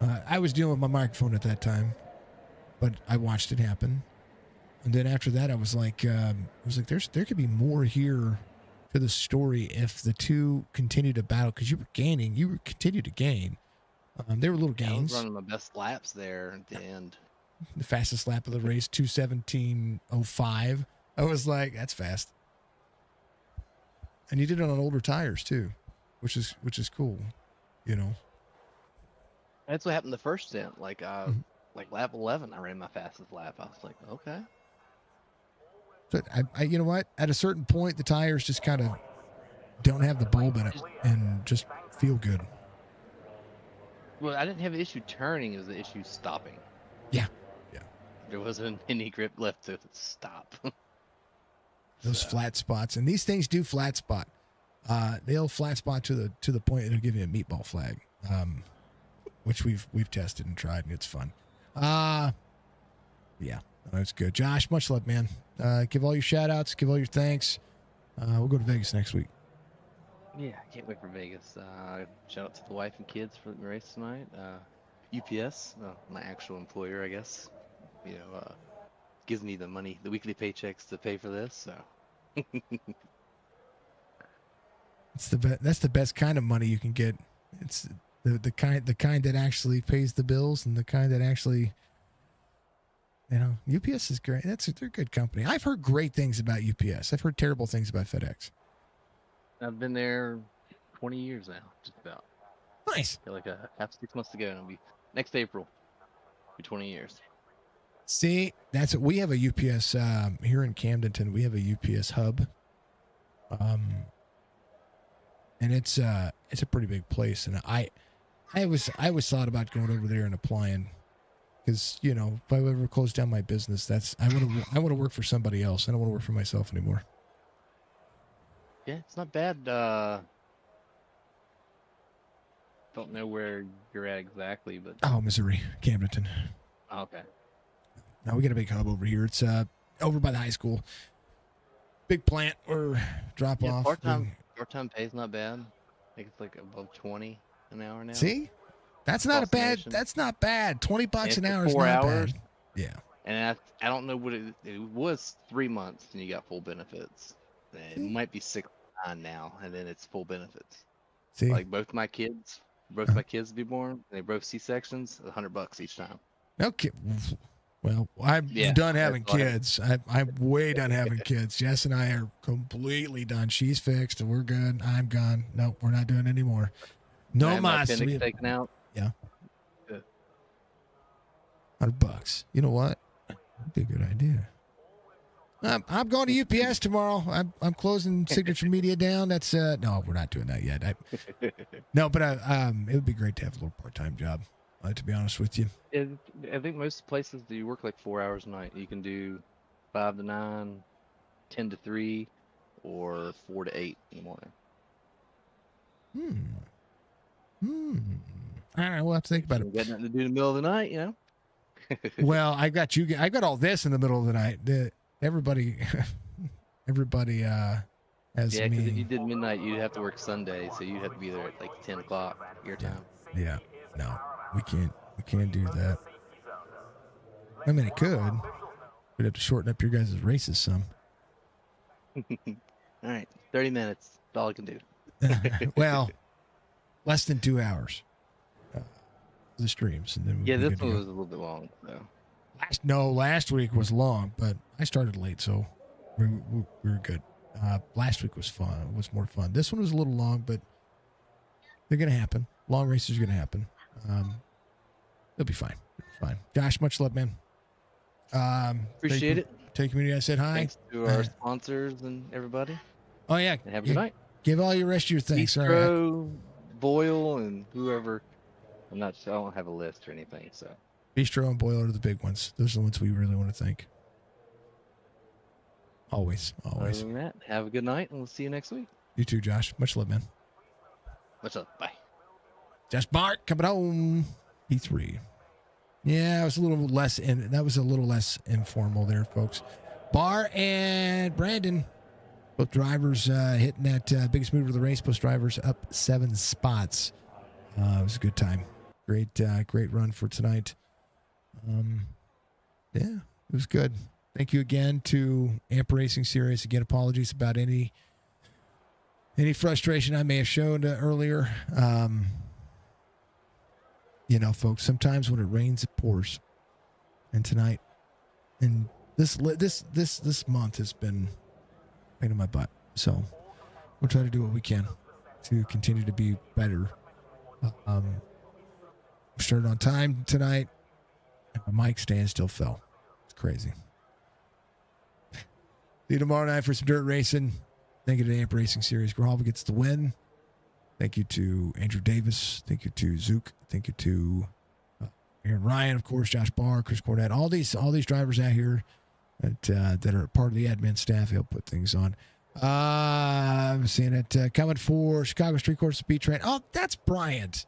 I was dealing with my microphone at that time, but I watched it happen. And then after that, I was like, there could be more here to the story if the two continued to battle, because you continued to gain. They were little gains. I was running my best laps there at the end. The fastest lap of the race, 2:17.05. I was like, that's fast. And you did it on older tires too, which is cool, That's what happened the first stint. Like lap 11, I ran my fastest lap. I was like, okay. So you know what? At a certain point, the tires just kind of don't have the bulb in it and just feel good. Well, I didn't have an issue turning. It was the issue stopping. Yeah. There wasn't any grip left to stop. Those flat spots, and these things do flat spot. They'll flat spot to the point it'll give you a meatball flag, which we've tested and tried, and it's fun. Yeah, that's good. Josh, much love, man. Give all your shout outs, give all your thanks. We'll go to Vegas next week. Yeah, I can't wait for Vegas. Shout out to the wife and kids for the race tonight. UPS, my actual employer, I guess, gives me the money, the weekly paychecks to pay for this. So That's the best kind of money you can get. It's the kind that actually pays the bills and the kind that actually, UPS is great. They're a good company. I've heard great things about UPS. I've heard terrible things about FedEx. I've been there 20 years now, just about. Nice. Got like a half 6 months to go, and it'll be next April. Be 20 years. See, that's it. We have a UPS here in Camdenton. We have a UPS hub, and it's a pretty big place. And I always thought about going over there and applying, because if I ever close down my business, I want to work for somebody else. I don't want to work for myself anymore. Yeah, it's not bad. Don't know where you're at exactly, but Missouri, Camdenton. okay. Now we got a big hub over here. It's over by the high school. Big plant or drop off. Part-time pay's not bad. I think it's like above 20 an hour now. See, that's not That's not bad. $20 an hour is 4 not hours. bad. Yeah. And I don't know what it was 3 months, and you got full benefits. It might be 6 or 9 now, and then it's full benefits. See, Like both my kids will be born. They both C-sections. $100 each time. okay. Well, I'm done having kids. I'm way done having kids. Jess and I are completely done. She's fixed, and we're good. I'm gone. Nope, we're not doing it anymore. No mas. Appendix taken out. Yeah. Good. $100. You know what? That'd be a good idea. I'm going to UPS tomorrow. I'm closing Signature Media down. That's no, we're not doing that yet. No, but it would be great to have a little part-time job. To be honest with you. I think most places do you work like 4 hours a night. You can do 5 to 9, 10 to 3, or 4 to 8 in the morning. All right, we'll have to think about You it. got nothing to do in the middle of the night, Well, I got you. I got all this in the middle of the night. Everybody has Yeah, me. because if you did midnight, you'd have to work Sunday, so you'd have to be there at like 10 o'clock your time. Yeah, no, we can't do that. I mean, it could. We'd have to shorten up your guys' races some. All right, 30 minutes. That's all I can do. Well, less than 2 hours. The streams, and then Yeah, this one was a little bit long, so. Last week was long, but I started late, so we were good. Last week was fun. It was more fun. This one was a little long, but they're gonna happen. Long races are gonna happen. It'll be fine. Fine. Josh, much love, man. Appreciate it. Tell your community I said hi. Thanks to our sponsors and everybody. Oh yeah. And have a good night. Give all your rest of your thanks. All right. Bistro, Boyle, and whoever. I'm not sure. I don't have a list or anything, so. Bistro and Boyle are the big ones. Those are the ones we really want to thank. Always. Other than that, have a good night, and we'll see you next week. You too, Josh. Much love, man. Much love. Bye. Josh Bart coming home. P3. Yeah, it was a little less, and that was a little less informal there, folks. Bar and Brandon, both drivers hitting that biggest move of the race. Both drivers up 7 spots. It was a good time. Great run for tonight. Yeah, it was good. Thank you again to Amp Racing Series. Again, apologies about any frustration I may have shown earlier. Folks, sometimes when it rains, it pours. And tonight, and this month has been a pain in my butt. So we'll try to do what we can to continue to be better. Started on time tonight. And my mic stand still fell. It's crazy. See you tomorrow night for some dirt racing. Thank you to the Amp Racing Series. Grijalva gets the win. Thank you to Andrew Davis. Thank you to Zook. Thank you to Aaron Ryan, of course, Josh Barr, Chris Cornett. All these drivers out here that are part of the admin staff help put things on. I'm seeing it coming for Chicago Street Course B Train. Oh, that's Bryant.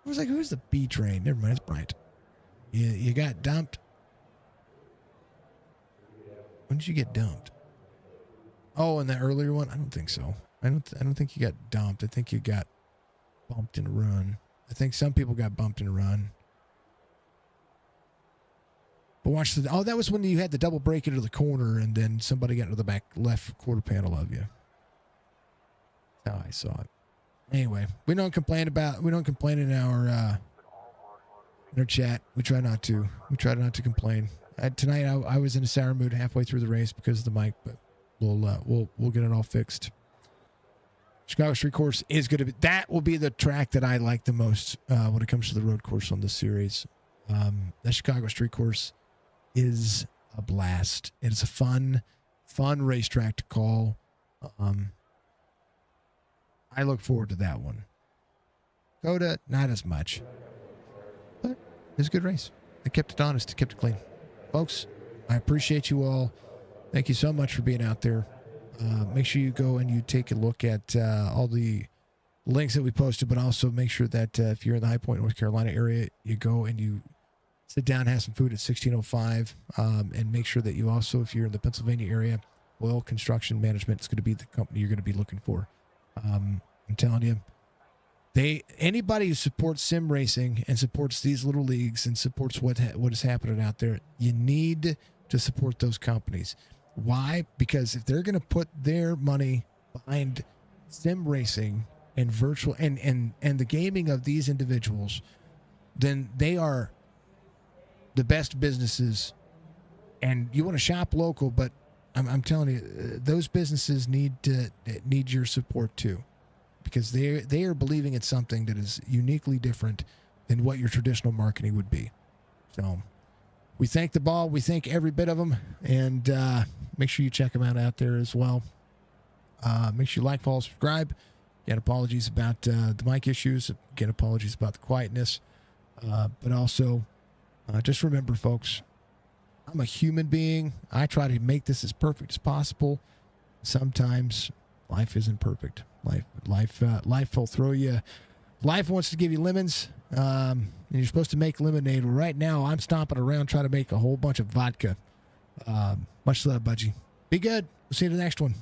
I was like, who's the B Train? Never mind, it's Bryant. You got dumped. When did you get dumped? Oh, in that earlier one? I don't think so. I don't think you got dumped. I think you got bumped in a run. I think some people got bumped in a run. But watch the. Oh, that was when you had the double break into the corner, and then somebody got into the back left quarter panel of you. That's how I saw it. Anyway, we don't complain in our chat. We try not to. We try not to complain. Tonight I was in a sour mood halfway through the race because of the mic, but we'll get it all fixed. Chicago Street Course is going to be, that will be the track that I like the most when it comes to the road course on this series. The Chicago Street Course is a blast. It is a fun racetrack to call. I look forward to that one. Cota, not as much, but it was a good race. I kept it honest, kept it clean. Folks, I appreciate you all. Thank you so much for being out there. Make sure you go and you take a look at all the links that we posted, but also make sure that if you're in the High Point, North Carolina area, you go and you sit down, have some food at 1605, and make sure that you also, if you're in the Pennsylvania area, Boyle Construction Management is going to be the company you're going to be looking for. I'm telling you, anybody who supports sim racing and supports these little leagues and supports what is happening out there, you need to support those companies. Why? Because if they're going to put their money behind sim racing and virtual and the gaming of these individuals, then they are the best businesses. And you want to shop local, but I'm telling you, those businesses need your support too, because they are believing in something that is uniquely different than what your traditional marketing would be. So we thank the ball. We thank every bit of them, and make sure you check them out there as well. Make sure you like, follow, subscribe. Again, apologies about the mic issues. Again, apologies about the quietness. But also, just remember, folks, I'm a human being. I try to make this as perfect as possible. Sometimes life isn't perfect. Life will throw you. Life wants to give you lemons, and you're supposed to make lemonade. Well, right now, I'm stomping around trying to make a whole bunch of vodka. Much love, Budgie. Be good. We'll see you in the next one.